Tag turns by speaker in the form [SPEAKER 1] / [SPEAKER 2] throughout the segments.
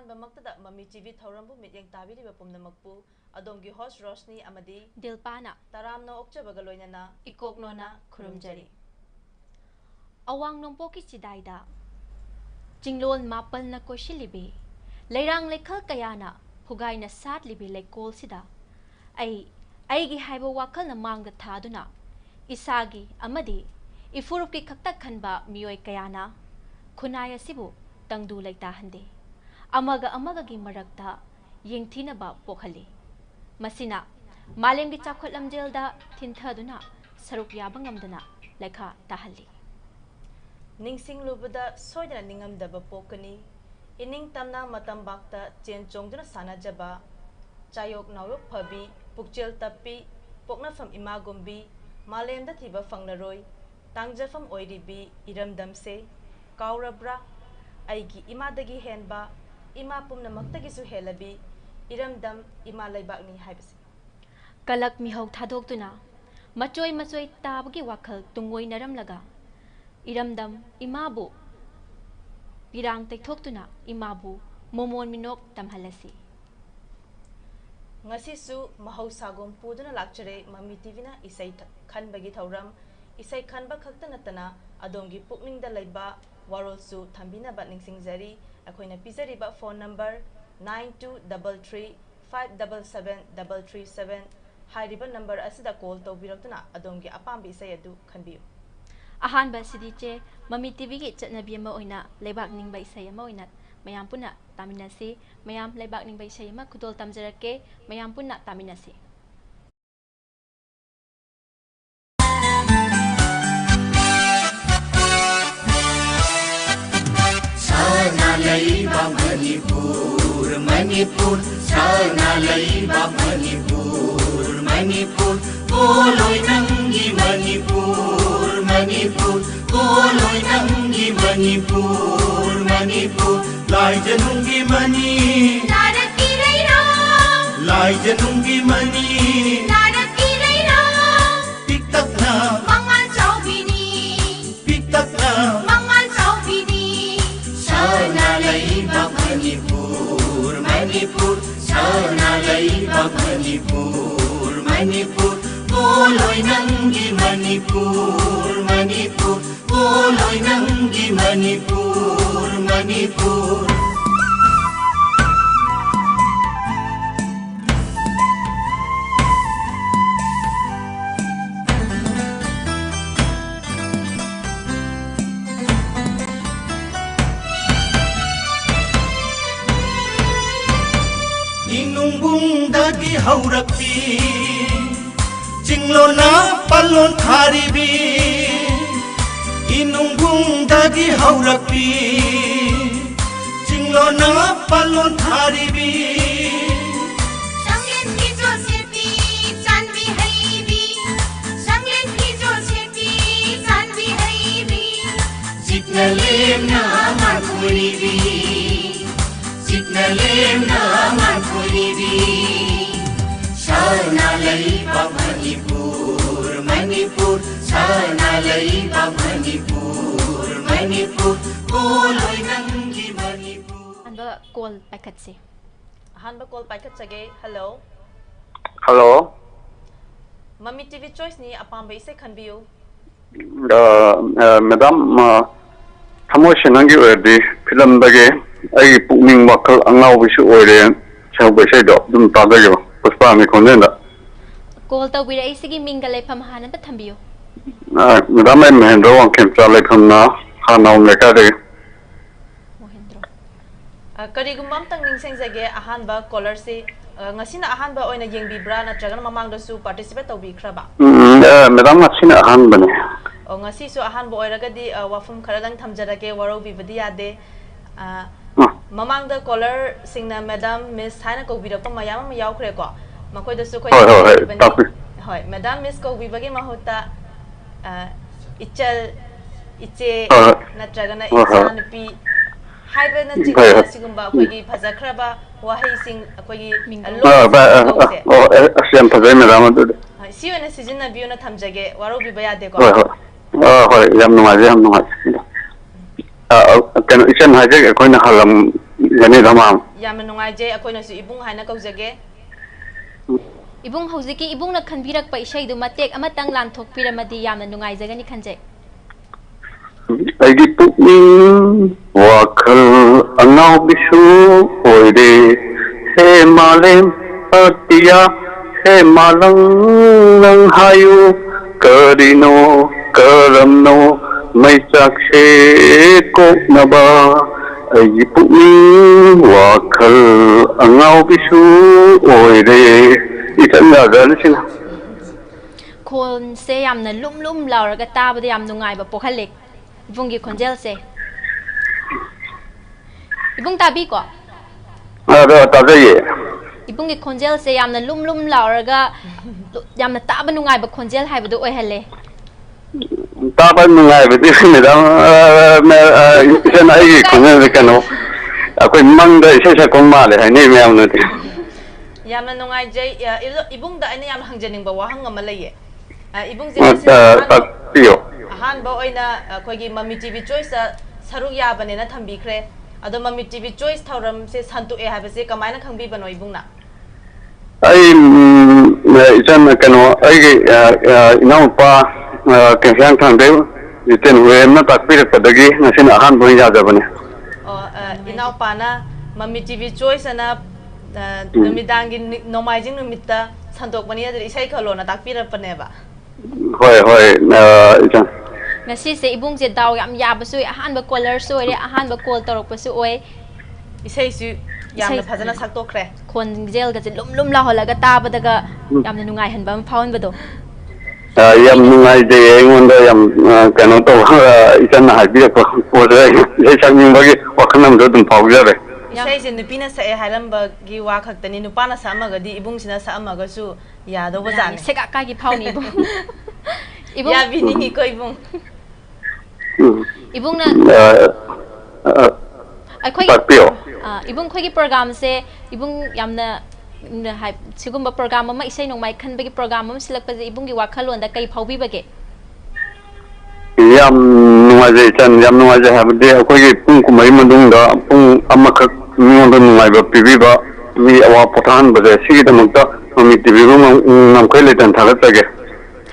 [SPEAKER 1] ꯑꯍꯥꯟꯕꯃꯛꯇꯗ ꯃꯃꯤ ꯇꯤꯚꯤ ꯊꯧꯔꯝꯕꯨ ꯃꯤꯠꯌꯦꯡ ꯇꯥꯕꯤꯔꯤꯕ ꯄꯨꯝꯅꯃꯛꯄꯨ ꯑꯗꯣꯝꯒꯤ ꯍꯣꯁ ꯔꯣꯁꯅꯤ ꯑꯃꯗꯤ
[SPEAKER 2] ꯗꯤꯜꯄꯥꯅ
[SPEAKER 1] ꯇꯔꯥꯝꯅ ꯑꯣꯛꯆꯕꯒ ꯂꯣꯏꯅꯅ
[SPEAKER 2] ꯏꯀꯣꯛꯅꯣꯅ ꯈꯨꯔꯨꯝꯖꯔꯤ ꯑꯋꯥꯡ ꯅꯣꯡꯄꯣꯛꯀꯤ ꯆꯤꯗꯥꯏꯗ ꯆꯤꯡꯂꯣꯜ ꯃꯥꯄꯜꯅ ꯀꯣꯏꯁꯤꯜꯂꯤꯕꯤ ꯂꯩꯔꯥꯡ ꯂꯩꯈꯜ ꯀꯌꯥꯅ ꯐꯨꯒꯥꯏꯅ ꯁꯥꯠꯂꯤꯕꯤ ꯂꯩꯀꯣꯜꯁꯤꯗ ꯑꯩꯒꯤ ꯍꯥꯏꯕ ꯋꯥꯈꯜꯅ ꯃꯥꯡꯗ ꯊꯥꯗꯨꯅ ꯏꯁꯥꯒꯤ ꯑꯃꯗꯤ ꯏꯐꯨꯔꯨꯞꯀꯤ ꯈꯛꯇ ꯈꯟꯕ ꯃꯤꯑꯣꯏ ꯀꯌꯥꯅ ꯈꯨꯟꯅꯥꯏ ꯑꯁꯤꯕꯨ ꯇꯪꯗꯨ ꯂꯩꯇꯥꯍꯟꯗꯦ ꯑꯃꯒꯒꯤ ꯃꯔꯛꯇ ꯌꯦꯡꯊꯤꯅꯕ ꯄꯣꯛꯍꯜꯂꯤ ꯃꯁꯤꯅ ꯃꯥꯂꯦꯝꯒꯤ ꯆꯥꯎꯈꯠ ꯂꯝꯖꯦꯜꯗ ꯊꯤꯟꯊꯗꯨꯅ ꯁꯔꯨꯛ ꯌꯥꯕ ꯉꯝꯗꯅ ꯂꯩꯈꯥ ꯇꯥꯍꯜꯂꯤ
[SPEAKER 1] ꯅꯤꯡꯁꯤꯡꯂꯨꯕꯗ ꯁꯣꯏꯗꯅ ꯅꯤꯡꯉꯝꯗꯕ ꯄꯣꯛꯀꯅꯤ ꯏꯅꯤꯡ ꯇꯝꯅ ꯃꯇꯝꯕꯥꯛꯇ ꯆꯦꯟ ꯆꯣꯡꯗꯨꯅ ꯁꯥꯟꯅꯖꯕ ꯆꯥꯌꯣꯛ ꯅꯥꯎꯌꯣꯛ ꯐꯕꯤ ꯄꯨꯛꯆꯦꯜ ꯇꯞꯄꯤ ꯄꯣꯛꯅꯐꯝ ꯏꯃꯥꯒꯨꯝꯕꯤ ꯃꯥꯂꯦꯝꯗ ꯊꯤꯕ ꯐꯪꯂꯔꯣꯏ ꯇꯥꯡꯖꯐꯝ ꯑꯣꯏꯔꯤꯕꯤ ꯏꯔꯝꯗꯝꯁꯦ ꯀꯥꯎꯔꯕ꯭ꯔꯥ ꯑꯩꯒꯤ ꯏꯃꯥꯗꯒꯤ ꯍꯦꯟꯕ ꯏꯃꯥ ꯄꯨꯝꯅꯃꯛꯇꯒꯤꯁꯨ ꯍꯦꯜꯂꯕꯤ ꯏꯔꯝꯗꯝ ꯏꯃꯥ ꯂꯩꯕꯥꯛꯅꯤ ꯍꯥꯏꯕꯁꯤ
[SPEAKER 2] ꯀꯂꯛ ꯃꯤꯍꯧ ꯊꯥꯗꯣꯛꯇꯨꯅ ꯃꯆꯣꯏ ꯇꯥꯕꯒꯤ ꯋꯥꯈꯜ ꯇꯨꯡꯑꯣꯏꯅꯔꯝꯂꯒ ꯏꯔꯝꯗꯝ ꯏꯃꯥꯕꯨ ꯄꯤꯔꯥꯡ ꯇꯩꯊꯣꯛꯇꯨꯅ ꯏꯃꯥꯕꯨ ꯃꯣꯃꯣꯟ ꯃꯤꯅꯣꯛ ꯇꯝꯍꯜꯂꯁꯤ
[SPEAKER 1] ꯉꯁꯤꯁꯨ ꯃꯍꯧꯁꯥꯒꯨꯝ ꯄꯨꯗꯨꯅ ꯂꯥꯛꯆꯔꯦ ꯃꯃꯤ ꯇꯤꯚꯤꯅ ꯏꯁꯩ ꯈꯟꯕꯒꯤ ꯊꯧꯔꯝ ꯏꯁꯩ ꯈꯟꯕ ꯈꯛꯇ ꯅꯠꯇꯅ ꯑꯗꯣꯝꯒꯤ ꯄꯨꯛꯅꯤꯡꯗ ꯂꯩꯕ ꯋꯥꯔꯣꯜꯁꯨ ꯊꯝꯕꯤꯅꯕ ꯅꯤꯡꯁꯤꯡꯖꯔꯤ ꯑꯩꯈꯣꯏꯅ ꯄꯤꯖꯔꯤꯕ ꯐꯣꯟ ꯅꯝꯕꯔ 9233577337 ꯍꯥꯏꯔꯤꯕ ꯅꯝꯕꯔ ꯑꯁꯤꯗ ꯀꯣꯜ ꯇꯧꯕꯤꯔꯛꯇꯨꯅ ꯑꯗꯣꯝꯒꯤ ꯑꯄꯥꯝꯕ ꯏꯁꯩ ꯑꯗꯨ ꯈꯟꯕꯤꯌꯨ
[SPEAKER 2] ꯑꯍꯥꯟꯕ ꯑꯁꯤꯗꯤ ꯆꯦ ꯃꯃꯤ ꯇꯤꯚꯤꯒꯤ ꯆꯠꯅꯕꯤ ꯑꯃ ꯑꯣꯏꯅ ꯂꯩꯕꯥꯛ ꯅꯤꯡꯕ ꯏꯁꯩ ꯑꯃ ꯑꯣꯏꯅ ꯃꯌꯥꯝ ꯄꯨꯟꯅ ꯇꯥꯃꯤꯟꯅꯁꯤ ꯃꯌꯥꯝ ꯂꯩꯕꯥꯛ ꯅꯤꯡꯕ ꯏꯁꯩ ꯑꯃ ꯈꯨꯗꯣꯜ ꯇꯝꯖꯔꯛꯀꯦ ꯃꯌꯥꯝ ꯄꯨꯟꯅ ꯇꯥꯃꯤꯟꯅꯁꯤ
[SPEAKER 3] Sana Laiba Manipur, Manipur, Sana Laiba Manipur, Manipur, Poloy Nangi Manipur, Manipur, Poloy Nangi Manipur, Manipur, Lai Janungi Mani,
[SPEAKER 4] Naraki Raina,
[SPEAKER 3] Lai Janungi Mani,
[SPEAKER 4] Naraki Raina,
[SPEAKER 3] Piktak na,
[SPEAKER 4] Mangal Chaubini,
[SPEAKER 3] Piktak na,
[SPEAKER 4] Mangal Chaubini,
[SPEAKER 3] Sana Laiba Manipur, Manipur, Sana Laiba Manipur, Manipur, Poloy Nangi Manipur, Manipur, Poloy Nangi Manipur, Manipur. Inungbungdagi haurakpi Jinglona palon tharibi Inungbungdagi haurakpi Jinglona palon tharibi
[SPEAKER 4] Shanglen ki Josephi, Chanvi Haibi, Shanglen ki Josephi, Chanvi Haibi,
[SPEAKER 3] Signalem na markuribi Signalem na markuribi Sana Laiba Manipur, Manipur, Sana Laiba Manipur, Manipur, Poloy Nangi Manipur.
[SPEAKER 2] ꯑꯍꯥꯟꯕ call ꯄꯥꯏꯈꯠꯁꯤ
[SPEAKER 1] ꯑꯍꯥꯟꯕ call ꯄꯥꯏꯈꯠꯆꯒꯦ hello
[SPEAKER 5] Hello.
[SPEAKER 1] ꯃꯃꯤ TV ꯆꯣꯏꯁꯅꯤ ꯑꯄꯥꯝꯕ ꯏꯁꯩ ꯈꯟꯕꯤꯌꯨ
[SPEAKER 5] Madam, Tamoshi Nangi Erdi, Film Dage, I Pugning Wakal, Angawish Orion, Chalbashe, Dum Tadayo, Puspami Condenda.
[SPEAKER 2] Call ꯇꯧꯕꯤꯔꯛꯏꯁꯤꯒꯤ ꯃꯤꯡꯒ ꯂꯩꯐꯝ ꯍꯥꯟꯅ ꯊꯝꯕꯤꯌꯨ
[SPEAKER 5] Madam, I'm Mahendra, one came to Alekana, Hana Mekade.
[SPEAKER 2] ꯃꯣꯍꯦꯟꯗ꯭ꯔꯣ
[SPEAKER 1] ꯀꯔꯤꯒꯨꯝꯕ ꯑꯃꯇꯪ ꯅꯤꯡꯁꯤꯡꯖꯒꯦ ꯑꯍꯥꯟꯕ ꯀꯣꯂꯔꯁꯤ ꯉꯁꯤꯅ ꯑꯍꯥꯟꯕ ꯑꯣꯏꯅ ꯌꯦꯡꯕꯤꯕ꯭ꯔꯥ ꯅꯠꯇ꯭ꯔꯒꯅ ꯃꯃꯥꯡꯗꯁꯨ ꯄꯥꯔꯇꯤꯁꯤꯄꯦꯠ ꯇꯧꯕꯤꯈ꯭ꯔꯕ
[SPEAKER 5] Madam, Nasina Hanbani.
[SPEAKER 1] ꯉꯁꯤꯁꯨ ꯑꯍꯥꯟꯕ ꯑꯣꯏꯔꯒꯗꯤ ꯋꯥꯐꯝ ꯈꯔꯗꯪ ꯊꯝꯖꯔꯒꯦ ꯋꯥꯔꯧꯕꯤꯕꯗꯤ ꯌꯥꯗꯦ ꯃꯃꯥꯡꯗ ꯀꯣꯂꯔꯁꯤꯡꯅ ꯃꯦꯗꯥꯝ ꯃꯤꯁ ꯍꯥꯏꯅ ꯀꯧꯕꯤꯔꯛꯄ ꯃꯌꯥꯝ ꯑꯃ ꯌꯥꯎꯈ꯭ꯔꯦꯀꯣ ꯃꯈꯣꯏꯗꯁꯨ ꯑꯩꯈꯣꯏ ꯍꯣꯏ ꯃꯦꯗꯥꯝ ꯃꯤꯁ ꯀꯧꯕꯤꯕꯒꯤ ꯃꯍꯨꯠꯇ ꯏꯆꯜ ꯏꯆꯦ ꯅꯠꯇ꯭ꯔꯒꯅ ꯏꯆꯥꯅꯨꯄꯤ ꯍꯥꯏꯕꯅꯆꯤꯡꯕ ꯑꯁꯤꯒꯨꯝꯕ ꯑꯩꯈꯣꯏꯒꯤ ꯐꯖꯈ꯭ꯔꯕ ꯋꯥꯍꯩꯁꯤꯡ ꯑꯩꯈꯣꯏꯒꯤ ꯂꯣꯟꯁꯦ
[SPEAKER 5] ꯑꯁꯤꯌꯥꯝ ꯐꯖꯩ ꯃꯦꯗꯥꯝ ꯑꯗꯨꯗꯤ
[SPEAKER 1] ꯁꯤ ꯑꯣꯏꯅ ꯁꯤꯖꯤꯟꯅꯕꯤꯌꯨꯅ ꯊꯝꯖꯒꯦ ꯋꯥꯔꯧꯕꯤꯕ ꯌꯥꯗꯦꯀꯣ
[SPEAKER 5] ꯍꯣꯏ ꯌꯥꯝ ꯅꯨꯡꯉꯥꯏꯖꯩ ꯀꯩꯅꯣ ꯏꯆꯟ ꯍꯥꯏꯖꯒꯦ ꯑꯩꯈꯣꯏꯅ ꯍꯜꯂꯝꯒꯅꯤꯗ ꯃꯥꯝ
[SPEAKER 1] yamna nungaije akoina su ibung haina kaujage
[SPEAKER 2] Ibung hojiki ibung na khanbirak pa isai du matek amatang lan thokpiramadi yamna nungai jagani khanje
[SPEAKER 5] aigi pukning wakhal angau bisu oide he malem atia he malang nang hayu karino karamno mai sakse ko naba aigi pukning wakhal angau bisu oide itanga galsina
[SPEAKER 2] kon se yamna lum lauraga tabada yam nungai ba pokhalek ibungi khonjel se ibung tabi ko
[SPEAKER 5] ada tajaye
[SPEAKER 2] ibungi khonjel se yamna lum lauraga yamna taba nungai ba khonjel haibadu oihale
[SPEAKER 5] taba nungai ba dismida isen ai khonjel kano akoi mangda isesa komale hai ne meam nati
[SPEAKER 1] yamna nungai jai ibung da ina yam hangjaning ba wahang amalaye ibung je
[SPEAKER 5] piyo
[SPEAKER 1] han ba oina khogi Mami TV choice saruk ya bane na thambi khre ado Mami TV choice thoram se santu e habe se kamaina khangbi bano ibung na
[SPEAKER 5] ai isan kano ai inau pa kensang thang de iten we na takpir padagi nasin han boi ja jabane
[SPEAKER 1] inau pa na Mami TV choice na numidangi nomaijing numitta santok bani adri isai khalo na takpir paneba
[SPEAKER 5] hoi isan
[SPEAKER 2] ngasi se ibung je daw yam yabasu ahan ba caller su ore ahan ba call torok pasu oi
[SPEAKER 1] isai su yamna phajana sakto khre
[SPEAKER 2] khon jel ga je lum la holaga tabada daga yamna nungai han ba faun bado
[SPEAKER 5] yam nungai je ngonda yam kano to isan na habi ko re sang bagi waknam do dum phau jare
[SPEAKER 1] isai je nupina sa e haram ba gi wa khaktani nupana sama ga di ibung sina sa ama ga su ya do bazani
[SPEAKER 2] seka ka gi phau ni ibung ibung
[SPEAKER 1] ya bini ko ibung
[SPEAKER 2] ibung na akhoi ibung khoi gi program se ibung yamna hai sigumba program ma isai nongmai khan bagi program ma silak pa ibung gi wakhalon da kai phaubi bage
[SPEAKER 5] yam nuwaje chan yam nuwaje habde akhoi gi pung kumai mandung da pung amakak ngonda nungai ba pibi ba mi awa pothan baje sigi da mukta mi tv ro nam khoi le tan thagat tage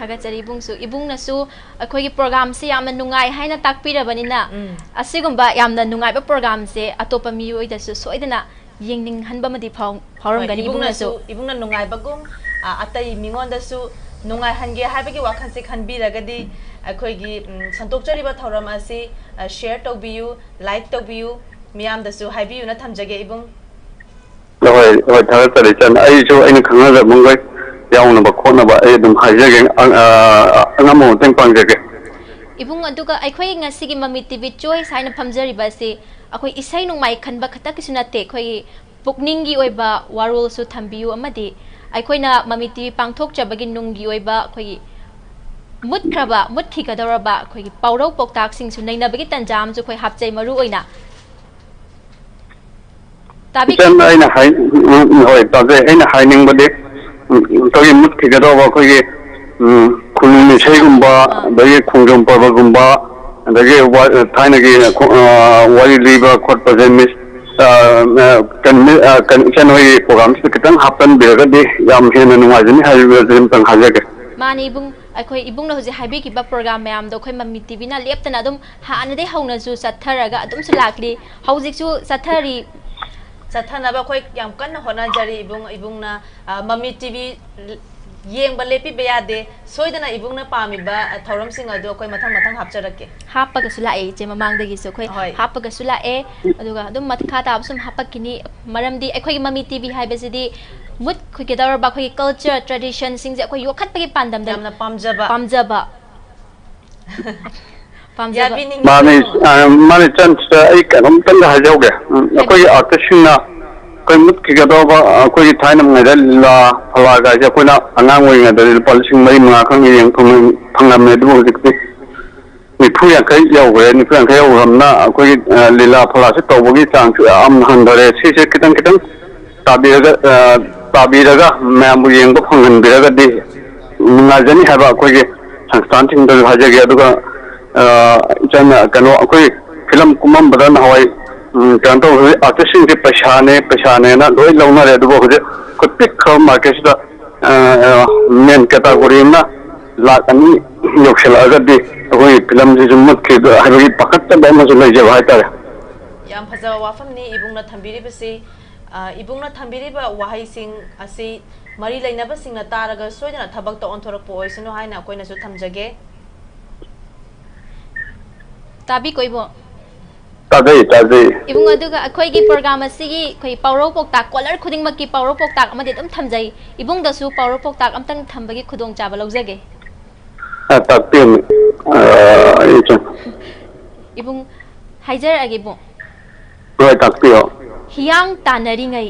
[SPEAKER 2] Thagachari ibungsu ibungna su akhoi gi program se yamna nungai haina takpira banina asigumba yamna nungai ba program se atopa mi oi da su soidana yengning hanba madi phauram gani
[SPEAKER 1] ibungna nungai bagum atai mingon da su nungai hange haibagi wakhan se khanbi ragadi akhoi gi santok chari ba thoram asi share to biu like to biu miyam da su haibi na thamjage ibung
[SPEAKER 5] hoi thagachari chan ai jo aina khanga da mungai yauna ba khona ba ai dum haijage angamo tengpang jage
[SPEAKER 2] ibung aduga akhoi ngasigi Mami TV choice haina phamjari ba se akhoi isai nungmai khanba khata kisuna te khoi pukningi oiba warul su thambiu amadi aikoina Mami TV pangthok chabagi nunggi oiba khoi mutkraba muthika doraba khoi paurau poktak sing su naina bagi tanjam ju khoi hapchai maru oina tabi
[SPEAKER 5] aina hai hoi tabe aina haining bade togi muthika doraba khoi khulni seigumba dagi khungjom parbagumba dagi thaina gi wari liba khotpa jemis kan hoi program se kitang happen bega de yam hena nungajini hai jim tang hajage
[SPEAKER 2] mani ibung akhoi ibung na hoji haibi ki ba program mayam do khoi Mami TV na leptana adum haana de hauna ju satharaga adum su lakli hauzik su sathari
[SPEAKER 1] sathana ba khoi yam kan hona jari ibung na Mami TV yeng ba lepi be yade soidana ibung na pami ba thoram sing ado khoi mathang hapcharake
[SPEAKER 2] happa ga sula e je mamang dagi so khoi happa ga sula e aduga adum matkha ta absum happa kini maramdi akhoi Mami TV haibesidi mut khoi ke dawar ba khoi culture tradition sing je khoi yokhat pagi pandam da
[SPEAKER 1] yamna pamjaba
[SPEAKER 5] mani chance ai kanom tan da hajauge akhoi artishna koi mut ki ga ba koi thainam ngai da la phala ga ja koi na angang oi ngai da polishing mai ma khang yeng phangam ne du dikti ni phuya kai yau ge ni phuya kai yau ramna koi lila phala se to bogi chang chu am han dare se kitang tabiraga mamu yeng ba phangan biraga di ngajani haba koi ge sangstan thing da hajage aduga chana kano koi film kumam badan hawai kanto artisting di pesane na doi launa re dubo kuje kutik kau market da main category na lakani yoksela agadi koi film ji jummat ke habagi pakat ta ba masu lai jawai ta
[SPEAKER 1] yam phajawa wafamni ibungna thambiri basi ibungna thambiri ba wahai sing asi mari lainaba singna taraga soidana thabak ta onthorok po oisino haina koina su thamjage
[SPEAKER 2] tabi koibo
[SPEAKER 5] tadai
[SPEAKER 2] ibung aduga akhoi gi program asigi khoi pawro poktak color khuding makki pawro poktak amade dum thamjai ibung da su pawro poktak amtang thambagi khudong chaba lawjage
[SPEAKER 5] takpin
[SPEAKER 2] ibung haijar agi bo
[SPEAKER 5] roi takpio
[SPEAKER 2] hiang tanari ngai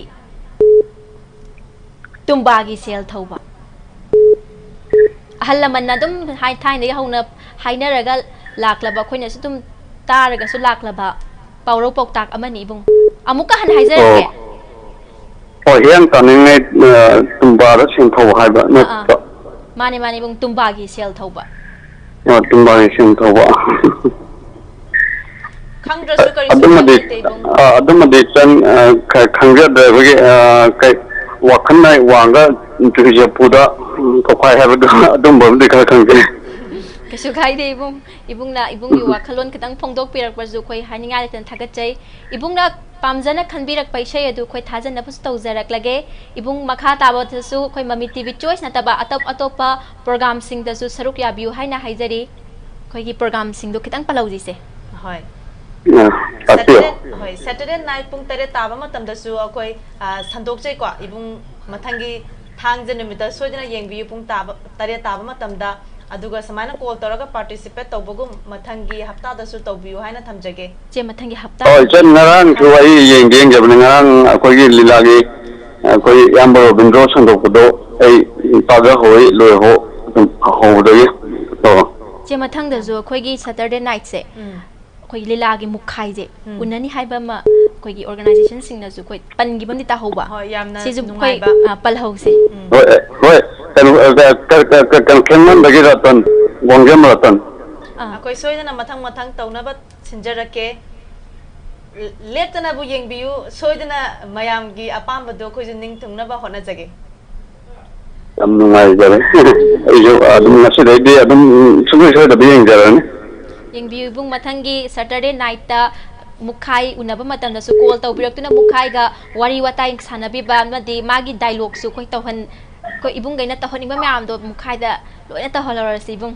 [SPEAKER 2] tumbagi sel thauba halaman na dum hai thai ne hauna hainaraga laklaba khoina su dum taraga su laklaba pawro poktak amani ibung amuka han haijar ke
[SPEAKER 5] hiang taningai tumbara sing thau haiba na
[SPEAKER 2] mani ibung tumbagi sel thauba
[SPEAKER 5] tumbagi sing thauba
[SPEAKER 1] khangdra su kari su ibung
[SPEAKER 5] adumadi chan khangja da bagi kai wakhanai wanga tuje puda ko khai haba adum bam de kha khangje
[SPEAKER 2] kasu khai de ibung na ibung yu wakhalon kitang phongdok pirak parju khoi haninga tan thagat chai ibung na pamjana khanbirak paisai adu khoi thajana pus tawjarak lage ibung makha taba su khoi mami tv choice na taba atopa program sing da su saruk ya view haina haijari khoi gi program sing do kitang palauji se
[SPEAKER 1] hoi
[SPEAKER 5] Saturday
[SPEAKER 1] Saturday night pung tare taba matam da su akoi sandok chai kwa ibung mathangi thangje numita soidana yengbi pung taba tare taba matam da aduga samana call toraga participate tawbugum mathangi hafta da su tawbiu haina thamjage
[SPEAKER 2] je mathangi hafta
[SPEAKER 5] chen ngarang chu ai yeng jab ngarang akoi gi lilagi akoi yambo bindro sandok do ai taga hoi loi ho do ye to
[SPEAKER 2] je mathang da zo khoi gi Saturday night se khoi lilagi mukhai je unani haiba ma khoi gi organization sing na zu khoi pangi bam di ta hoba si ju khoi pal ho se
[SPEAKER 5] hoi kan keman bagi ratan wonggam ratan
[SPEAKER 1] akoi soidana mathang tawna ba sinjarake leptana bu yengbiu soidana mayam gi apam ba do khoi ju ning thungna ba hona jage
[SPEAKER 5] am nungai jare ijo adum nasi dai adum sugui da biyeng jarane
[SPEAKER 2] yengbiu bung mathangi Saturday night ta mukhai unaba matam da su call tawbirak tuna mukhai ga wari watai sanabi ba madi magi dialogue su khoi tawhan ko ibung gaina tahon ingba myam do mukhai da loina taholor si ibung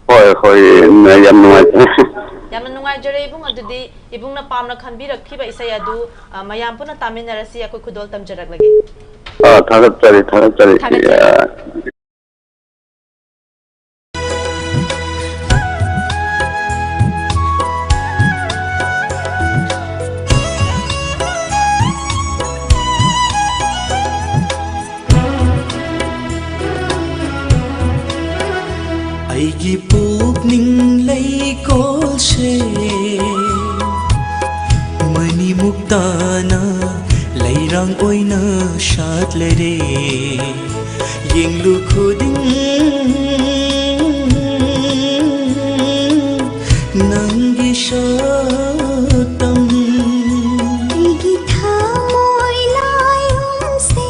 [SPEAKER 5] hoi yam
[SPEAKER 1] nungai jare ibung adudi ibung na pamna khanbirak khiba isai adu mayam puna taminarasi akoi khudol tamjarak lage
[SPEAKER 5] thagat chari
[SPEAKER 3] aigi pukning lay kolse mani muktana lairang oina shat lere yenglu khuding nangi shatam
[SPEAKER 4] aigi thamoy layom se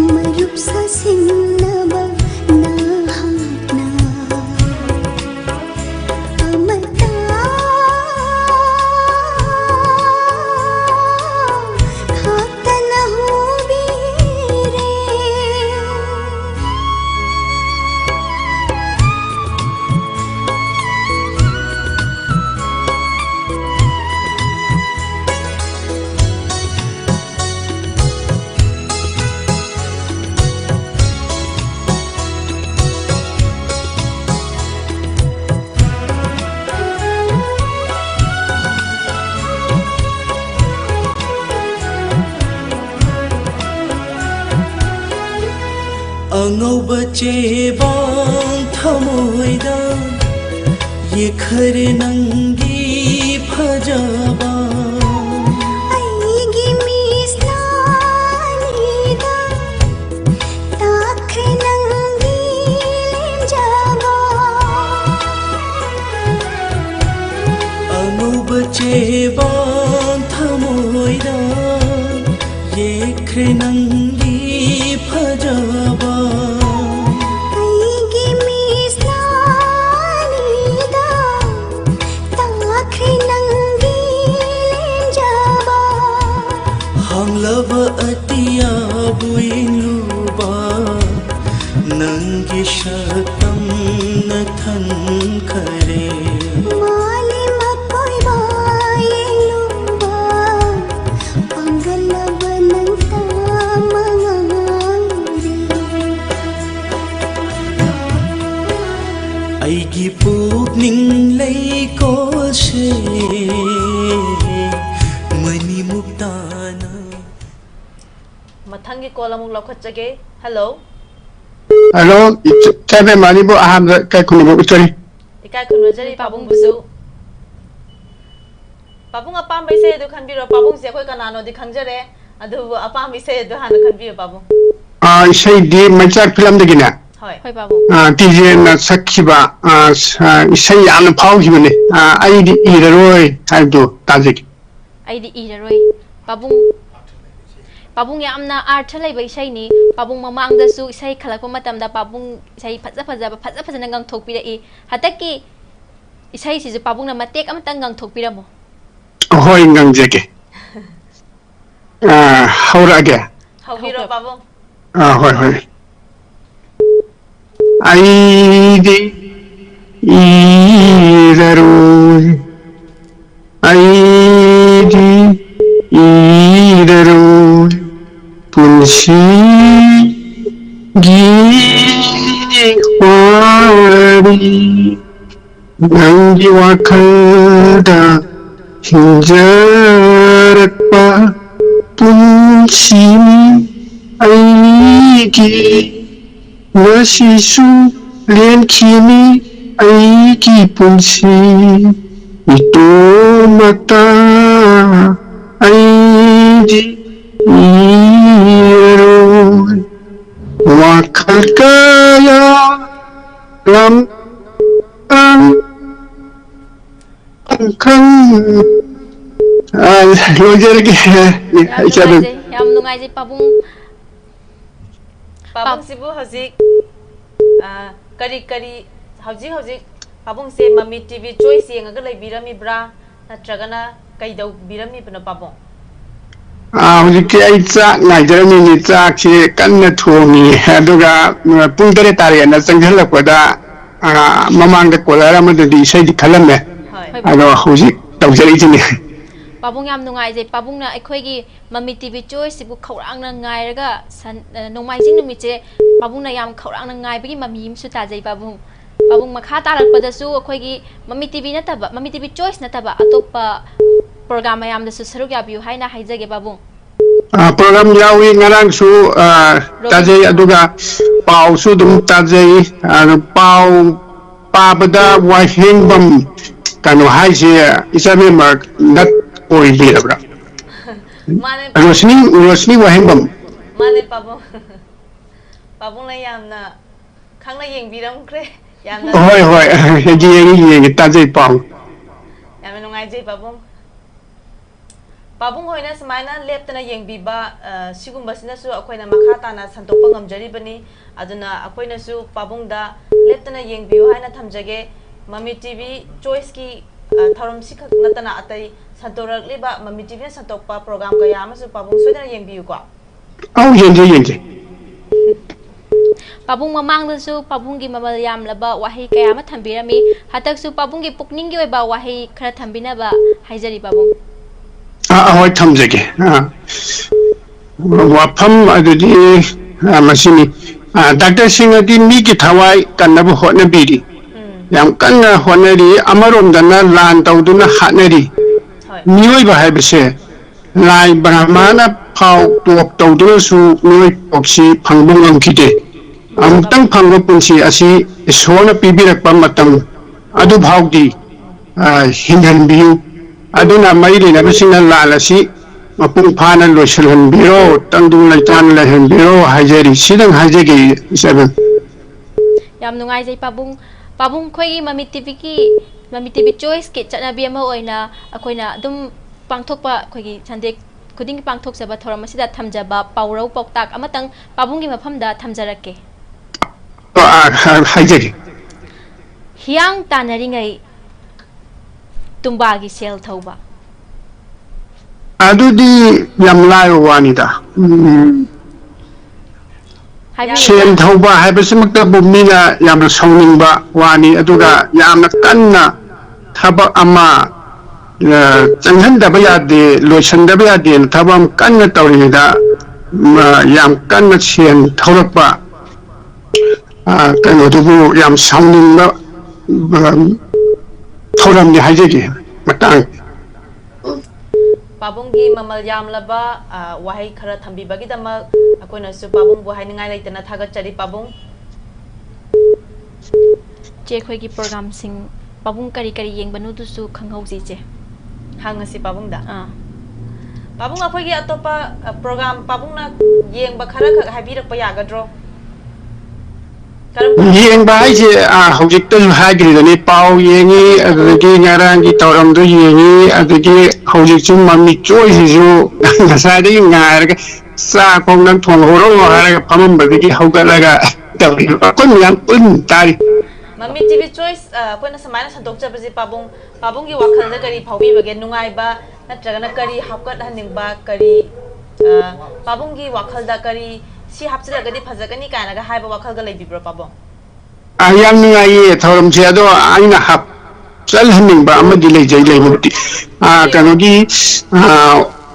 [SPEAKER 4] marup sa singnaba
[SPEAKER 3] angauba chebang thamoida ye khare nangi phajaba
[SPEAKER 4] aigi mislida takh nangi jaba
[SPEAKER 3] angauba ꯊꯃꯣꯏꯗ ꯌꯦꯛꯈ꯭ꯔꯦ ꯅꯪꯒꯤ ꯐꯖꯕ
[SPEAKER 4] ꯑꯩꯒꯤ ꯃꯤꯠꯌꯦꯡꯗ ꯇꯥꯈ꯭ꯔꯦ ꯅꯪꯒꯤ ꯂꯦꯝꯖꯕ
[SPEAKER 3] ꯍꯥꯡꯂꯕ ꯑꯇꯤꯌꯥꯕꯨ ꯌꯦꯡꯂꯨꯕ ꯅꯪꯒꯤ ꯁꯛꯇꯝꯅ ꯊꯟꯈꯔꯦ
[SPEAKER 4] ꯃꯥꯂꯦꯝ ꯑꯀꯣꯏꯕ ꯌꯦꯡꯂꯨꯕ ꯄꯥꯡꯒꯜꯂꯕ ꯅꯪꯇ ꯃꯉꯥꯜꯔꯦ
[SPEAKER 3] ꯑꯩꯒꯤ ꯄꯨꯛꯅꯤꯡ ꯂꯩꯀꯣꯜꯁꯦ ꯃꯅꯤꯃꯨꯛ ꯇꯥꯅ
[SPEAKER 1] ꯃꯊꯪꯒꯤ ꯀꯣꯜ ꯑꯃꯨꯛ ꯂꯧꯈꯠꯆꯒꯦ hello
[SPEAKER 6] Hello, Chabe Manibu Aham kai kunibu uchari.
[SPEAKER 1] इकाई खुनजरी पाबुंग बुसु पाबुंग अपाम बैसे दु खनबिरो पाबुंग से कोई कनानो दि खंजरे अदु अपाम बैसे दु हान खनबिरो पाबुंग
[SPEAKER 6] Isai di Machar film degina.
[SPEAKER 1] होय
[SPEAKER 2] Hoi babu.
[SPEAKER 6] TJ na sakhiba isai yamna phawkhibane. Ai di iraroi haibdu tajik.
[SPEAKER 2] Ai di iraroi. Babung Babung yamna artha laiba isai ni Babung mamangda su isai khalakpa matamda Babung isai phaja nang thokpira I hataki isai si ju Babung na matek amtang ngang thokpira mo.
[SPEAKER 6] Hoi ngang jeke. Haurage.
[SPEAKER 1] हौबिरो पाबुंग
[SPEAKER 6] Hoi. Ai di iraroi. Ai di iraroi. Punsi giwari Nanggi wakalda hinjarakpa punsi aigi nasisu lenkini aigi punsi itu mata aigi iroi wakal kaya lam kan lojer ke
[SPEAKER 2] Yam nungai je Babung
[SPEAKER 1] पाबुंग सिबु हजिक करी करी हजिक हजिक पाबुंग से mummy TV choice येंगा लेबिरमी ब्रा नत्रगना कईदौ बिरमी बनो पाबुंग
[SPEAKER 6] hꯧꯖꯤꯛꯇꯤ ꯑꯩ ꯆꯥꯛ ꯉꯥꯏꯖꯔꯝꯃꯤꯅꯤ ꯆꯥꯛꯁꯤ ꯀꯟꯅ ꯊꯣꯡꯉꯤ ꯑꯗꯨꯒ ꯄꯨꯡ 8 ꯇꯥꯔꯦꯅ ꯆꯪꯁꯤꯜꯂꯛꯄꯗ ꯃꯃꯥꯡꯗ ꯀꯣꯂꯔ ꯑꯃꯗꯗꯤ ꯏꯁꯩꯗꯤ ꯈꯜꯂꯝꯃꯦ ꯑꯗꯣ ꯍꯧꯖꯤꯛ ꯇꯧꯖꯔꯛꯏꯁꯤꯅꯤ
[SPEAKER 2] Babung yam nungai je Babung na akhoi Mami TV choice sibu khaurang na ngai raga nongmai jing numi che Babung na yam khaurang na ngai bagi mami im su ta jai Babung makha tarak pada su akhoi gi Mami TV na taba Mami TV choice na taba atopa program yam da su saruk ya biu haina haijage Babung
[SPEAKER 6] program yawi ngarang su tajai aduga pau su dum tajai pau pabada wahing bam kanu haise isabe mark nat oi birabra
[SPEAKER 1] माने
[SPEAKER 6] रोशनी wahing bam
[SPEAKER 1] माने पाबुंग पाबुंग ना यामना खंगना येंबिरमख्रे यामना
[SPEAKER 6] hoi ye tajai pau
[SPEAKER 1] यामना नुंगाइ जे पाबुंग पाबुंग होइना समाइना लेप्तना येंबिबा सिगुम्बसिनासु अखोइना मखा ताना संतोक्पा ngamjariबनी अदुना अखोइनासु पाबुंगदा लेप्तना येंबियो हाइना थमजगे mummy TV choice की थरम सिखक नतना अतै संतोरकलिबा mummy TV ना संतोक्पा programme कया अमसु पाबुंग सोइदना येंबियो को
[SPEAKER 6] au yenje
[SPEAKER 2] Babung mamang da su Babung gi mamal yam laba wahi kaya ma thambirami hatak su Babung gi pukning gi ba wahi khara thambina ba haijari Babung
[SPEAKER 6] hoi thamjage wafam adudi masini Dr. Singadi mi ki thawai kannabu hotnabiri yam kanna honari amarom dana lan tawduna hatnari nioi ba haibase lai brahmana phau top tawduna su nioi oksi phangbong amkide amtang phangba punsi asi isona pibirakpa matam adu bhaudi hinhan biu aduna mairi na basina lalasi mapung phana loisalhan biro tangdung laitan lahan biro hajari sidang hajagi isaben
[SPEAKER 2] yam nungai jai Babung khoi Mami TV choice ke chana bi ama oina akoina dum pangthokpa khoi gi chande खुदिंग पांगथोकजबा थोरम असिदा थमजबा पाउरौ पौताक अमतंग पाबुंगी मफमदा थमजरके
[SPEAKER 6] हाइजरी
[SPEAKER 2] हियांग तानरिंगै तुम्बागी सेल थौबा
[SPEAKER 6] अदुदी यमलाय वानिदा सेल थौबा हाइबसिमक्ता बुमीना यामना सौनिंगबा वानी अदुगा यामना कन्ना थबक अमा चंगहनदबा यादे लोइसनदबा यादे थबम कन्ना तौरिदा याम कन्ना सेल थौरकपा कनोदुबु याम सौनिंगबा थौरमनि हाइजगे मतंग
[SPEAKER 1] पाबुंगी ममल यामलबा वाहै खरा थंबीबगीदमक अकोइनसु पाबुंग बु हाइनिंगाय लेतना थागतचरी पाबुंग
[SPEAKER 2] चे खोइगी प्रोग्राम सिंग पाबुंग करी करी येंगबनु दुसु खंगहौजी चे
[SPEAKER 1] हांगसी पाबुंगदा पाबुंग अखोइगी अतोपा प्रोग्राम पाबुंगना येंगबा खरा खक हाइबिरकपा यागद्रो
[SPEAKER 6] येंगबा हाइजे हौजिकतन हाइग्रिदनि पाउ येंगी अदगी ngarangi tawramdu yengi adagi hojikchu mami choisisu ngasadi ngaarga sa kongnang thonghoro haraga pamambadagi hogalaga tawri kon yang un tari
[SPEAKER 1] Mami TV choice koina samana sandokjabasi pabunggi wakhalda kari phawbi bage nungaiba natragana kari hapkat haningba kari pabunggi wakhalda kari si hapchilagadi phajagani kainaga haiba wakhalga leibibro pabong
[SPEAKER 6] ayam nungai thoramse ado aina hap चल हनिंबा अमदि लेजै लेबुति कनोगी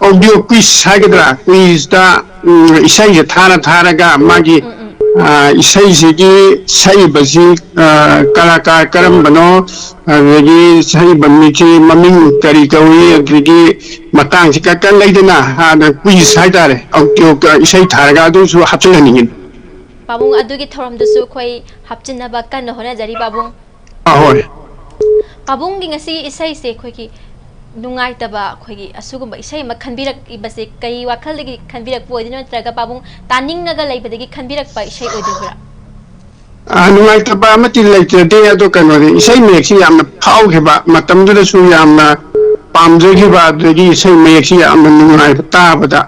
[SPEAKER 6] audio quiz हागद्रा quiz दा इसाई थारा थारागा मागी इसाई सिगी सही बसी कलाकार करम बनो अदगी सही बन्नीची ममिंग करी कवी अदगी मतांग से ककन लेदना क्विज हाइदारे ऑडियो इसाई थारागा दुसु हपचल हनिंगिन
[SPEAKER 2] पाबुंग अदुगी थोरम दुसु खोइ हपचिनबा कन होना जरी पाबुंग
[SPEAKER 6] ahoy
[SPEAKER 2] पाबुंगी ngasi isai se khoigi nungai taba khoigi asugumba isai ma khanbirak ibase kai wakhal degi khanbirak poidino traga pabung taning naga laibadegi khanbirak pa isai oidubra
[SPEAKER 6] nungai taba amati leitade ado kanore isai meksi yamna phau kheba matamdu su yamna pamjegi ba degi isai meksi yamna nungai tabada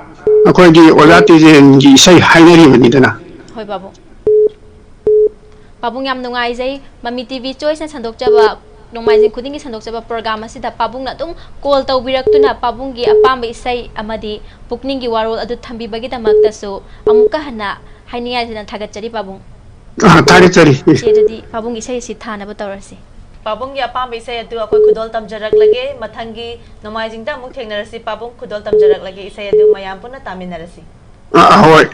[SPEAKER 6] akoigi olati jen gi isai hainari manidana
[SPEAKER 2] hoi babu pabung yam nungai jai mami tv choice na sandok jaba नोमाइजिंग खुदिंगी संदोकजबा program असिदा पाबुंगना तुम call तौबिरक्तुना पाबुंगी अपाम्बे इसै अमदि पुकनिंगी वारोल अदु थंबिबगी दमक्तसु अमुका हना हाइनियाजना थागतचरी पाबुंग
[SPEAKER 6] थागतचरी
[SPEAKER 2] सेदि पाबुंगी इसै सि थानबा तौरसि
[SPEAKER 1] पाबुंगी अपाम्बे इसै अदु अखोय खुदोल तमजरक लगे मथंगी नोमाइजिंग दा मुक थेंगनरसि पाबुंग खुदोल तमजरक लगे इसै अदु मयाम पुना तामिनरसि
[SPEAKER 6] ahoy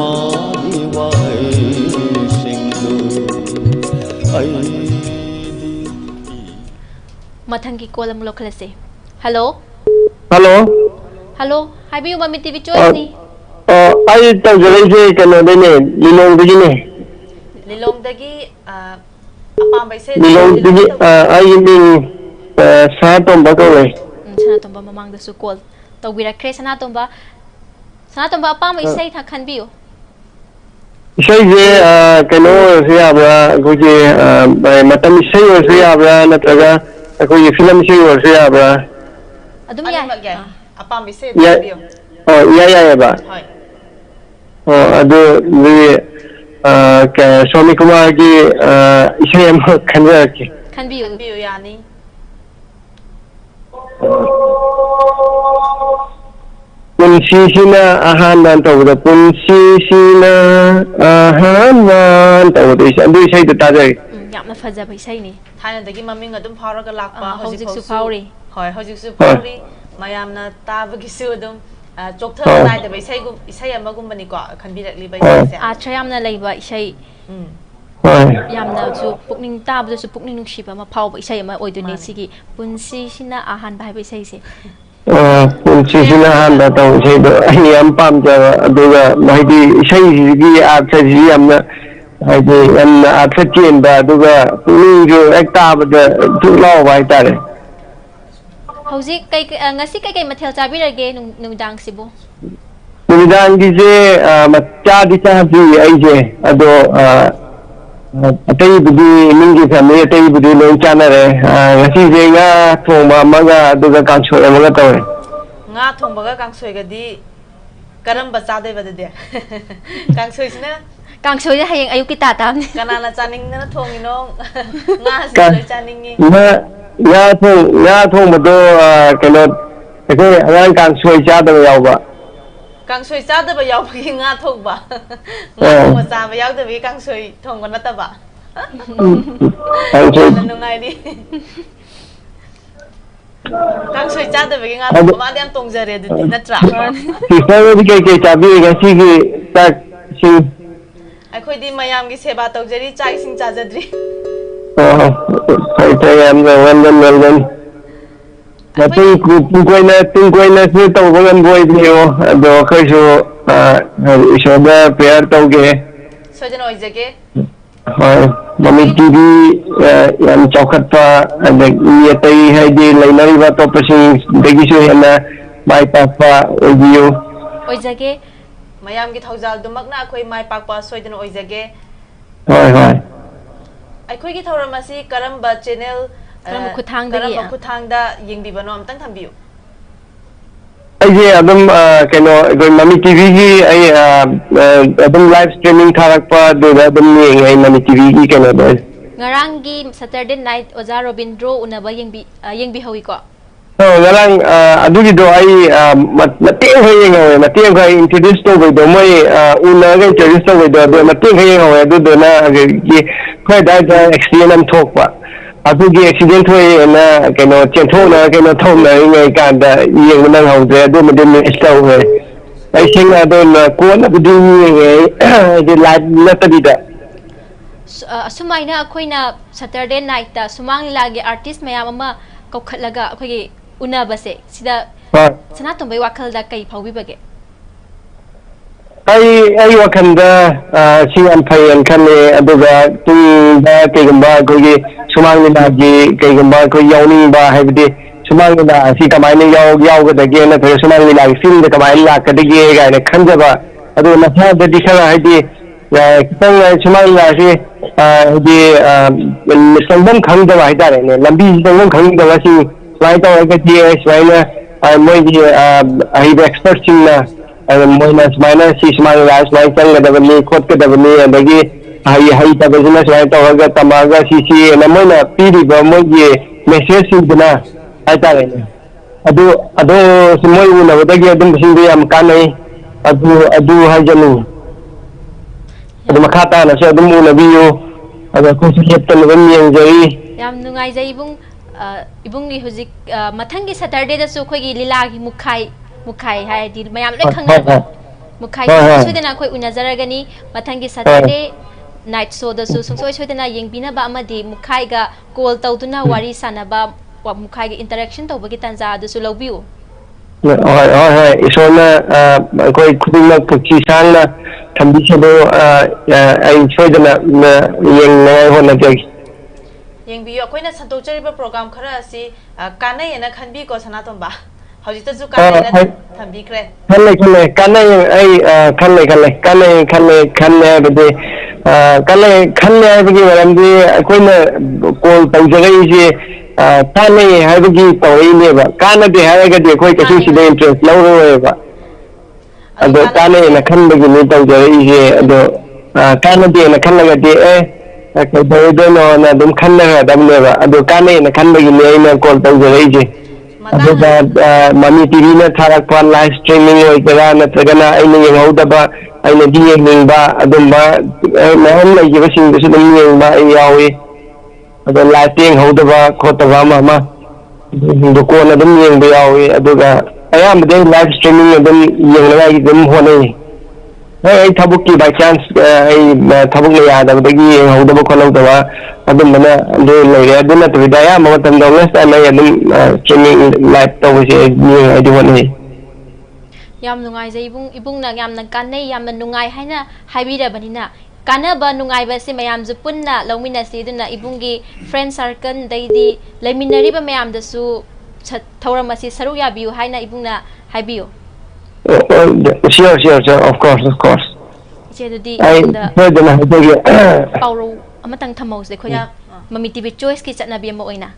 [SPEAKER 3] mari wai singdu ai
[SPEAKER 2] Mathangi call am lokhalase. Hello.
[SPEAKER 7] Hello.
[SPEAKER 2] Hello. Habiyu Mami TV choice ni.
[SPEAKER 7] Ai tau jale je kano dene lilong dagi ne.
[SPEAKER 1] Lilong dagi apa bai se
[SPEAKER 7] Lilong dagi ai ni sa tom ba ko le.
[SPEAKER 2] Sana tomba mamang da su call. Tau bira kre sana tomba apa mai sai tha khan biyo.
[SPEAKER 7] Isai je kano se abra ko je matam isai or se abra natraga ko je film isai or se abra.
[SPEAKER 2] Adum
[SPEAKER 1] ya
[SPEAKER 2] ya.
[SPEAKER 1] apa bai se
[SPEAKER 7] Ya.
[SPEAKER 1] biyo.
[SPEAKER 7] Oh ya ba.
[SPEAKER 1] Hoi.
[SPEAKER 7] Ado ni ka Swami Kumar ki isai am khanwa ki.
[SPEAKER 2] Khan biyo.
[SPEAKER 1] Biyo yani.
[SPEAKER 7] Punsisina ahanan tawda punsisina ahanan tawda adu isai ta tajai.
[SPEAKER 2] Yamna fajaba isai ni.
[SPEAKER 1] Thana dagi maming adum pharaga lakpa
[SPEAKER 2] Hojik su phawri.
[SPEAKER 1] Hoi hojik su phawri mayamna tabagi su adum chokthar dai da bai sai gum isai amagum bani ko khanbirakli bai se
[SPEAKER 2] Atra yamna leiba isai yamna su pukning tabda su pukning nungsiba ma phawba isai ma oidune sigi punsi sina ahan bai bai sai se.
[SPEAKER 7] Punsisina ahanan tawda isai do ai am pam ja aduga mahidi isai gi artha ji amna haide an artha chen ba aduga ni jo ekta ba tu law bai tare.
[SPEAKER 2] Hojik kai ngasi kai mathel chabirage nungdang sibo.
[SPEAKER 7] Nungdang gi je macha di cha bi ai je ado atai budi mingi family atai budi lo chana re ngasi je nga thongba maga aduga kangsoi amaga tawe.
[SPEAKER 1] Nga thongba kangsoi ga di karam ba cha dai ba de kangsoi sina
[SPEAKER 2] Kangsoi ya hayeng ayuk kita tam ni.
[SPEAKER 1] kanana chaning na thonginong nga sa chaningi.
[SPEAKER 7] Nga thong mado kano ko ang kangsoi cha da yaw ba.
[SPEAKER 1] Kangsoi cha da ba yaw gi nga thong ba. Nga ma cha ba yaw da bi kangsoi thong ko na ta ba.
[SPEAKER 7] Kangsoi
[SPEAKER 1] nungai di. Kangsoi cha da bi nga thong ma dem tong jare du di na tra.
[SPEAKER 7] Sister ke cha bi ga si gi tak si
[SPEAKER 1] Akhoi di mayam gi seba tok jari chai sing cha jadri.
[SPEAKER 7] Sai am na wan tung koi na si tau ngan boy dio do khai so so da pair tau ge
[SPEAKER 1] Sojan oi jage.
[SPEAKER 7] Mami TV yang chaukat pa ada ia tai hai di lainari ba to pasing degi so hena mai pa audio
[SPEAKER 2] Oi jage
[SPEAKER 1] Mayam gi thaujal dumak na akhoi mai pak pa soidan oi jage.
[SPEAKER 7] hoi
[SPEAKER 1] Akhoi gi thauram asi karamba channel
[SPEAKER 2] Karamba khuthang
[SPEAKER 1] da yengbi bano amtang thambiu.
[SPEAKER 7] ai je adam keno goi Mami TV gi ai adam live streaming tharak pa do adam ni ai Mami TV gi keno do
[SPEAKER 2] Ngarangi Saturday night Oza Robindro unaba yengbi hawi ko.
[SPEAKER 7] Ngalang adugi do ai mateng hai mateng hai introduce to do mai una ga introduce to do mateng hai do do na gi khoi da accident am thok pa adugi accident hoi na keno chen thok na keno thok na ngai kan da yeng nang hau de do ma de stow hai ai sing do na ko na du ngai de la ta di da
[SPEAKER 2] Sumaina akoina Saturday night ta sumang lagi artist mayam ama kokhatlaga akogi unaba se sida sana tombai wakal da kai phawi bage
[SPEAKER 7] ai wakanda si an phai an khane aduga tu da ke gamba ko gi sumang ni gi ke gamba ko yauni ba haibdi sumang ni si kamai ni yaw ga da ge na thai sumang ni gi film da kamai la ka da ge ga ne khanja ba adu na tha da dikhala haidi kitang sumang ni si di sangbam khang da hai da ne lambi sangbam khang da si lai ta ga ji sai na moi gi ai da expert sing na moina smaina si smaina ras mai chang da bani khot ka da bani adagi hai ta business mai ta ga tamaga si na moina piri ba moi ye message sin dina ai ta ne adu moi una wadagi adum sin di am kanai adu hai janu adu makata na se adum una biyo ada ko si captain ban yang jai
[SPEAKER 2] yam nungai jai ibung ni hojik mathangi Saturday da su khoi gi lila gi mukhai hai di mayam le khangna mukhai soidana khoi unajaragani mathangi Saturday night show da su soidana yengbina ba amadi mukhai ga call tawduna wari sanaba mukhai ga interaction tawbagi tanja da su lawbiu
[SPEAKER 7] hoi isona koi khudingna pukchi sangna thambi chado ai soidana yeng ngai hona jagi
[SPEAKER 1] yengbiyo akoina santochariba program khara asi kanai ena khanbi ko sanatomba hojita ju kanai na thambi kre
[SPEAKER 7] khanle kanai ai khanle bade khanle bagi waramdi akoina call tawjagai je kanai habagi tawini ba kanade haragadi akoi kasu sida interest lawro ba ado kanai na khanbagi ni tawjagai je ado kanade na khanlagadi kaidono na dum khanna damneba ado kanai na khanbagi ni aina call tawjagai je Mami TV na tharak pa live streaming oigara na tagana aina yenghauda aina di yengba adumba maham laigiba sing su dum yengba ai yawi ado live yenghauda khotaba mama do ko na dum yengba yawi aduga ayam de live streaming dum yengla gi dum honai ai thabuk ki by chance ai thabuk la yada dagi yenghauda kholaudaba adum mana do lere aduna to daya ma tam do nesta na adum streaming live to se ni ai do honai
[SPEAKER 2] yam nungai jai ibung na yam na kanai yam na nungai haina haibira banina kanaba nungai ba se mayam ju punna lawmina se duna ibungi friend circle daidi leminari ba mayam da su thauram asi saru ya biu haina ibungna haibiu
[SPEAKER 7] sure of course
[SPEAKER 2] je dudi
[SPEAKER 7] da dana haibi
[SPEAKER 2] pauro amatang thamau se khoya Mami TV choice ki chatna bi ma oina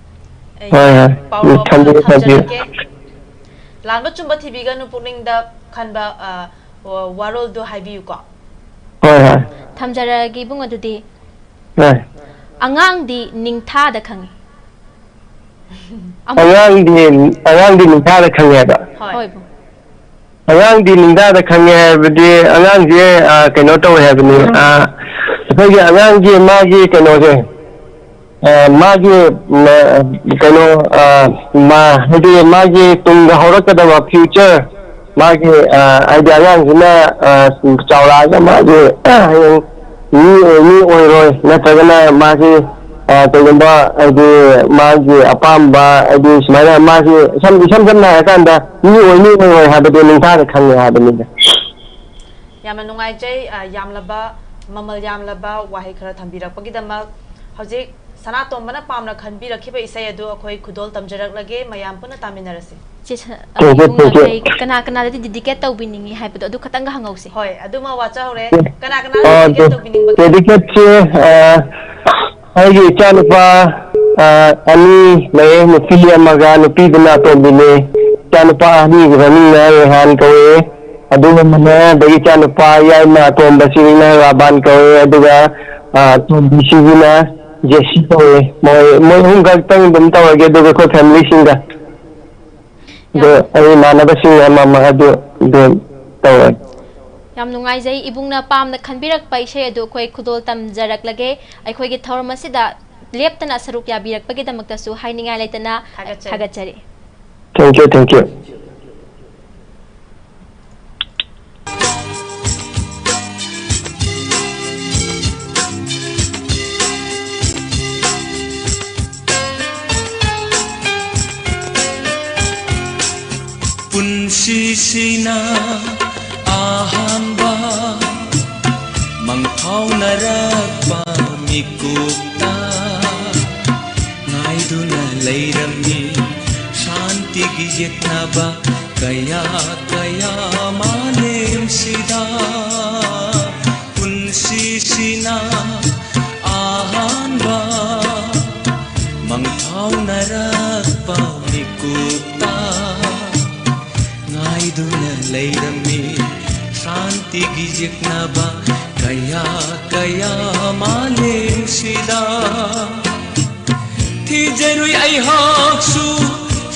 [SPEAKER 1] pauro thamjarake lanba chumba TV ga nu puning da khanba warol do haibiu ko
[SPEAKER 2] thamjaragi bunga dudi angang di ningtha da khangi
[SPEAKER 7] angang di ningtha da khangi da
[SPEAKER 2] hoi
[SPEAKER 7] angang di ningtha da khangi badi angang je kaino to habni phagi angang je magi kaino je magi kaino ma hedi magi tunga horakada wa future magi idea yang sina chawla ga magi ni oiroi natagana magi togamba adi magi apamba adi smara magi sam na kanda ni oi habade ningtha da khangi habni
[SPEAKER 1] yamna nungai jai yamlaba mamal yamlaba wahi khara thambirak pagidama hojik sanatom bana pamna khanbi rakhiba isai adu akhoi khudol tamjarak lage mayam puna taminarasi
[SPEAKER 2] kana dadi dedicate tawbiningi haibado adu khatanga hangausi
[SPEAKER 1] hoi aduma wacha hore kana dedicate tawbining ba
[SPEAKER 7] dedicate che ai chanpa ani mai nupi amaga nupi dana tobine chanpa ani rani na han kawe aduga mana dagi chanpa yai na tomba sirina raban kawe aduga tombisi gina jesi kawe moi hung gantang dum tawage aduga ko family singa do ai manaba singa mama adu do tawa
[SPEAKER 2] yam nungai jai ibungna pamna khanbirak paisai adu khoi khudol tamjarak lage ai khoi gi thorma sida leptana saruk ya birak pagi damakta su haininga laitana thagachari
[SPEAKER 7] thank you
[SPEAKER 8] punsisina ahanba mangthau narakpa mikupta ngaiduna leirami shanti gi yetnaba kaya malem sida punsisina ahanba mangthau narakpa mikupta ngaiduna leirami shanti gi yetnaba kaya malem sida thijarui ai haksu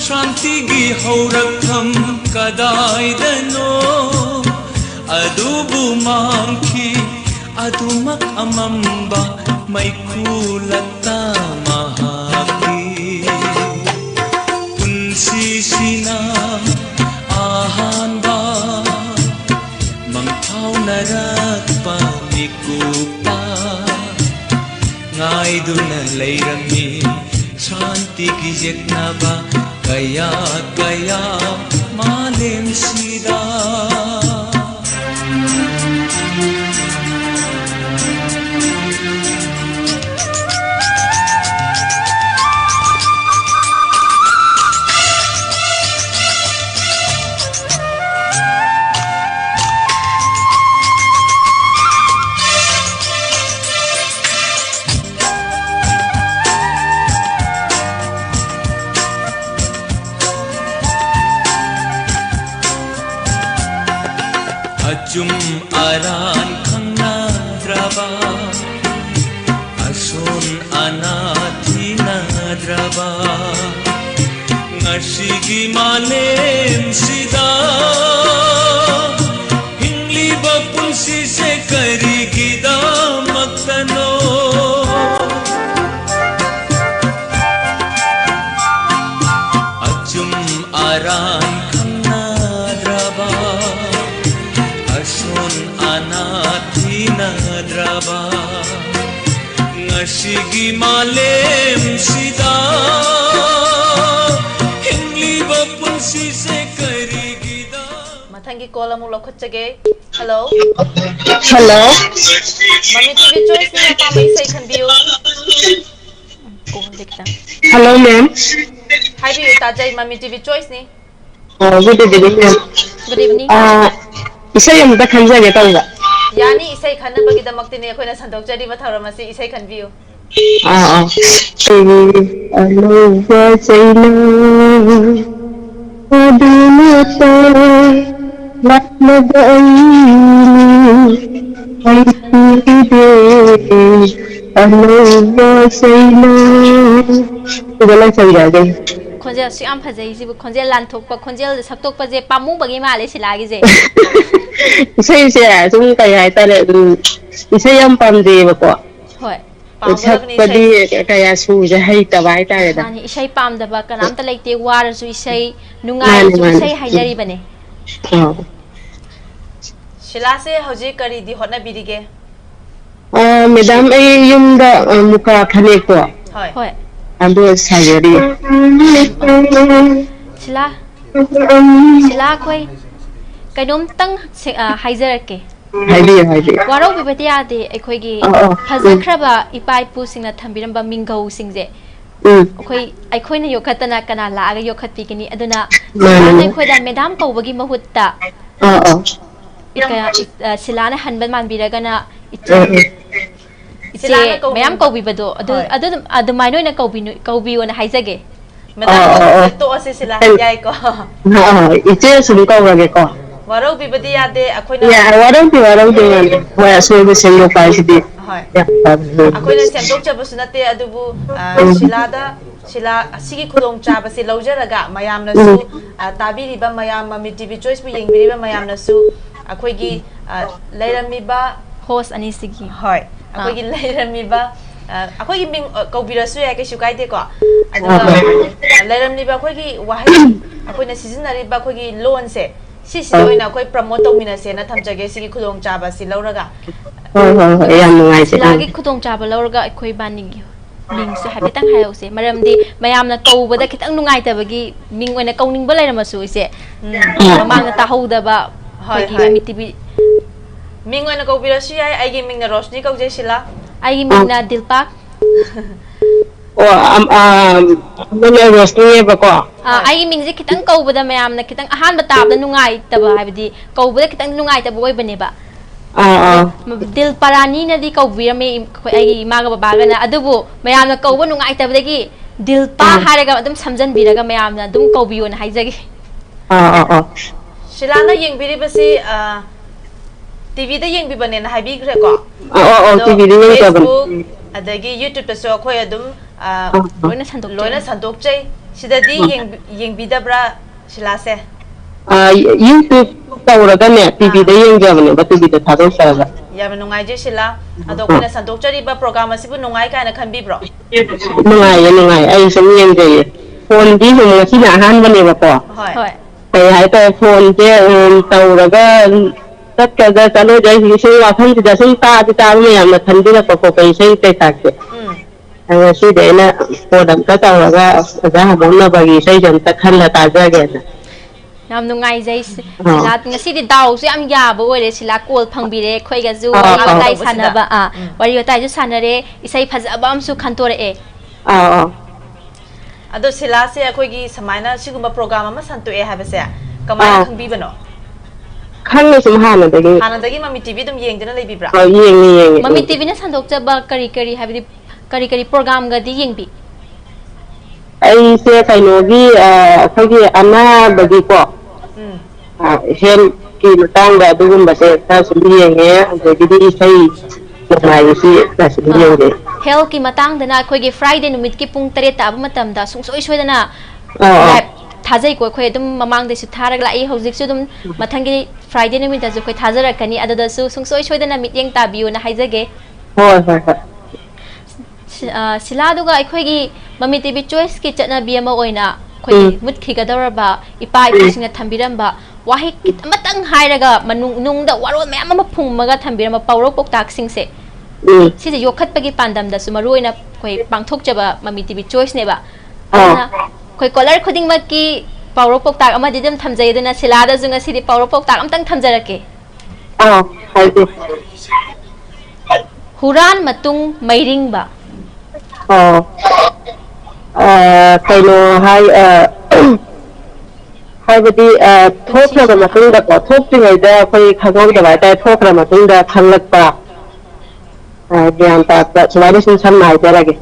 [SPEAKER 8] shanti gi horakham kadaidano adubu mangki adumak amamba maikhulata mahaki punsisina ahanba ꯐꯥꯎꯅꯔꯛꯄ ꯃꯤꯀꯨꯞꯇ ꯉꯥꯏꯗꯨꯅ ꯂꯩꯔꯝꯃꯤ ꯁꯥꯟꯇꯤꯒꯤ ꯌꯦꯛꯅꯕ kaya kaya malemsida Ajum aran khangnadraba asun anathinadraba ngasigi malem sida hingliba punsi se karigida maktano Ajum aran khangnadraba Asun anathinadraba ngasigi malem sida hingliba punsi se karigida
[SPEAKER 1] mathangi call amuk lokhachage hello
[SPEAKER 9] hello
[SPEAKER 1] Mami TV choice ni apa mai sai khanbiu call dikta
[SPEAKER 9] hello ma'am
[SPEAKER 1] hi biu tajai Mami TV choice ni
[SPEAKER 9] good evening ma'am
[SPEAKER 2] good evening
[SPEAKER 9] isai amta khanjage tawga
[SPEAKER 1] yani isai khanabagi damakti ne khoina sandokjari matharamasi isai khanbiu
[SPEAKER 9] alova saina adunata laknabaini aitide alova saina idala sairage
[SPEAKER 2] khonjel si am phajai ji bu khonjel lan thokpa khonjel saktok pa je pamu bagi male silagi je
[SPEAKER 9] isai se sum kai hai tare isai am pamde ba
[SPEAKER 2] hoi
[SPEAKER 9] sakpadi kaya su je hai tabai tare da
[SPEAKER 2] ani isai pam da ba kanam ta leite war su isai nungai su isai hainari bane
[SPEAKER 1] shila se hoji kari di hotna birige
[SPEAKER 9] madam ai yum da muka khane ko
[SPEAKER 1] hoi
[SPEAKER 2] hoi
[SPEAKER 9] ando sayari
[SPEAKER 2] sila koi kainom tang haijarake
[SPEAKER 9] haibi
[SPEAKER 2] waro bibati ade ekhoi gi phajakraba ipai pu singna thambiramba mingau singje ekhoi na yokhatana kana laaga yokhatpi kini aduna silana ekhoi da medam kawbagi mahutta silana hanban manbiragana silana mayam kawbibado adu maino na kawbiyo na haijage
[SPEAKER 1] madam to ase sila yai ko
[SPEAKER 9] iche sum kawage ko
[SPEAKER 1] waro bibadi ade akoina
[SPEAKER 9] ya waro bi wa so be sengo pai sidi
[SPEAKER 1] hoi akoina sendok chabasunate adubu sila asigi khudong chaba si laujaraga mayamna su tabiriba mayam Mami TV choice bu yengbiriba mayamna su akoigi leiramiba
[SPEAKER 2] host ani sigi
[SPEAKER 1] hoi akoigi leiramiba akoigi ming kobirasu ya ke shukai de ko aduga leiramiba akoigi wahai akoina seasonariba akoigi loan se sisi oina akoi promote tawmina se na thamjage sigi khudong chaba si lauraga
[SPEAKER 9] yam ngai se
[SPEAKER 2] lagi khudong chaba lauraga akoi banigi ming se habitang hayo se maramdi mayamna kawbada kitang nungai tabagi ming oina kawning ba lairamasu se mamang ta hauda ba hoi Mami TV
[SPEAKER 1] ming oina kobirasu ya aigi ming na Roshni kauje sila
[SPEAKER 2] aigi ming na Dilpak
[SPEAKER 9] mana Rosni ba ko
[SPEAKER 2] ai ming je kitang kawbada mayam na kitang ahan ba tabda nungai taba habidi kawbada kitang nungai taba oi bane ba Dilparani na di kawbira me ai imaga babaga na adubu mayam na kawba nungai tabdagi Dilpa haraga adum samjan biraga mayam na adum kawbiyo na haijagi
[SPEAKER 1] shilana yengbiri basi TV da yengbi bane na habi gre ko
[SPEAKER 9] TV da yengbi
[SPEAKER 1] Facebook adagi YouTube so khoi adum loina sandok chai sidadi yengbi da bra shilase
[SPEAKER 9] YouTube tawraga ne TV da yengjabane ba TV da thadok saraga
[SPEAKER 1] ya nungai je shila ado kona sandok chari ba program asibu nungai kana khanbi bro
[SPEAKER 9] nungai ai som yengje phone di hum ngasi na han bane ba ko
[SPEAKER 1] hoi
[SPEAKER 9] hai ta phone je tawraga ꯆꯠꯀꯗ꯭ꯔꯥ ꯆꯠꯂꯣꯏꯗ꯭ꯔꯥ ꯏꯁꯩ ꯋꯥꯐꯝꯁꯤꯗ ꯁꯨꯝ ꯇꯥꯕ ꯃꯌꯥꯝꯅ ꯈꯟꯕꯤꯔꯛꯄ ꯈꯣꯠꯄ ꯏꯁꯩ ꯀꯩꯀꯥꯁꯦ ꯉꯁꯤꯗꯤ ꯑꯩꯅ phone ꯑꯝꯇ ꯇꯧꯔꯒ ꯑꯣꯖꯥ ꯍꯧꯗꯣꯛꯅꯕꯒꯤ ꯏꯁꯩꯁꯦ ꯑꯝꯇ ꯈꯜꯂ ꯇꯥꯖꯒꯦꯅ
[SPEAKER 2] ꯌꯥꯝ ꯅꯨꯡꯉꯥꯏꯖꯩ ꯁꯤꯂꯥ ꯉꯁꯤꯗꯤ ꯗꯥꯎꯁꯨ ꯌꯥꯝ ꯌꯥꯕ ꯑꯣꯏꯔꯦ ꯁꯤꯂꯥ ꯀꯣꯜ ꯐꯪꯕꯤꯔꯦ ꯑꯩꯈꯣꯏꯒꯁꯨ ꯋꯥꯔꯤ ꯋꯥꯇꯥꯏ ꯁꯥꯟꯅꯕ ꯋꯥꯔꯤ ꯋꯥꯇꯥꯏꯁꯨ ꯁꯥꯟꯅꯔꯦ ꯏꯁꯩ ꯐꯖꯕ ꯑꯃꯁꯨ ꯈꯟꯇꯣꯔꯛꯑꯦ
[SPEAKER 1] ꯑꯗꯣ ꯁꯤꯂꯥꯁꯦ ꯑꯩꯈꯣꯏꯒꯤ ꯁꯨꯃꯥꯏꯅ ꯁꯤꯒꯨꯝꯕ ꯄ꯭ꯔꯣꯒ꯭ꯔꯥꯝ ꯑꯃ ꯁꯟꯇꯣꯛꯑꯦ ꯍꯥꯏꯕꯁꯦ ꯀꯃꯥꯏꯅ ꯈꯪꯕꯤꯕꯅꯣ
[SPEAKER 9] ꯈꯪꯉꯦ ꯁꯨꯝ
[SPEAKER 1] ꯍꯥꯟꯅꯗꯒꯤ ꯃꯃꯤ ꯇꯤꯚꯤ ꯑꯗꯨꯝ ꯌꯦꯡꯗꯅ ꯂꯩꯕꯤꯕ꯭ꯔꯥ
[SPEAKER 9] ꯌꯦꯡꯉꯤ
[SPEAKER 2] ꯃꯃꯤ ꯇꯤꯚꯤꯅ ꯁꯟꯗꯣꯛꯆꯕ ꯀꯔꯤ ꯍꯥꯏꯕꯗꯤ ꯀꯔꯤ ꯄ꯭ꯔꯣꯒ꯭ꯔꯥꯝꯒꯗꯤ ꯌꯦꯡꯕꯤ
[SPEAKER 9] ꯑꯩꯁꯦ ꯀꯩꯅꯣꯒꯤ ꯑꯩꯈꯣꯏꯒꯤ ꯑꯅꯥꯕꯒꯤꯀꯣ ꯍꯦꯜꯊꯀꯤ ꯃꯇꯥꯡꯗ ꯑꯗꯨꯒꯨꯝꯕꯁꯦ ꯈꯔ ꯁꯨꯝ ꯌꯦꯡꯉꯦ ꯑꯗꯒꯤꯗꯤ ꯏꯁꯩ ꯅꯨꯡꯉꯥꯏꯕꯁꯤ ꯈꯔ ꯁꯨꯝ ꯌꯦꯡꯉꯦ
[SPEAKER 2] ꯍꯦꯜꯊꯀꯤ ꯃꯇꯥꯡꯗꯅ ꯑꯩꯈꯣꯏꯒꯤ ꯐ꯭ꯔꯥꯏꯗꯦ ꯅꯨꯃꯤꯠꯀꯤ ꯄꯨꯡ 7 ꯇꯥꯕ ꯃꯇꯝꯗ ꯁꯨꯡꯁꯣꯏ ꯁꯣꯏꯗꯅ ꯂꯥꯏꯚ ꯊꯥꯖꯩꯀꯣ ꯑꯩꯈꯣꯏ ꯑꯗꯨꯝ ꯃꯃꯥꯡꯗꯁꯨ ꯊꯥꯔꯒ ꯂꯥꯛꯏ ꯍꯧꯖꯤꯛꯁꯨ ꯑꯗꯨꯝ ꯃꯊꯪꯒꯤ ꯐ꯭ꯔꯥꯏꯗꯦ ꯅꯨꯃꯤꯠꯇꯁꯨ ꯑꯩꯈꯣꯏ ꯊꯥꯖꯔꯛꯀꯅꯤ ꯑꯗꯨꯗꯁꯨ ꯁꯨꯡꯁꯣꯏ ꯁꯣꯏꯗꯅ ꯃꯤꯠꯌꯦꯡ ꯇꯥꯕꯤꯌꯨꯅ ꯍꯥꯏꯖꯒꯦ
[SPEAKER 9] ꯍꯣꯏ
[SPEAKER 2] ꯁꯤꯂꯥꯗꯨꯒ ꯑꯩꯈꯣꯏꯒꯤ ꯃꯃꯤ ꯇꯤꯚꯤ ꯆꯣꯏꯁꯀꯤ ꯆꯠꯅꯕꯤ ꯑꯃ ꯑꯣꯏꯅ ꯑꯩꯈꯣꯏꯒꯤ ꯃꯨꯠꯈꯤꯒꯗꯧꯔꯕ ꯏꯄꯥ ꯏꯄꯨꯁꯤꯡꯅ ꯊꯝꯕꯤꯔꯝꯕ ꯋꯥꯍꯩ ꯑꯃꯇꯪ ꯍꯥꯏꯔꯒ ꯅꯨꯡꯗ ꯋꯥꯔꯣꯜ ꯃꯌꯥꯝ ꯑꯃ ꯐꯨꯝꯃꯒ ꯊꯝꯕꯤꯔꯝꯕ ꯄꯥꯎꯔꯧ ꯄꯥꯎꯇꯥꯛꯁꯤꯡꯁꯦ ꯁꯤꯁꯦ ꯌꯣꯛꯈꯠꯄꯒꯤ ꯄꯥꯟꯗꯝꯗꯁꯨ ꯃꯔꯨꯑꯣꯏꯅ ꯑꯩꯈꯣꯏ ꯄꯥꯡꯊꯣꯛꯆꯕ ꯃꯃꯤ ꯇꯤꯚꯤ ꯆꯣꯏꯁꯅꯦꯕ ꯑꯗꯨꯅ ꯑꯩꯈꯣꯏ ꯀꯣꯂꯔ ꯈꯨꯗꯤꯡꯃꯛꯀꯤ ꯄꯥꯎꯔꯧ ꯄꯥꯎꯇꯥꯛ ꯑꯃꯗꯤ ꯑꯗꯨꯝ ꯊꯝꯖꯩ ꯑꯗꯨꯅ ꯁꯤꯂꯥꯗꯁꯨ ꯉꯁꯤꯗꯤ ꯄꯥꯎꯔꯧ ꯄꯥꯎꯇꯥꯛ ꯑꯝꯇꯪ ꯊꯝꯖꯔꯛꯀꯦ ꯍꯨꯔꯥꯟ ꯃꯇꯨꯡ ꯃꯩꯔꯤꯡꯕ
[SPEAKER 9] ꯀꯩꯅꯣ ꯍꯥꯏꯕꯗꯤ ꯊꯣꯛꯈ꯭ꯔꯕ ꯃꯇꯨꯡꯗꯀꯣ ꯊꯣꯛꯇ꯭ꯔꯤꯉꯩꯗ ꯑꯩꯈꯣꯏ ꯈꯪꯍꯧꯗꯕ ꯍꯥꯏꯇꯥꯔꯦ ꯊꯣꯛꯈ꯭ꯔ ꯃꯇꯨꯡꯗ ꯈꯪꯂꯛꯄ ꯒ꯭ꯌꯥꯟ ꯇꯥꯔꯛꯄ ꯁꯨꯃꯥꯏꯅ ꯁꯨꯝ ꯁꯝꯅ ꯍꯥꯏꯖꯔꯒꯦ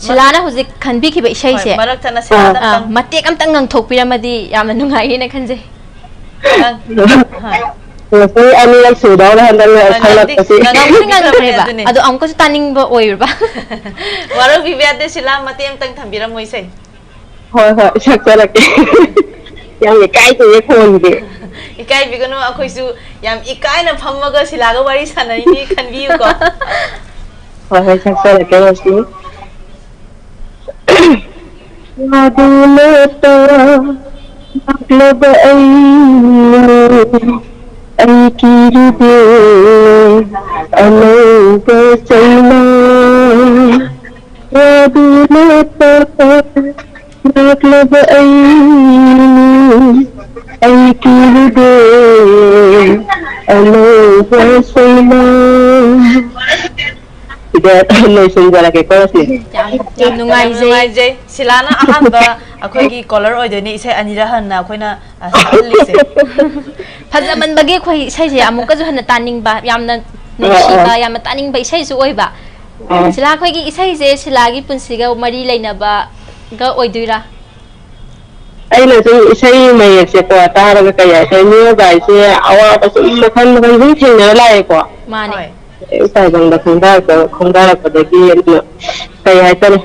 [SPEAKER 2] ꯁꯤꯂꯥꯅ ꯍꯧꯖꯤꯛ ꯈꯟꯕꯤꯈꯤꯕ ꯏꯁꯩꯁꯦ ꯃꯇꯦꯛ ꯑꯝꯇꯪ ꯉꯪꯊꯣꯛꯄꯤꯔꯝꯃꯗꯤ ꯌꯥꯝꯅ ꯅꯨꯡꯉꯥꯏꯌꯦꯅ ꯈꯟꯖꯩ
[SPEAKER 9] ꯑꯅꯤꯔꯛ ꯁꯨꯗꯧꯔꯦ ꯍꯟꯗꯛ ꯈꯜꯂꯛꯄꯁꯤ
[SPEAKER 2] ꯉꯪꯈ꯭ꯔꯦꯕ ꯑꯗꯣ ꯑꯃꯨꯛꯀꯁꯨ ꯇꯥꯅꯤꯡꯕ ꯑꯣꯏꯔꯕ
[SPEAKER 1] ꯋꯥꯔꯧꯕꯤꯕ ꯌꯥꯗꯦ ꯁꯤꯂꯥ ꯃꯇꯦꯛ ꯑꯝꯇꯪ ꯊꯝꯕꯤꯔꯝꯃꯣ ꯏꯁꯩ
[SPEAKER 9] ꯍꯣꯏ ꯁꯛꯆꯔꯛꯀꯦ ꯌꯥꯝ ꯏꯀꯥꯏꯖꯩꯌꯦ ꯐꯣꯟꯁꯦ
[SPEAKER 1] ꯏꯀꯥꯏꯕꯤꯒꯅꯨ ꯑꯩꯈꯣꯏꯁꯨ ꯌꯥꯝ ꯏꯀꯥꯏꯅ ꯐꯝꯃꯒ ꯁꯤꯂꯥꯒ ꯋꯥꯔꯤ ꯁꯥꯟꯅꯔꯤꯅꯤ ꯈꯟꯕꯤꯌꯨꯀꯣ
[SPEAKER 9] ꯍꯣꯏ ꯁꯛꯆꯔꯛꯀꯦ ꯔꯣꯁꯅꯤ ꯋꯥꯗꯨꯂꯦꯞꯇ ꯅꯛꯂꯕ ꯑꯩ ꯀꯤꯔꯨꯗꯦ ꯑꯅꯧꯕ ꯆꯩꯅꯥ ꯋꯥꯗꯨꯂꯦꯞꯇ ꯅꯛꯂꯕ ꯑꯩ ꯀꯤꯔꯨꯗꯦ ꯑꯅꯧꯕ ꯆꯩꯅꯥ
[SPEAKER 1] ꯌꯥꯝ ꯅꯨꯡꯉꯥꯏꯖꯩ ꯁꯤꯂꯥꯅ ꯑꯍꯥꯟꯕ ꯑꯩꯈꯣꯏꯒꯤ ꯀꯣꯂꯔ ꯑꯣꯏꯗꯣꯏꯅꯤ ꯏꯁꯩ ꯑꯅꯤꯔꯛ ꯍꯟꯅ ꯑꯩꯈꯣꯏꯅ ꯁꯛꯍꯜꯂꯤꯁꯦ
[SPEAKER 2] ꯐꯖꯃꯟꯕꯒꯤ ꯑꯩꯈꯣꯏ ꯏꯁꯩꯁꯦ ꯑꯃꯨꯛꯀꯁꯨ ꯍꯟꯅ ꯇꯥꯅꯤꯡꯕ ꯌꯥꯝꯅ ꯅꯨꯡꯁꯤꯕ ꯌꯥꯝꯅ ꯇꯥꯅꯤꯡꯕ ꯏꯁꯩꯁꯨ ꯑꯣꯏꯕ ꯁꯤꯂꯥ ꯑꯩꯈꯣꯏꯒꯤ ꯏꯁꯩꯁꯦ ꯁꯤꯂꯥꯒꯤ ꯄꯨꯟꯁꯤꯒ ꯃꯔꯤ ꯂꯩꯅꯕꯒ ꯑꯣꯏꯗꯣꯏꯔꯥ
[SPEAKER 9] ꯑꯩꯅ ꯁꯨꯝ ꯏꯁꯩ ꯃꯌꯦꯛꯁꯦꯀꯣ ꯇꯥꯔꯒ ꯀꯩ ꯍꯥꯏꯇꯥꯔꯦ ꯃꯤꯑꯣꯏꯕ ꯍꯥꯏꯁꯦ ꯑꯋꯥꯕ ꯁꯨꯝ ꯃꯈꯜ ꯁꯨꯝ ꯊꯦꯡꯅꯔ ꯂꯥꯛꯑꯦꯀꯣ
[SPEAKER 2] ꯃꯥꯅꯦ
[SPEAKER 9] ꯇꯥꯏꯕꯪꯗ ꯈꯣꯡꯗꯥꯔꯛꯄꯗꯒꯤ ꯑꯗꯨꯅ ꯀꯩ ꯍꯥꯏꯇꯥꯔꯦ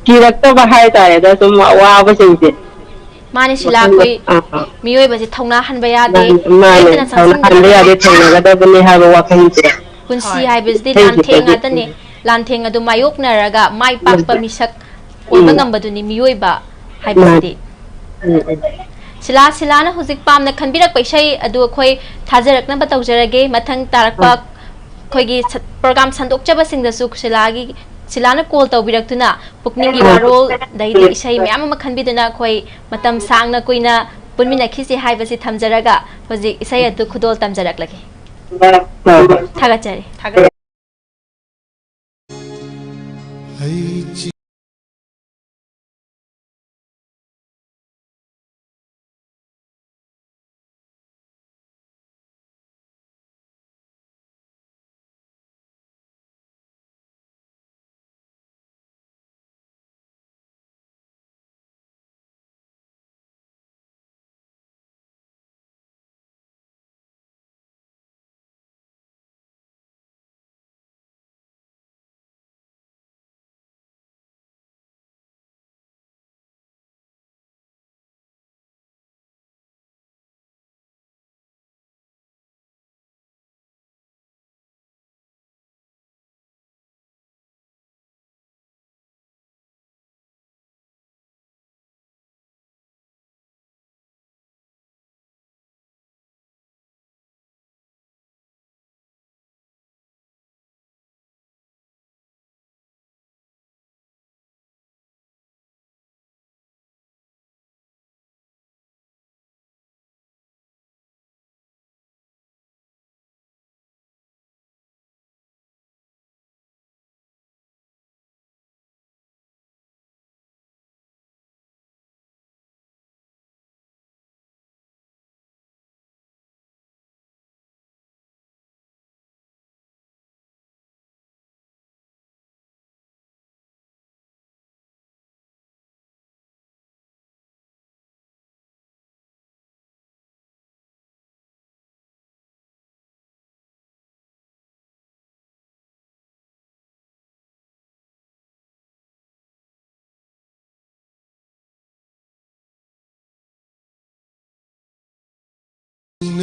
[SPEAKER 9] ꯀꯤꯔꯛꯇꯕ ꯍꯥꯏꯇꯥꯔꯦꯗ ꯁꯨꯝ ꯑꯋꯥꯕꯁꯤꯡꯁꯦ
[SPEAKER 2] ꯃꯥꯅꯦ ꯁꯤꯂꯥ ꯑꯩꯈꯣꯏ ꯃꯤꯑꯣꯏꯕꯁꯦ ꯊꯧꯅꯥ ꯍꯟꯕ ꯌꯥꯗꯦ
[SPEAKER 9] ꯃꯥꯅꯦ
[SPEAKER 2] ꯂꯦꯞꯇꯅ
[SPEAKER 9] ꯍꯟꯕ
[SPEAKER 2] ꯆꯪꯁꯤꯟꯒꯗꯕꯅꯤ
[SPEAKER 9] ꯌꯥꯗꯦ ꯊꯦꯡꯅꯒꯗꯕꯅꯤ ꯍꯥꯏꯕ ꯋꯥꯈꯜꯁꯦ
[SPEAKER 2] ꯄꯨꯟꯁꯤ ꯍꯥꯏꯕꯁꯤꯗꯤ ꯂꯥꯟꯊꯦꯡ ꯉꯥꯛꯇꯅꯦ ꯂꯥꯟꯊꯦꯡ ꯑꯗꯨ ꯃꯥꯌꯣꯛꯅꯔꯒ ꯃꯥꯏ ꯄꯥꯛꯄ ꯃꯤꯁꯛ ꯑꯣꯏꯕ ꯉꯝꯕꯗꯨꯅꯤ ꯃꯤꯑꯣꯏꯕ ꯍꯥꯏꯕꯁꯤꯗꯤ ꯁꯤꯂꯥꯅ ꯍꯧꯖꯤꯛ ꯄꯥꯝꯅ ꯈꯟꯕꯤꯔꯛꯄ ꯏꯁꯩ ꯑꯗꯨ ꯑꯩꯈꯣꯏ ꯊꯥꯖꯔꯛꯅꯕ ꯇꯧꯖꯔꯒꯦ ꯃꯊꯪ ꯇꯥꯔꯛꯄ ꯑꯩꯈꯣꯏꯒꯤ ꯄ꯭ꯔꯣꯒ꯭ꯔꯥꯝ ꯁꯟꯗꯣꯛꯆꯕꯁꯤꯡꯗꯁꯨ ꯁꯤꯂꯥꯅ ꯀꯣꯜ ꯇꯧꯕꯤꯔꯛꯇꯨꯅ ꯄꯨꯛꯅꯤꯡꯒꯤ ꯋꯥꯔꯣꯜ ꯑꯗꯩꯗꯤ ꯏꯁꯩ ꯃꯌꯥꯝ ꯑꯃ ꯈꯟꯕꯤꯗꯨꯅ ꯑꯩꯈꯣꯏ ꯃꯇꯝ ꯁꯥꯡꯅ ꯀꯨꯏꯅ ꯄꯨꯟꯃꯤꯟꯅꯈꯤꯁꯤ ꯍꯥꯏꯕꯁꯤ ꯊꯝꯖꯔꯒ ꯍꯧꯖꯤꯛ ꯏꯁꯩ ꯑꯗꯨ ꯈꯨꯗꯣꯜ ꯇꯝꯖꯔꯛꯂꯒꯦ ꯊꯥꯒꯠꯆꯔꯤ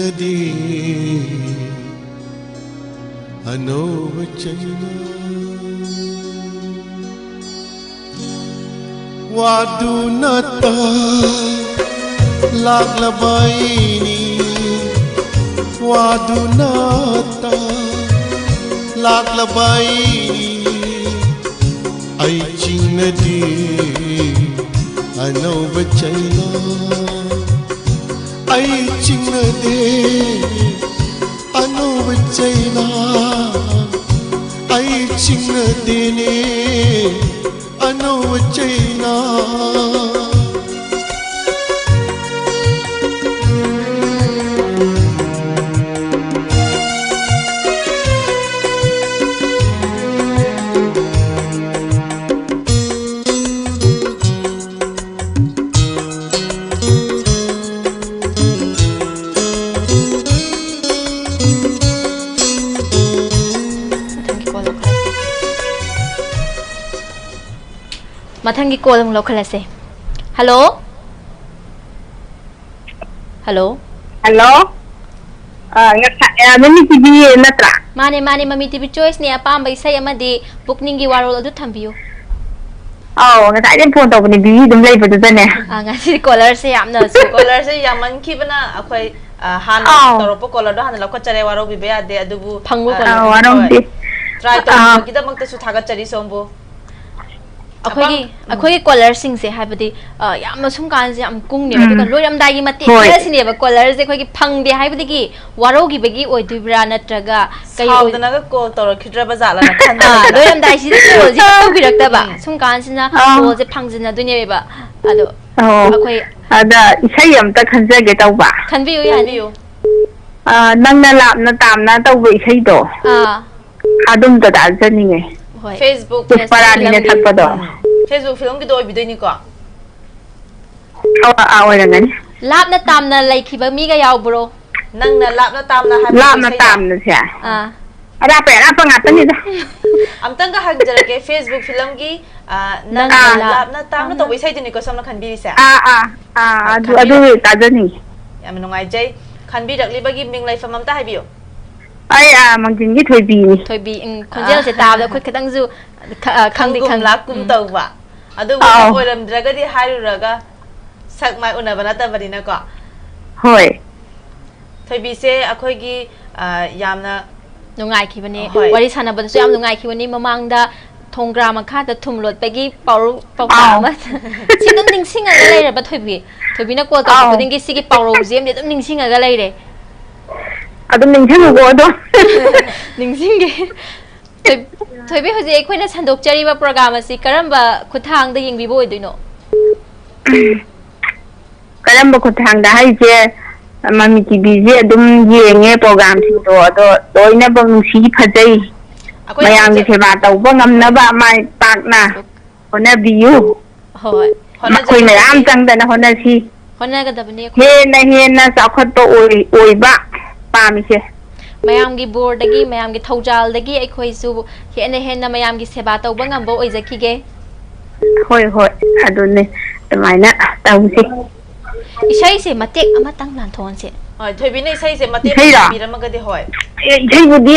[SPEAKER 8] ꯆꯤꯡꯅꯗꯦ ꯑꯅꯧꯕ ꯆꯩꯅ ꯋꯥꯗꯨꯅꯇ ꯂꯥꯛꯂꯕꯩꯅꯤ ꯋꯥꯗꯨꯅꯇ ꯂꯥꯛꯂꯕꯩꯅꯤ ꯑꯩ ꯆꯤꯡꯅꯗꯦ ꯑꯅꯧꯕ ꯆꯩꯅ ꯑꯩ ꯆꯤꯡꯅꯗꯦ ꯑꯅꯧꯕ ꯆꯩꯅ ꯑꯩ ꯆꯤꯡꯅꯗꯦꯅꯦ ꯑꯅꯧꯕ ꯆꯩꯅ
[SPEAKER 2] Mathangi call ang lokhalase. Hello? Hello?
[SPEAKER 10] Hello? Mami TV natra.
[SPEAKER 2] Mani Mami TV choice ni apamba isay amadi pukningi warol adu thambiyo.
[SPEAKER 10] Ngasai din phone tawbani bibi dum lay badu dane.
[SPEAKER 2] Ngasi caller se yamna su
[SPEAKER 1] caller se yaman kibana akhoi han toropo caller do han lakha chare waro bibe ade adubu
[SPEAKER 2] phangbu
[SPEAKER 1] waro di try to gida makta su thaga chari sombo
[SPEAKER 2] अखोई collar सिंग से हाइबदी याम सुम कान से हम kung ने दुका लोयम दागी मते सिने बा collar से खोई फंग दे हाइबदी की वारो की बगी ओइ दुब्रा नत्रगा कई
[SPEAKER 1] साउदना का कॉल तोर खिद्रा बजाला ना खंदा
[SPEAKER 2] लोयम दाई सि कॉल जे तो बिरक्ता बा सुम कान सिना कॉल जे फंग जिना दुने बा अदो अखोई
[SPEAKER 10] अदा इसै अमता खंजगे तौबा
[SPEAKER 2] खनबियो यानियो
[SPEAKER 10] नंगना लापना तामना तौबा इसै दो अदुम त दाजनिगे
[SPEAKER 1] Facebook
[SPEAKER 10] DILPARANI ne thakpado
[SPEAKER 1] Facebook film ki doi bidoi ni ko
[SPEAKER 10] oirangani
[SPEAKER 2] lapna tamna laikhiba mi ga yaw bro
[SPEAKER 1] nangna lapna tamna ha
[SPEAKER 10] lapna tamna se ara pe apa ngatani da
[SPEAKER 1] amtang ga hagjara ke Facebook film ki nangna lapna tamna to wisai dini ko samna khanbiri se
[SPEAKER 10] adu tajani
[SPEAKER 1] yam nungai jai khanbi rakli bagi ming lai famam ta habiyo
[SPEAKER 10] ai mangjingi
[SPEAKER 2] thoibi khonjel se tabda khut khatang ju khangdi khang
[SPEAKER 1] la kum tawba adu oiram draga di hairuraga sakmai unabana tabadina ko
[SPEAKER 10] hoi
[SPEAKER 1] thoibi se akhoi gi yamna
[SPEAKER 2] nungai khibani wari sanabada su yam nungai khibani mamangda thongra makha da thumlot pegi pauru pawta ma sidum ningsinga ga leira ba thoibi na ko ta kudingi sigi pauru jem de dum ningsinga ga leire
[SPEAKER 10] adum ningsingo do
[SPEAKER 2] ningsinge thoibi hoje ekhoina sandok chari ba program asi karamba khuthang da yengbi bo oidoino
[SPEAKER 10] karamba khuthang da haije Mami TV je adum yenge program si do doina bang si phajai mayam gi seba tawba ngamna ba mai takna hona biu
[SPEAKER 2] hoi
[SPEAKER 10] koi mayam changdana hona si
[SPEAKER 2] hona ga dabni
[SPEAKER 10] he na sakhot to oi ba पामिसे
[SPEAKER 2] मयाम की board दगी मयाम की थौजाल दगी अखोई सु हेन हेन मयाम की सेवा तौबा ngambो ओइजखिगे
[SPEAKER 10] होय होय अदुने तमाइना तौसी
[SPEAKER 2] इसै से मतेक अमा तंग लानथोन से
[SPEAKER 1] होय थोइबि नै इसै से मतेक बिरमगदे होय
[SPEAKER 10] इसै बुदि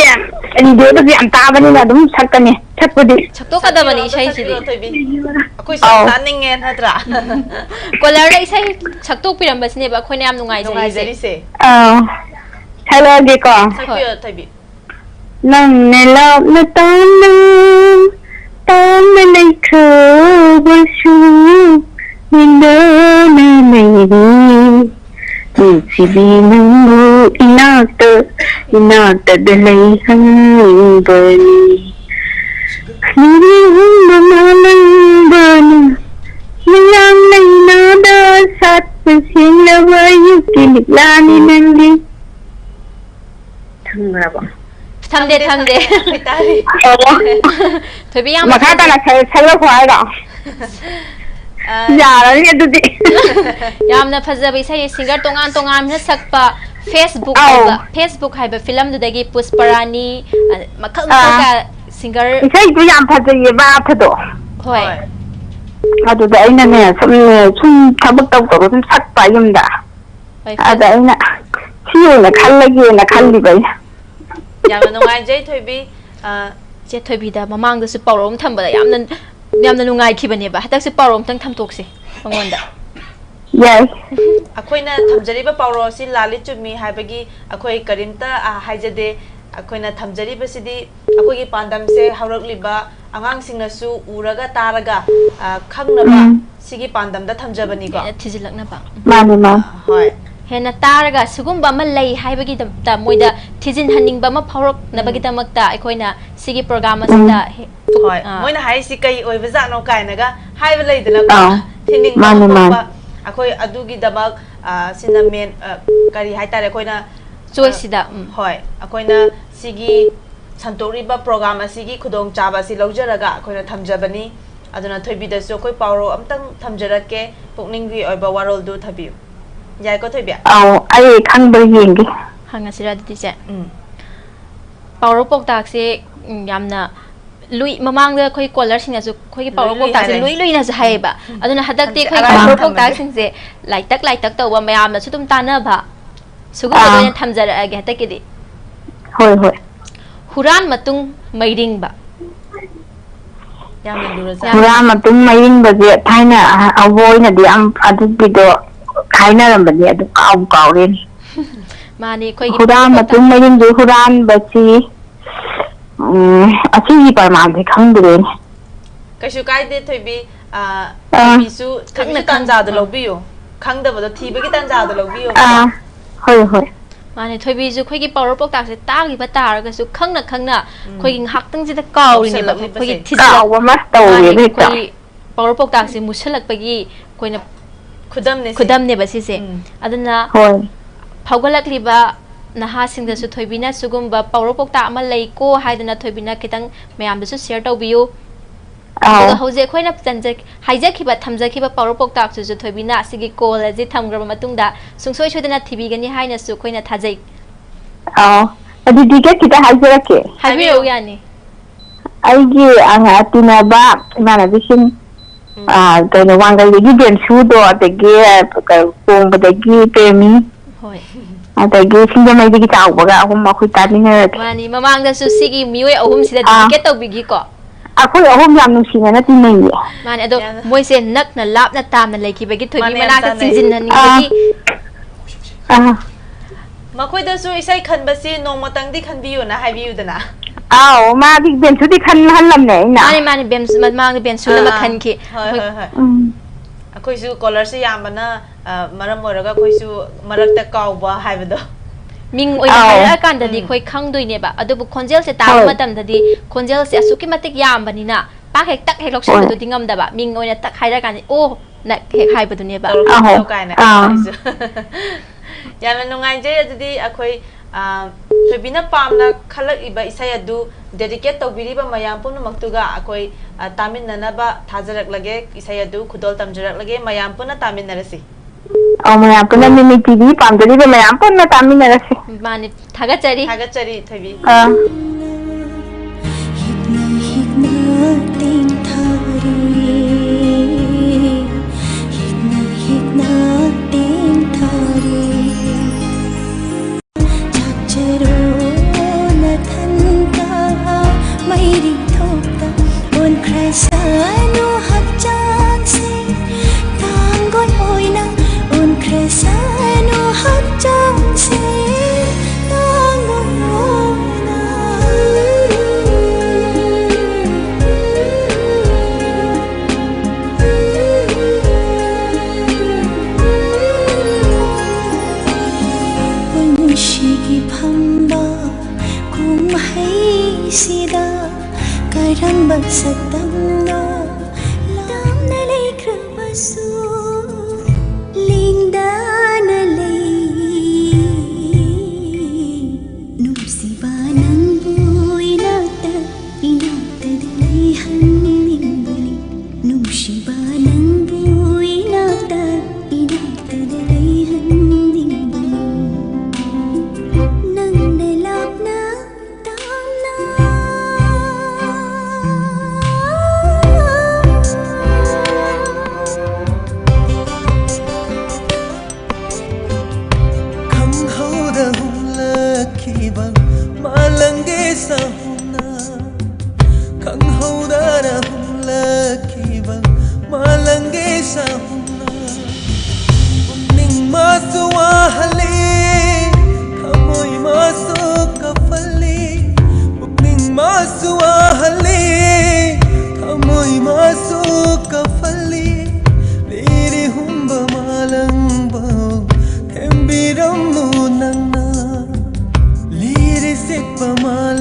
[SPEAKER 10] अनि देबो बि am ताबनि ना दुम सकने सकबदि
[SPEAKER 2] सकतो कदबनि इसै सिदि
[SPEAKER 1] थोइबि अखोइ सानिंगे नत्रा
[SPEAKER 2] कोलर इसै सकतो पिरमबसने बा खोने याम नुंगाइ जरि से
[SPEAKER 10] Hello Geko.
[SPEAKER 1] Sakyo tabi.
[SPEAKER 10] Nang nelap na tam na khubashu minda na mai sibi nangu inata dalai hanbani ni malang bani malang nada sat singlawayu kiniklani nandi
[SPEAKER 2] Tamde Thobi yam
[SPEAKER 10] makata na chalo khwai da ya ra ni adudi
[SPEAKER 2] yamna phajaba isai singer tongan na sakpa Facebook haiba film du dagi Pusparani makhal ka singer
[SPEAKER 10] isai du yam phajaye ba phado
[SPEAKER 2] hoi
[SPEAKER 10] adu da aina ne sum thabak taw ko sum sakpa yum da ada aina si ꯑꯣꯏꯅ ꯈꯜꯂꯒꯦꯅ ꯈꯜꯂꯤꯕ
[SPEAKER 1] ꯌꯥꯝꯅ ꯅꯨꯡꯉꯥꯏꯖꯩ ꯊꯣꯏꯕꯤ
[SPEAKER 2] ꯆꯦ ꯊꯣꯏꯕꯤꯗ ꯃꯃꯥꯡꯗꯁꯨ ꯄꯥꯎꯔꯧ ꯊꯝꯕꯗ ꯌꯥꯝꯅ ꯅꯨꯡꯉꯥꯏꯈꯤꯕꯅꯦꯕ ꯍꯟꯗꯛꯁꯨ ꯄꯥꯎꯔꯧ ꯑꯝꯇꯪ ꯊꯝꯊꯣꯛꯁꯦ ꯃꯉꯣꯟꯗ
[SPEAKER 10] ꯌꯥꯏ
[SPEAKER 1] ꯑꯩꯈꯣꯏꯅ ꯊꯝꯖꯔꯤꯕ ꯄꯥꯎꯔꯧ ꯑꯁꯤ ꯂꯥꯜꯂꯤ ꯆꯨꯝꯃꯤ ꯍꯥꯏꯕꯒꯤ ꯑꯩꯈꯣꯏ ꯀꯔꯤꯝꯇ ꯍꯥꯏꯖꯗꯦ ꯑꯩꯈꯣꯏꯅ ꯊꯝꯖꯔꯤꯕꯁꯤꯗꯤ ꯑꯩꯈꯣꯏꯒꯤ ꯄꯥꯟꯗꯝꯁꯦ ꯍꯧꯔꯛꯂꯤꯕ ꯑꯉꯥꯡꯁꯤꯡꯅꯁꯨ ꯎꯔꯒ ꯇꯥꯔꯒ ꯈꯪꯅꯕ ꯁꯤꯒꯤ ꯄꯥꯟꯗꯝꯗ ꯊꯝꯖꯕꯅꯤꯀꯣ
[SPEAKER 2] ꯊꯤꯖꯤꯜꯂꯛꯅꯕ
[SPEAKER 10] ꯃꯥꯅꯤ ꯃꯥꯅꯤ
[SPEAKER 1] ꯍꯣꯏ
[SPEAKER 2] ꯍꯦꯟꯅ ꯇꯥꯔꯒ ꯁꯤꯒꯨꯝꯕ ꯑꯃ ꯂꯩ ꯍꯥꯏꯕꯒꯤꯗꯃꯛꯇ ꯃꯣꯏꯗ ꯊꯤꯖꯤꯟꯍꯟꯅꯤꯡꯕ ꯑꯃ ꯐꯥꯎꯔꯛꯅꯕꯒꯤꯗꯃꯛꯇ ꯑꯩꯈꯣꯏꯅ ꯁꯤꯒꯤ ꯄ꯭ꯔꯣꯒ꯭ꯔꯥꯝ ꯑꯁꯤꯗ
[SPEAKER 1] ꯍꯣꯏ ꯃꯣꯏꯅ ꯍꯥꯏꯔꯤꯁꯤ ꯀꯩ ꯑꯣꯏꯕꯖꯥꯠꯅꯣ ꯀꯥꯏꯅꯒ ꯍꯥꯏꯕ ꯂꯩꯗꯅꯀꯣ ꯊꯤꯅꯤꯡꯕ ꯑꯃ ꯊꯣꯛꯄ ꯑꯩꯈꯣꯏ ꯑꯗꯨꯒꯤꯗꯃꯛ ꯁꯤꯅ ꯃꯦꯟ ꯀꯔꯤ ꯍꯥꯏꯇꯥꯔꯦ ꯑꯩꯈꯣꯏꯅ
[SPEAKER 2] ꯆꯣꯏꯁꯁꯤꯗ
[SPEAKER 1] ꯍꯣꯏ ꯑꯩꯈꯣꯏꯅ ꯁꯤꯒꯤ ꯁꯟꯇꯣꯛꯂꯤꯕ ꯄ꯭ꯔꯣꯒ꯭ꯔꯥꯝ ꯑꯁꯤꯒꯤ ꯈꯨꯗꯣꯡꯆꯥꯕ ꯑꯁꯤ ꯂꯧꯖꯔꯒ ꯑꯩꯈꯣꯏꯅ ꯊꯝꯖꯕꯅꯤ ꯑꯗꯨꯅ ꯊꯣꯏꯕꯤꯗꯁꯨ ꯑꯩꯈꯣꯏ ꯄꯥꯎꯔꯧ ꯑꯝꯇꯪ ꯊꯝꯖꯔꯛꯀꯦ ꯄꯨꯛꯅꯤꯡꯒꯤ ꯑꯣꯏꯕ ꯋꯥꯔꯣꯜꯗꯨ ꯊꯝꯕꯤꯌꯨ ꯌꯥꯏꯀꯣ ꯊꯣꯏꯕꯤ
[SPEAKER 10] ꯑꯩ ꯈꯪꯕ ꯌꯦꯡꯒꯦ
[SPEAKER 2] ꯍꯪꯉꯁꯤꯔ ꯑꯗꯨꯗꯤ ꯆꯦ ꯄꯥꯎꯔꯧ ꯄꯥꯎꯇꯥꯛꯁꯦ ꯌꯥꯝꯅ ꯂꯨꯏ ꯃꯃꯥꯡꯗ ꯑꯩꯈꯣꯏ ꯀꯣꯂꯔꯁꯤꯡꯅꯁꯨ ꯑꯩꯈꯣꯏꯒꯤ ꯄꯥꯎꯔꯧ ꯄꯥꯎꯇꯥꯛꯁꯦ ꯂꯨꯏꯅꯁꯨ ꯍꯥꯏꯌꯦꯕ ꯑꯗꯨꯅ ꯍꯟꯗꯛꯇꯤ ꯑꯩꯈꯣꯏ ꯄꯥꯎꯔꯧ ꯄꯥꯎꯇꯥꯛꯁꯤꯡꯁꯦ ꯂꯥꯏꯇꯛ ꯇꯧꯕ ꯃꯌꯥꯝꯅꯁꯨ ꯑꯗꯨꯝ ꯇꯥꯟꯅꯕ ꯁꯤꯒꯨꯝꯕꯗ ꯑꯣꯏꯅ ꯊꯝꯖꯔꯛꯑꯒꯦ ꯍꯟꯗꯛꯀꯤꯗꯤ
[SPEAKER 10] ꯍꯣꯏ ꯍꯣꯏ
[SPEAKER 2] ꯍꯨꯔꯥꯟ ꯃꯇꯨꯡ ꯃꯩꯔꯤꯡꯕ
[SPEAKER 1] ꯌꯥꯝꯅ ꯂꯨꯔꯖꯥꯠꯅꯤ
[SPEAKER 10] ꯍꯨꯔꯥꯟ ꯃꯇꯨꯡ ꯃꯩꯔꯤꯡꯕꯁꯦ ꯊꯥꯏꯅ ꯑꯋꯣꯏꯅꯗꯤ ꯌꯥꯝ ꯑꯗꯨꯒꯤꯗꯣ ꯍꯥꯏꯅꯔꯝꯕꯅꯤ ꯑꯗꯨ ꯀꯥꯎꯔꯦꯅꯤ
[SPEAKER 2] ꯃꯥꯅꯤ ꯑꯩꯈꯣꯏꯒꯤ
[SPEAKER 10] ꯍꯨꯔꯥꯟ ꯃꯇꯨꯡ ꯃꯩꯔꯤꯡꯕ ꯍꯨꯔꯥꯟꯕꯁꯤ ꯑꯁꯤꯒꯤ ꯄꯔꯃꯥꯟꯁꯦ ꯈꯪꯗ꯭ꯔꯦꯅꯦ
[SPEAKER 1] ꯀꯩꯁꯨ ꯀꯥꯏꯗꯦ ꯊꯣꯏꯕꯤ ꯊꯣꯏꯕꯤꯁꯨ ꯇꯥꯟꯖꯥꯗꯣ ꯂꯧꯕꯤꯌꯨ ꯈꯪꯗꯕꯗꯣ ꯊꯤꯕꯒꯤ ꯇꯥꯟꯖꯥꯗꯣ ꯂꯧꯕꯤꯌꯣꯕꯀꯣ
[SPEAKER 10] ꯍꯣꯏ ꯍꯣꯏ
[SPEAKER 2] ꯃꯥꯅꯦ ꯊꯣꯏꯕꯤꯁꯨ ꯑꯩꯈꯣꯏꯒꯤ ꯄꯥꯎꯔꯧ ꯄꯥꯎꯇꯥꯛꯁꯦ ꯇꯥꯈꯤꯕ ꯇꯥꯔꯒꯁꯨ ꯈꯪꯅ ꯑꯩꯈꯣꯏꯒꯤ ꯉꯥꯏꯍꯥꯛꯇꯪꯁꯤꯗ ꯀꯥꯎꯔꯤꯅꯦꯕ ꯑꯩꯈꯣꯏꯒꯤ
[SPEAKER 10] ꯀꯥꯎꯕ ꯑꯃ ꯇꯧꯔꯦꯕ ꯍꯦꯛꯇ
[SPEAKER 2] ꯑꯩꯈꯣꯏꯒꯤ ꯄꯥꯎꯔꯧ ꯄꯥꯎꯇꯥꯛꯁꯦ ꯃꯨꯠꯁꯜꯂꯛꯄꯒꯤ ꯑꯩꯈꯣꯏꯅ
[SPEAKER 1] ꯈꯨꯗꯝꯅꯦ
[SPEAKER 2] ꯈꯨꯗꯝꯅꯦꯕ ꯁꯤꯁꯦ ꯑꯗꯨꯅ ꯐꯥꯎꯒꯠꯂꯛꯂꯤꯕ ꯅꯍꯥꯁꯤꯡꯗꯁꯨ ꯊꯣꯏꯕꯤꯅ ꯁꯤꯒꯨꯝꯕ ꯄꯥꯎꯔꯧ ꯄꯥꯎꯇꯥꯛ ꯑꯃ ꯂꯩꯀꯣ ꯍꯥꯏꯗꯅ ꯊꯣꯏꯕꯤꯅ ꯈꯤꯇꯪ ꯃꯌꯥꯝꯗꯁꯨ ꯁꯦꯌꯔ ꯇꯧꯕꯤꯌꯨ ꯑꯗꯨꯒ ꯍꯧꯖꯤꯛ ꯑꯩꯈꯣꯏꯅ ꯍꯥꯏꯖꯈꯤꯕ ꯊꯝꯖꯈꯤꯕ ꯄꯥꯎꯔꯧ ꯄꯥꯎꯇꯥꯛꯁꯤꯁꯨ ꯊꯣꯏꯕꯤꯅ ꯑꯁꯤꯒꯤ ꯀꯣꯜ ꯑꯁꯤ ꯊꯝꯈ꯭ꯔꯕ ꯃꯇꯨꯡꯗ ꯁꯨꯡꯁꯣꯏ ꯁꯣꯏꯗꯅ ꯊꯤꯕꯤꯒꯅꯤ ꯍꯥꯏꯅꯁꯨ ꯑꯩꯈꯣꯏꯅ ꯊꯥꯖꯩ
[SPEAKER 10] ꯑꯗꯨꯗꯤ ꯈꯤꯇ ꯍꯥꯏꯖꯔꯛꯀꯦ
[SPEAKER 2] ꯍꯥꯏꯕꯤꯔꯛꯎ ꯌꯥꯅꯤ
[SPEAKER 10] ꯑꯩꯒꯤ ꯇꯤꯟꯅꯕ ꯏꯃꯥꯟꯅꯕꯤꯁꯤꯡ ꯀꯩꯅꯣ ꯋꯥꯡꯒꯜꯗꯒꯤ ꯕꯦꯟꯁꯨꯗꯣ ꯑꯗꯒꯤ ꯀꯣꯡꯕꯗꯒꯤ ꯄ꯭ꯔꯦꯃꯤ
[SPEAKER 2] ꯍꯣꯏ
[SPEAKER 10] ꯑꯗꯒꯤ ꯁꯤꯡꯖꯃꯩꯗꯒꯤ ꯆꯥꯎꯕꯒ ꯑꯍꯨꯝ ꯑꯩꯈꯣꯏ ꯇꯥꯃꯤꯟꯅꯔꯒꯦ
[SPEAKER 2] ꯃꯥꯅꯤ ꯃꯃꯥꯡꯗꯁꯨ ꯁꯤꯒꯤ ꯃꯤꯑꯣꯏ ꯑꯍꯨꯝꯁꯤꯗ ꯗꯤꯗꯤꯀꯦꯠ ꯇꯧꯕꯤꯈꯤꯀꯣ
[SPEAKER 10] ꯑꯩꯈꯣꯏ ꯑꯍꯨꯝ ꯌꯥꯝ ꯅꯨꯡꯁꯤꯅꯅ ꯇꯤꯟꯅꯩꯌꯦ
[SPEAKER 2] ꯃꯥꯅꯦ ꯑꯗꯣ ꯃꯣꯏꯁꯦ ꯅꯛꯅ ꯂꯥꯞꯅ ꯇꯥꯝꯅ ꯂꯩꯈꯤꯕꯒꯤ ꯊꯣꯏꯕꯤ ꯃꯅꯥꯛꯇ ꯆꯤꯡꯁꯤꯟꯍꯟꯅꯤꯡꯕꯒꯤ
[SPEAKER 1] ꯃꯈꯣꯏꯗꯁꯨ ꯏꯁꯩ ꯈꯟꯕꯁꯤ ꯅꯣꯡꯃꯇꯪꯗꯤ ꯈꯟꯕꯤꯌꯨꯅ ꯍꯥꯏꯕꯤꯌꯨꯗꯅ
[SPEAKER 10] ꯃꯥꯗꯤ ꯕꯦꯟꯁꯨꯗꯤ ꯈꯟꯍꯜꯂꯝꯃꯦ ꯑꯩꯅ
[SPEAKER 2] ꯃꯥꯅꯤ ꯃꯃꯥꯡꯗ ꯕꯦꯟꯁꯨꯅ ꯑꯃ ꯈꯟꯈꯤ
[SPEAKER 1] ꯍꯣꯏ ꯑꯩꯈꯣꯏꯁꯨ ꯀꯣꯂꯔꯁꯦ ꯌꯥꯝꯕꯅ ꯃꯔꯝ ꯑꯣꯏꯔꯒ ꯑꯩꯈꯣꯏꯁꯨ ꯃꯔꯛꯇ ꯀꯥꯎꯕ ꯍꯥꯏꯕꯗꯣ
[SPEAKER 2] ꯃꯤꯡ ꯑꯣꯏꯅ ꯍꯥꯏꯔꯛꯑꯀꯥꯟꯗꯗꯤ ꯑꯩꯈꯣꯏ ꯈꯪꯗꯣꯏꯅꯦꯕ ꯑꯗꯨꯕꯨ ꯈꯣꯟꯖꯦꯜꯁꯦ ꯇꯥꯕ ꯃꯇꯝꯗꯗꯤ ꯈꯣꯟꯖꯦꯜꯁꯦ ꯑꯁꯨꯛꯀꯤ ꯃꯇꯤꯛ ꯌꯥꯝꯕꯅꯤꯅ ꯄꯥꯛ ꯍꯦꯛ ꯇꯛ ꯍꯦꯛ ꯂꯧꯁꯤꯟꯕꯗꯨꯗꯤ ꯉꯝꯗꯕ ꯃꯤꯡ ꯑꯣꯏꯅ ꯇꯛ ꯍꯥꯏꯔꯀꯥꯟꯗ ꯑꯣ ꯅ ꯍꯦꯛ ꯍꯥꯏꯕꯗꯨꯅꯦꯕ
[SPEAKER 1] ꯌꯥꯝꯅ ꯅꯨꯡꯉꯥꯏꯖꯩ ꯑꯗꯨꯗꯤ ꯑꯩꯈꯣꯏ ꯊꯣꯏꯕꯤꯅ ꯄꯥꯝꯅ ꯈꯜꯂꯛꯏꯕ ꯏꯁꯩ ꯑꯗꯨ ꯗꯦꯗꯤꯀꯦꯠ ꯇꯧꯕꯤꯔꯤꯕ ꯃꯌꯥꯝ ꯄꯨꯝꯅꯃꯛꯇꯨꯒ ꯑꯩꯈꯣꯏ ꯇꯥꯃꯤꯟꯅꯅꯕ ꯊꯥꯖꯔꯛꯂꯒꯦ ꯏꯁꯩ ꯑꯗꯨ ꯈꯨꯗꯣꯜ ꯇꯝꯖꯔꯛꯂꯒꯦ ꯃꯌꯥꯝ ꯄꯨꯟꯅ ꯇꯥꯃꯤꯟꯅꯔꯁꯤ
[SPEAKER 10] ꯃꯌꯥꯝ ꯄꯨꯟꯅ ꯃꯤꯃꯤ ꯇꯤꯚꯤ ꯄꯥꯝꯖꯔꯤꯕ ꯃꯌꯥꯝ ꯄꯨꯟꯅ ꯇꯥꯃꯤꯟꯅꯔꯁꯤ
[SPEAKER 2] ꯃꯥꯅꯤ ꯊꯥꯒꯠꯆꯔꯤ
[SPEAKER 1] ꯊꯣꯏꯕꯤ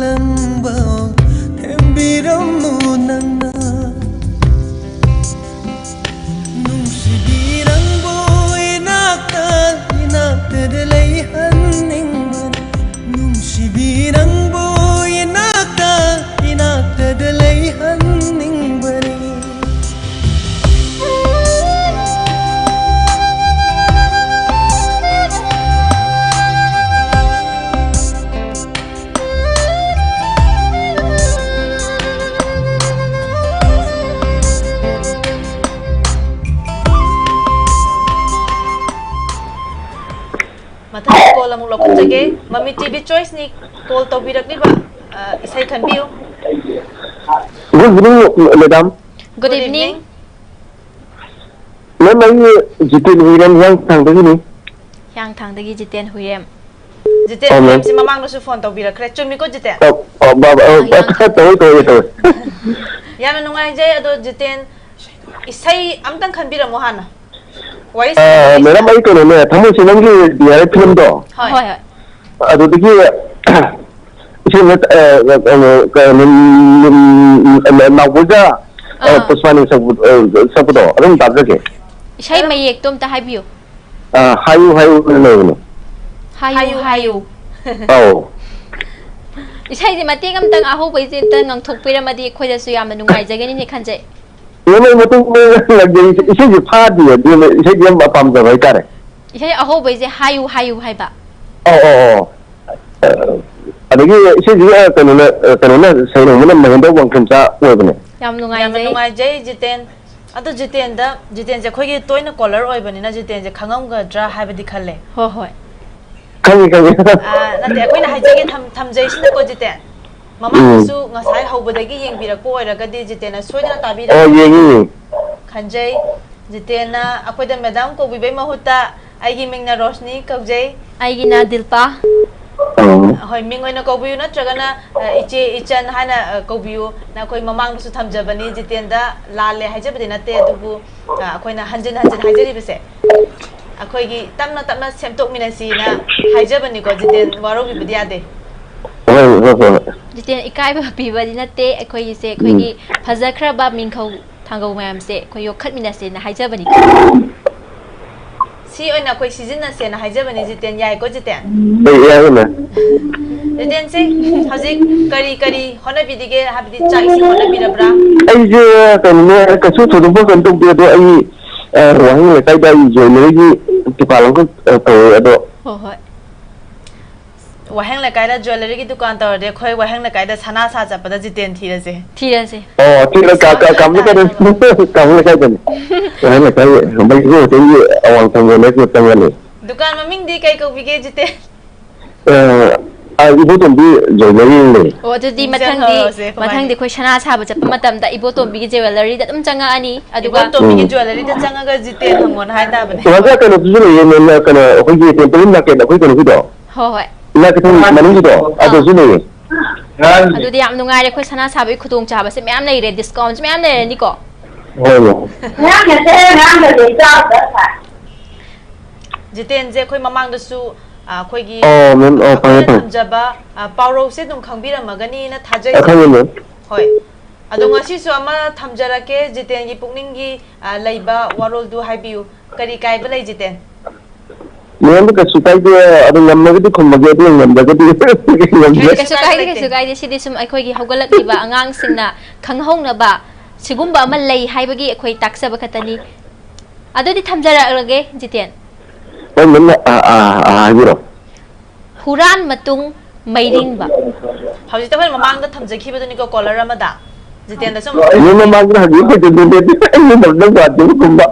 [SPEAKER 8] malangba Thembiramu nanna Nungsibirango inakta delay hanningan Nungsibirango inakta delay hanningan
[SPEAKER 1] Matang call among lokot jage Mami TV choice ni call to birak ni ba isay kan biyo.
[SPEAKER 7] Good evening, madam.
[SPEAKER 2] Good evening.
[SPEAKER 7] Ma'am, ay Jitin Huirem yang thang dagi ni.
[SPEAKER 2] Yang thang dagi Jiten Huirem.
[SPEAKER 1] Jiten Huirem si mamang no su phone to birak kre chumi ko Jiten.
[SPEAKER 7] To.
[SPEAKER 1] Ya manungay jay ado Jiten isay amtang kan birak mo hana.
[SPEAKER 7] Madam ay ko ne thamu sinangi diare film do.
[SPEAKER 2] Hoy.
[SPEAKER 7] Ado dagi isip nabuja pusmani sabudo adum tabjake.
[SPEAKER 2] Isay mayek tom ta habiyo.
[SPEAKER 7] Hayu ne.
[SPEAKER 2] Hayu.
[SPEAKER 7] Oh.
[SPEAKER 2] Isay di mati kam tang aho bai jin tang ngang thok pira madi khoi da su yam nu ngai jage ni khan jai.
[SPEAKER 7] Yemai matung lagi isip phadi isip yam apam ja bai kare.
[SPEAKER 2] Isay aho bai je hayu hai ba.
[SPEAKER 7] Oh. Adagi isip kanuna sai no mun mahenda wang khamsa oibne.
[SPEAKER 2] Yam nu ngai
[SPEAKER 1] jai Jiten ado Jiten je khoi gi toina color oibani na Jiten je khangam ga dra haibadi khalle.
[SPEAKER 2] Hoy.
[SPEAKER 7] Kangi.
[SPEAKER 1] Nate akhoi na haijage thamjai sin ko Jiten. Mama su ngasai hobadagi yengbira ko oiraga di Jiten soidana tabira.
[SPEAKER 7] Oh yengi.
[SPEAKER 1] Khanjai Jiten na akhoi da madam ko bibai mahuta aigi mingna Roshni kaujai
[SPEAKER 2] aigi na Dilpa.
[SPEAKER 1] Hoi ming oina kobiyu natragana iche ichan hana kobiyu na khoi mamang su thamjabani Jiten da lale haijabadi nate adubu akhoi na hanjin haijari bese akhoi gi tamna semtok minasi na haijabani ko Jiten waro bi bidiade.
[SPEAKER 2] Jiten ikai ba piba di nate akhoi se akhoi gi phajakra ba mingkhau thangau mayam se akhoi yo khat minase na haijabani. Si oina akhoi season se na haijabani Jiten yai ko Jiten.
[SPEAKER 7] Yai na.
[SPEAKER 1] Jiten se hajik kari hona bidige habidi chai si hona birabra.
[SPEAKER 7] Ai je kanne ka su thu bo kan tuk do ai wang le kai dai je ne gi tukalang ko to ado.
[SPEAKER 2] Hoy.
[SPEAKER 1] Wahang la kai da jewelry ki dukan tor de khoi wahang la kai da sana sa cha pada Jiten thirase.
[SPEAKER 7] Oh, thira ka kam le kai den. Wahang la kai bai go te yi awang thang ne ko tang ne.
[SPEAKER 1] Dukan maming di kai ko bige Jiten.
[SPEAKER 7] Ibu tombi jewelry ne.
[SPEAKER 2] Oh, jadi matang di khoi sana sa ba chapa matam da ibu tombi jewelry da tum changa ani aduga
[SPEAKER 1] tombi jewelry da changa ga Jiten hangon hai da bane.
[SPEAKER 7] Waja kana tu ne ne kana khoi ji temple na ke da khoi ko do.
[SPEAKER 2] Hoy.
[SPEAKER 7] Na ke thong mani do ado su ne.
[SPEAKER 2] Adu di am nungai khoi sana sa ba khudong cha ba se myam nei re discount myam nei ni ko.
[SPEAKER 7] Hoy.
[SPEAKER 1] Jiten je khoi mamang da su khoi gi jaba pawro se dum khangbira magani na thajai. Hoy. Ado ngasi su ama thamjara ke Jiten gi pukning gi leiba warol du haibiu kari kai ba lei Jiten.
[SPEAKER 7] Mem ka sukai de adu ngamma gi khum mage de ngamma gi
[SPEAKER 2] ka sukai de sidi sum akhoi gi hogalak liba angang singna khanghong na ba sigumba ama lei haibagi akhoi taksa ba khatani adu di thamjara lage Jiten.
[SPEAKER 7] Oh men giro.
[SPEAKER 2] Huran matung mairing ba.
[SPEAKER 1] Hauji ta mamang da thamjaki ba ni ko collar ama da. Jiten da sum.
[SPEAKER 7] Ni mamang da gi ko de ni da ba du kumba.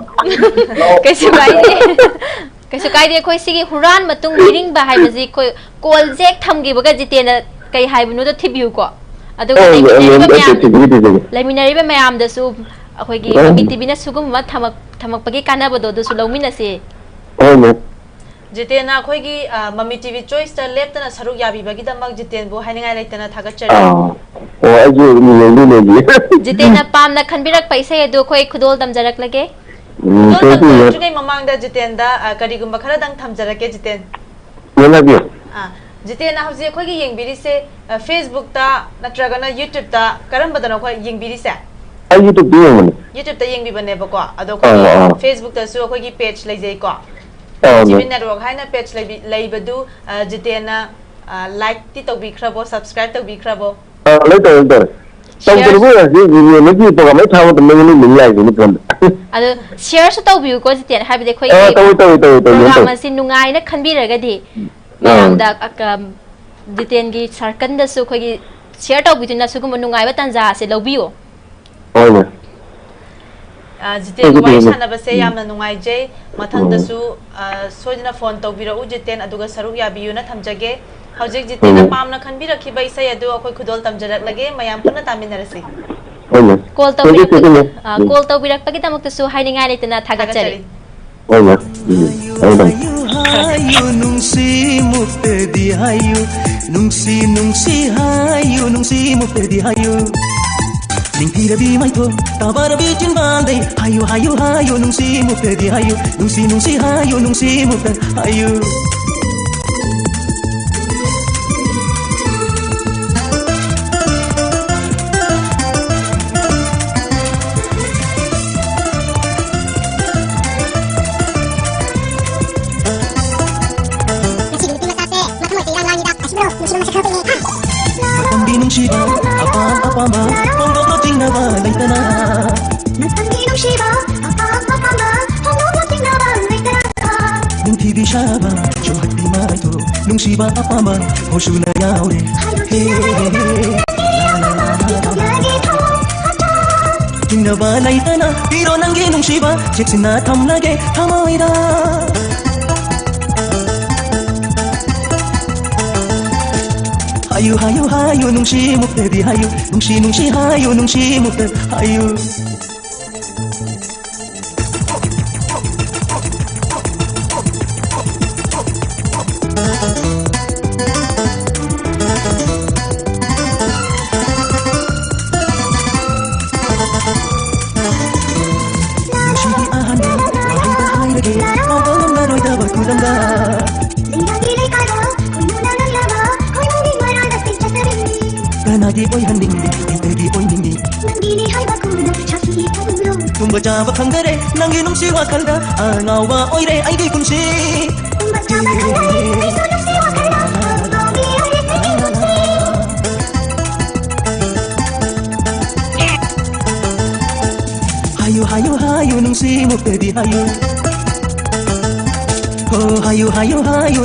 [SPEAKER 2] Kaisu koi sigi huran matung mairing ba haibaji koi kol jek thamgi baga Jiten da kai haibunu da thibiu ko. Adu laiminari ba mayam da su akhoi gi Mami TV na sugum ma thamak pagi kana ba do su lawmina se.
[SPEAKER 1] Jiten na khoi gi Mami TV choice ta left na saruk yabi bagi da mag Jiten bu haningai laitana thagat chari.
[SPEAKER 7] Aju ni
[SPEAKER 2] Jiten na pam na khanbirak paisa do khoi khudol damjarak lage.
[SPEAKER 1] Mamang da Jiten da kari gumba khara dang thamjarake Jiten.
[SPEAKER 7] Yela bi.
[SPEAKER 1] Jiten na hausi khoi gi yengbiri se Facebook ta natraga na YouTube ta karam badana khoi yengbiri se
[SPEAKER 7] YouTube bi yengmani
[SPEAKER 1] YouTube ta yengbi bane ba ko ado khoi Facebook ta su khoi gi page lai jai ko Jibin network haina page lai badu jiten na like ti to bi khrabo subscribe to bi khrabo
[SPEAKER 7] lai to tong ko bu ji ni ji to ga mai thaw to me ni min lai ni kon
[SPEAKER 2] ado share su to bi ko jiten ha bi de khoi to ma sin nungai na khanbi raga di mayam da jiten gi sarkan da su khoi gi share to bi tuna su ko nungai ba tanja se lobiyo
[SPEAKER 7] oi
[SPEAKER 1] jiten wai sana ba se yamna nungai je mathang da su soidna phone to bira u jiten aduga saruk ya biyu na thamjage hojik jiten na pamna khanbi rakhi bai sai adu akoi khudol tamjarak lage mayam puna taminarasi
[SPEAKER 2] call to birak pagi tamuk su hainingai ni tana thagachari
[SPEAKER 8] hayu nungsi mukte di hayu nungsi hayu nungsi mukte di hayu Ningtira bi mai tho tabara bi chin bandai hayu nungsi mukte di hayu nungsi hayu nungsi mukte hayu Shiba, apa ma, pondok lo tingna ba laitana.
[SPEAKER 4] Matangino Shiba, apa ma, pondok lo tingna ba laitana.
[SPEAKER 8] Nung tibi shaba, jo hati ma ito, nung Shiba apa ma, hoshu na yaure. Tingna ba laitana, pero nangi nung Shiba, cheksin na tam lage, tamaida. Hayu nungsi mukte di hayu nungsi hayu nungsi mukte hayu Nungsi ahanda wahai bahai lagi mabang na roida bakudanga Nadi oi handing di oi ningi
[SPEAKER 4] Nandini hai bakuna chafi kaduro
[SPEAKER 8] Tumba jaba khangare nangi nungsi wa khalda ngau wa oi re ai gi kunsi
[SPEAKER 4] Tumba jaba khangare isu nungsi wa khalda ngau gi oi re ai gi kunsi
[SPEAKER 8] Hayu nungsi mukte di hayu Oh hayu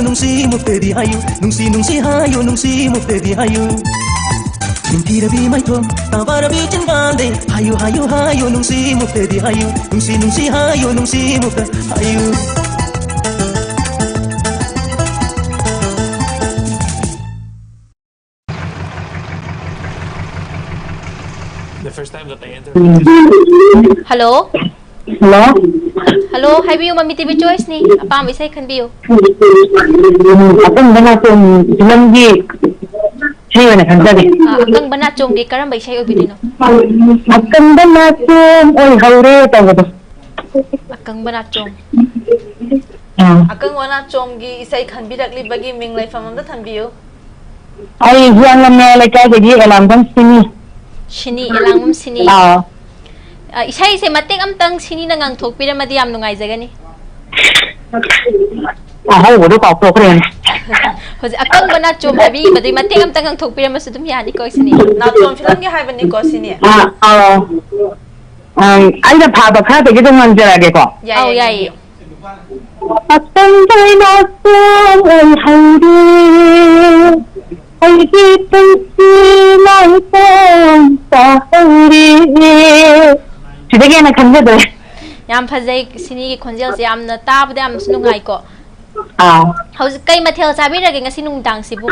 [SPEAKER 8] nungsi mukte di hayu nungsi hayu nungsi mukte di hayu Ningtira bi mai thom tabara bi chin bande hayu nungsi mukte di hayu nungsi hayu nungsi mukte hayu
[SPEAKER 11] The first time that I entered.
[SPEAKER 2] Hello
[SPEAKER 9] Hello,
[SPEAKER 2] hai biu Mami TV choice ni apa mi sai khan biu
[SPEAKER 9] akang bana tum film ji hay na khan jage
[SPEAKER 2] akang bana chong gi karam bai sai obidino
[SPEAKER 9] akang bana tum oi haure ta godo
[SPEAKER 2] akang bana chong
[SPEAKER 1] akang wana chong gi isai khan birak li bagi ming lai famam da than biu
[SPEAKER 9] ai hiang na me la ka gi elam bang
[SPEAKER 2] sini elangum sini isai se mateng amtang sini na ngang thok pira madi am nungai jagani
[SPEAKER 9] hai godo ka pro kren
[SPEAKER 2] hoje akang bana chom abi madi mateng amtang ngang thok pira masudum yani ko sini
[SPEAKER 1] na chom film gi hai bani ko sini
[SPEAKER 9] ai da pha ba kha de gi dong an jara ge ko
[SPEAKER 2] yai
[SPEAKER 9] akang bana tum oi haure ai gi tum si lai tum ta haure Sidagi na kanja deh.
[SPEAKER 2] Yam phajai sini gi khonjel se yam na tab de am sunungai ko. Hau kai mathel sabi ra ge ngasi nung dang sibu.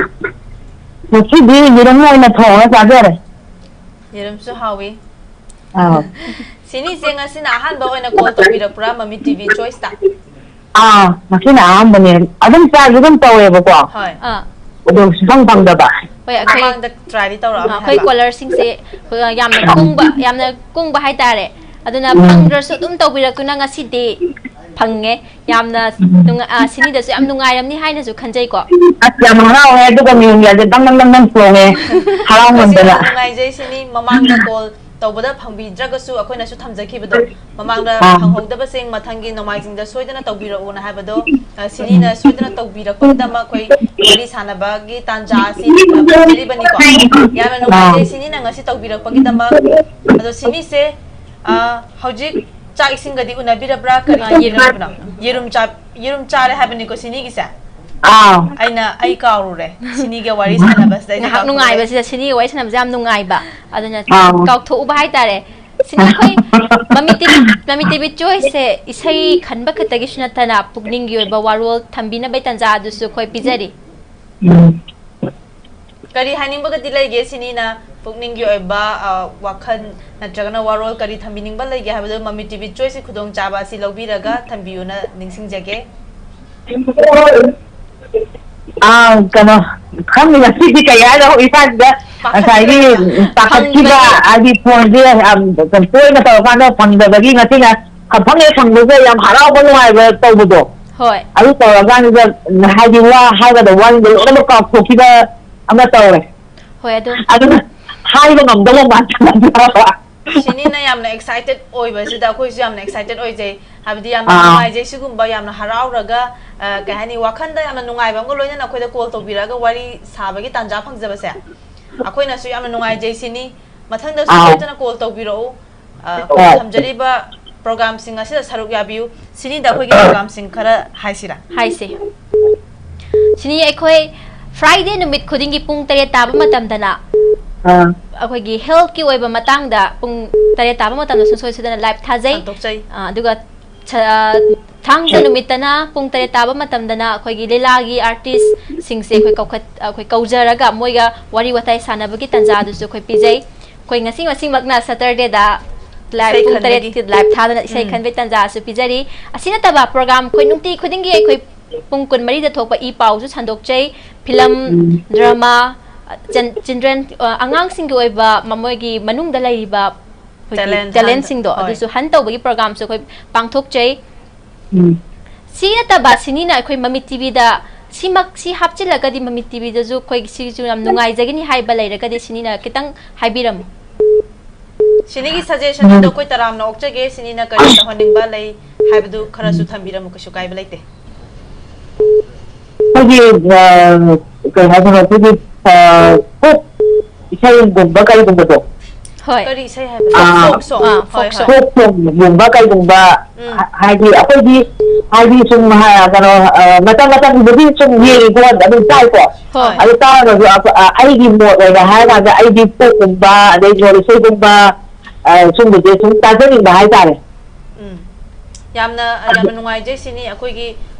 [SPEAKER 9] Musi di yiram mo na thong na sabe re.
[SPEAKER 1] Yiram su hawi. Sini se ngasi na han ba na call to bira pura Mami TV choice ta.
[SPEAKER 9] Ngasi na han ba ne. Adam sa yiram tawe ba ko.
[SPEAKER 1] Hoi.
[SPEAKER 9] Odong sibang bang da ba.
[SPEAKER 2] Hoi akai
[SPEAKER 1] bang da try di tawra.
[SPEAKER 2] Hoi caller sing se yam na kung ba hai tare. Aduna pangdar su dum taw birak tuna ngasi de ꯐꯪꯉꯦ ꯌꯥꯝꯅ ꯁꯤꯅꯤꯗꯁꯨ ꯌꯥꯝ ꯅꯨꯡꯉꯥꯏꯔꯝꯅꯤ ꯍꯥꯏꯅꯁꯨ ꯈꯟꯖꯩꯀꯣ
[SPEAKER 12] ꯌꯥꯝ ꯍꯔꯥꯎꯋꯦ ꯑꯗꯨꯒ ꯃꯤꯡꯒꯁꯦ ꯗꯪ ꯆꯣꯡꯉꯦ ꯍꯔꯥꯎꯃꯟꯗꯅ
[SPEAKER 1] ꯅꯨꯡꯉꯥꯏꯖꯩ ꯁꯤꯅꯤ ꯃꯃꯥꯡꯗ ꯀꯣꯜ ꯇꯧꯕꯗ ꯐꯪꯕꯤꯗ꯭ꯔꯒꯁꯨ ꯑꯩꯈꯣꯏꯅꯁꯨ ꯊꯝꯖꯈꯤꯕꯗꯣ ꯃꯃꯥꯡꯗ ꯐꯪꯍꯧꯗꯕꯁꯤꯡ ꯃꯊꯪꯒꯤ ꯅꯣꯡꯃꯥꯏꯖꯤꯡꯗ ꯁꯣꯏꯗꯅ ꯇꯧꯕꯤꯔꯛꯎꯅ ꯍꯥꯏꯕꯗꯣ ꯁꯤꯅꯤꯅ ꯁꯣꯏꯗꯅ ꯇꯧꯕꯤꯔꯛꯄꯒꯤꯗꯃꯛ ꯑꯩꯈꯣꯏ ꯋꯥꯔꯤ ꯁꯥꯟꯅꯕꯒꯤ ꯇꯥꯟꯖꯥ ꯑꯁꯤ ꯐꯪꯖꯔꯤꯕꯅꯤꯀꯣ ꯌꯥꯝꯅ ꯅꯨꯡꯉꯥꯏꯖꯩ ꯁꯤꯅꯤꯅ ꯉꯁꯤ ꯇꯧꯕꯤꯔꯛꯄꯒꯤꯗꯃꯛ ꯑꯗꯣ ꯁꯤꯅꯤꯁꯦ ꯍꯧꯖꯤꯛ ꯆꯥꯛ ꯏꯁꯤꯡꯒꯗꯤ ꯎꯅꯕꯤꯔꯕ꯭ꯔꯥ ꯀꯔꯤ ꯇꯧꯕꯤꯔꯕꯅꯣ ꯌꯦꯔꯨꯝ ꯆꯥꯔꯦ ꯍꯥꯏꯕꯅꯤꯀꯣ ꯁꯤꯅꯤꯒꯤꯁꯦ ꯑꯩ ꯀꯥꯎꯔꯨꯔꯦ ꯁꯤꯅꯤꯒ ꯋꯥꯔꯤ ꯁꯥꯟꯅꯕꯁꯤꯗ
[SPEAKER 2] ꯉꯥꯏꯍꯥꯛ ꯅꯨꯡꯉꯥꯏꯕꯁꯤꯗ ꯁꯤꯅꯤꯒ ꯋꯥꯔꯤ ꯁꯥꯟꯅꯕꯁꯦ ꯌꯥꯝ ꯅꯨꯡꯉꯥꯏꯕ ꯑꯗꯨꯅ ꯀꯥꯎꯊꯣꯛꯎꯕ ꯍꯥꯏꯇꯥꯔꯦ ꯁꯤꯅꯤ ꯑꯩꯈꯣꯏ ꯃꯃꯤ ꯇꯤꯚꯤ ꯆꯣꯏꯁꯁꯦ ꯏꯁꯩ ꯈꯟꯕ ꯈꯛꯇꯒꯤꯁꯨ ꯅꯠꯇꯅ ꯄꯨꯛꯅꯤꯡꯒꯤ ꯑꯣꯏꯕ ꯋꯥꯔꯣꯜ ꯊꯝꯕꯤꯅꯕꯒꯤ ꯇꯥꯟꯖꯥ ꯑꯗꯨꯁꯨ ꯑꯩꯈꯣꯏ ꯄꯤꯖꯔꯤ
[SPEAKER 1] ꯀꯔꯤ ꯍꯥꯏꯅꯤꯡꯕꯒꯗꯤ ꯂꯩꯒꯦ ꯁꯤꯅꯤꯅ ꯄꯨꯛꯅꯤꯡꯒꯤ ꯑꯣꯏꯕ ꯋꯥꯈꯜ ꯅꯠꯇ꯭ꯔꯒꯅ ꯋꯥꯔꯣꯜ ꯀꯔꯤ ꯊꯝꯕꯤꯅꯤꯡꯕ ꯂꯩꯒꯦ ꯍꯥꯏꯕꯗꯣ ꯃꯃꯤ ꯇꯤꯚꯤ ꯆꯣꯏꯁꯀꯤ ꯈꯨꯗꯣꯡꯆꯥꯕ ꯑꯁꯤ ꯂꯧꯕꯤꯔꯒ ꯊꯝꯕꯤꯌꯨꯅ ꯅꯤꯡꯁꯤꯡꯖꯒꯦ
[SPEAKER 12] ꯀꯩꯅꯣ ꯈꯪꯗꯦ ꯉꯁꯤꯗꯤ ꯀꯩ ꯍꯥꯏꯔꯣ ꯏꯁꯥꯁꯤꯗ ꯉꯁꯥꯏꯒꯤ ꯄꯥꯈꯠꯈꯤꯕ ꯍꯥꯏꯗꯤ ꯐꯣꯟꯁꯦ ꯇꯣꯏꯅ ꯇꯧꯔꯀꯥꯟꯗ ꯐꯪꯗꯕꯒꯤ ꯉꯁꯤꯅ ꯐꯪꯉꯦ ꯐꯪꯕꯁꯦ ꯌꯥꯝ ꯍꯔꯥꯎꯕ ꯅꯨꯡꯉꯥꯏꯕ ꯇꯧꯕꯗꯣ ꯑꯗꯨ ꯇꯧꯔꯀꯥꯟꯁꯤꯗ ꯍꯥꯏꯗꯤ ꯋꯥ ꯍꯥꯏꯒꯗꯕ ꯋꯥꯁꯤꯡꯗꯣ ꯂꯣꯏꯅꯃꯛ ꯀꯥꯎꯊꯣꯛꯈꯤꯕ ꯑꯃ ꯇꯧꯔꯦ ꯑꯗꯨꯅ ꯍꯥꯏꯕ ꯉꯝꯗꯕ ꯃꯥꯟꯅꯕ
[SPEAKER 1] ꯁꯤꯅꯤꯅ ꯌꯥꯝꯅ ꯑꯦꯛꯁꯥꯏꯇꯦड ꯑꯣꯏꯕꯁꯤꯗ ꯑꯩꯈꯣꯏꯁꯨ ꯌꯥꯝꯅ ꯑꯦꯛꯁꯥꯏꯇꯦड ꯑꯣꯏꯖꯩ ꯍꯥꯏꯕꯗꯤ ꯌꯥꯝꯅ ꯅꯨꯡꯉꯥꯏꯖꯩ ꯁꯤꯒꯨꯝꯕ ꯌꯥꯝꯅ ꯍꯔꯥꯎꯔꯒ ꯀꯩ ꯍꯥꯏꯅꯤ ꯋꯥꯈꯟꯗ ꯌꯥꯝꯅ ꯅꯨꯡꯉꯥꯏꯕ ꯑꯃꯒ ꯂꯣꯏꯅꯅ ꯑꯩꯈꯣꯏꯗ ꯀꯣꯜ ꯇꯧꯕꯤꯔꯒ ꯋꯥꯔꯤ ꯁꯥꯕꯒꯤ ꯇꯥꯟꯖꯥ ꯐꯪꯖꯕꯁꯦ ꯑꯩꯈꯣꯏꯅꯁꯨ ꯌꯥꯝꯅ ꯅꯨꯡꯉꯥꯏꯖꯩ ꯁꯤꯅꯤ ꯃꯊꯪꯗꯁꯨ ꯁꯣꯏꯗꯅ ꯀꯣꯜ ꯇꯧꯕꯤꯔꯛꯎ ꯊꯝꯖꯔꯤꯕ ꯄ꯭ꯔꯣꯒ꯭ꯔꯥꯝꯁꯤꯡ ꯑꯁꯤꯗ ꯁꯔꯨꯛ ꯌꯥꯕꯤꯌꯨ ꯁꯤꯅꯤꯗ ꯑꯩꯈꯣꯏꯒꯤ ꯄ꯭ꯔꯣꯒ꯭ꯔꯥꯝꯁꯤꯡ ꯈꯔ ꯍꯥꯏꯁꯤꯔꯥ
[SPEAKER 2] ꯍꯥꯏꯁꯦ ꯁꯤꯅꯤ ꯑꯩꯈꯣꯏ ꯐ꯭ꯔꯥꯏꯗꯦ ꯅꯨꯃꯤꯠ ꯈꯨꯗꯤꯡꯒꯤ ꯄꯨꯡ 7 ꯇꯥꯕ ꯃꯇꯝꯗꯅ ꯑꯩꯈꯣꯏꯒꯤ ꯍꯦꯜꯊꯀꯤ ꯑꯣꯏꯕ ꯃꯇꯥꯡꯗ ꯄꯨꯡ 7 ꯇꯥꯕ ꯃꯇꯝꯗ ꯁꯨꯡꯁꯣꯏ ꯁꯣꯏꯗꯅ ꯂꯥꯏꯚ ꯊꯥꯖꯩ ꯑꯗꯨꯒ ꯊꯥꯡꯖ ꯅꯨꯃꯤꯠꯇꯅ ꯄꯨꯡ 7 ꯇꯥꯕ ꯃꯇꯝꯗꯅ ꯑꯩꯈꯣꯏꯒꯤ ꯂꯤꯂꯥꯒꯤ ꯑꯥꯔꯇꯤꯁꯁꯤꯡꯁꯦ ꯑꯩꯈꯣꯏ ꯀꯧꯖꯔꯒ ꯃꯣꯏꯒ ꯋꯥꯔꯤ ꯋꯥꯇꯥꯏ ꯁꯥꯟꯅꯕꯒꯤ ꯇꯥꯟꯖꯥꯗꯨꯁꯨ ꯑꯩꯈꯣꯏ ꯄꯤꯖꯩ ꯑꯩꯈꯣꯏ ꯉꯁꯤꯃꯛꯅ ꯁꯇꯔꯗꯦꯗ ꯂꯥꯏꯚ ꯄꯨꯡ 7 ꯂꯥꯏꯚ ꯊꯥꯗꯅ ꯏꯁꯩ ꯈꯟꯕꯒꯤ ꯇꯥꯟꯖꯥꯁꯨ ꯄꯤꯖꯔꯤ ꯑꯁꯤ ꯅꯠꯇꯕ ꯄ꯭ꯔꯣꯒ꯭ꯔꯥꯝ ꯑꯩꯈꯣꯏ ꯅꯨꯡꯇꯤ ꯈꯨꯗꯤꯡꯒꯤ ꯑꯩꯈꯣꯏ ꯄꯨꯡ 24ꯗ ꯊꯣꯛꯄ ꯄꯥꯎꯁꯨ ꯁꯟꯗꯣꯛꯆꯩ ꯐꯤꯂꯝ ꯗ꯭ꯔꯃꯥ ꯆꯤꯜꯗ꯭ꯔꯦꯟ ꯑꯉꯥꯡꯁꯤꯡꯒꯤ ꯑꯣꯏꯕ ꯃꯣꯏꯒꯤ ꯃꯅꯨꯡꯗ ꯂꯩꯔꯤꯕ ꯇꯦꯂꯦꯟꯠꯁꯤꯡꯗꯣ ꯑꯗꯨꯁꯨ ꯍꯟ ꯇꯧꯕꯒꯤ ꯄ꯭ꯔꯣꯒ꯭ꯔꯥꯝꯁꯨ ꯑꯩꯈꯣꯏ ꯄꯥꯡꯊꯣꯛꯆꯩ ꯁꯤ ꯅꯠꯇꯕ ꯁꯤꯅꯤꯅ ꯑꯩꯈꯣꯏ ꯃꯃꯤ ꯇꯤꯚꯤꯗ ꯁꯤ ꯍꯥꯞꯆꯤꯜꯂꯒꯗꯤ ꯃꯃꯤ ꯇꯤꯚꯤꯗꯁꯨ ꯑꯩꯈꯣꯏ ꯁꯤꯁꯨ ꯌꯥꯝ ꯅꯨꯡꯉꯥꯏꯖꯒꯅꯤ ꯍꯥꯏꯕ ꯂꯩꯔꯒꯗꯤ ꯁꯤꯅꯤꯅ ꯈꯤꯇꯪ ꯍꯥꯏꯕꯤꯔꯝꯃꯨ
[SPEAKER 1] ꯁꯤꯅꯤꯒꯤ ꯁꯖꯦꯁꯟꯗꯣ ꯑꯩꯈꯣꯏ ꯇꯔꯥꯝꯅ ꯑꯣꯛꯆꯒꯦ ꯁꯤꯅꯤꯅ ꯀꯔꯤ ꯇꯧꯍꯟꯅꯤꯡꯕ ꯂꯩ ꯍꯥꯏꯕꯗꯨ ꯈꯔꯁꯨ ꯊꯝꯕꯤꯔꯝꯃꯨ ꯀꯩꯁꯨ ꯀꯥꯏꯕ ꯂꯩꯇꯦ
[SPEAKER 12] ꯑꯩꯈꯣꯏꯒꯤ ꯀꯩ ꯍꯥꯏꯗꯣꯏꯅꯣ ꯑꯩꯈꯣꯏꯒꯤ ꯄꯣꯞ ꯏꯁꯩꯒꯨꯝꯕ ꯀꯩꯒꯨꯝꯕꯗꯣ
[SPEAKER 1] ꯀꯔꯤ ꯏꯁꯩ ꯍꯥꯏꯕ ꯐꯣꯛ
[SPEAKER 12] ꯁꯣꯡꯒꯨꯝꯕ ꯀꯩꯒꯨꯝꯕ ꯍꯥꯏꯗꯤ ꯑꯩꯈꯣꯏꯗꯤ ꯍꯥꯏꯗꯤ ꯁꯨꯝ ꯀꯩꯅꯣ ꯃꯇꯝꯗꯨꯗꯤ ꯁꯨꯝ ꯌꯦꯡꯉꯤꯀꯣ ꯑꯗꯨꯝ ꯇꯥꯏꯀꯣ ꯑꯗꯨ ꯇꯥꯔꯒꯁꯨ ꯑꯩꯒꯤ ꯃꯣꯠ ꯑꯣꯏꯅ ꯍꯥꯏꯔꯀꯥꯟꯗ ꯑꯩꯗꯤ ꯄꯣꯞꯀꯨꯝꯕ ꯑꯗꯩ ꯖꯣꯜ ꯏꯁꯩꯒꯨꯝꯕ ꯁꯨꯝꯕꯁꯦ ꯁꯨꯝ ꯇꯥꯖꯅꯤꯡꯕ ꯍꯥꯏꯇꯥꯔꯦ
[SPEAKER 1] ꯌꯥꯝꯅ ꯅꯨꯡꯉꯥꯏꯖꯩ ꯁꯤꯅꯤ ꯑꯩꯈꯣꯏꯒꯤ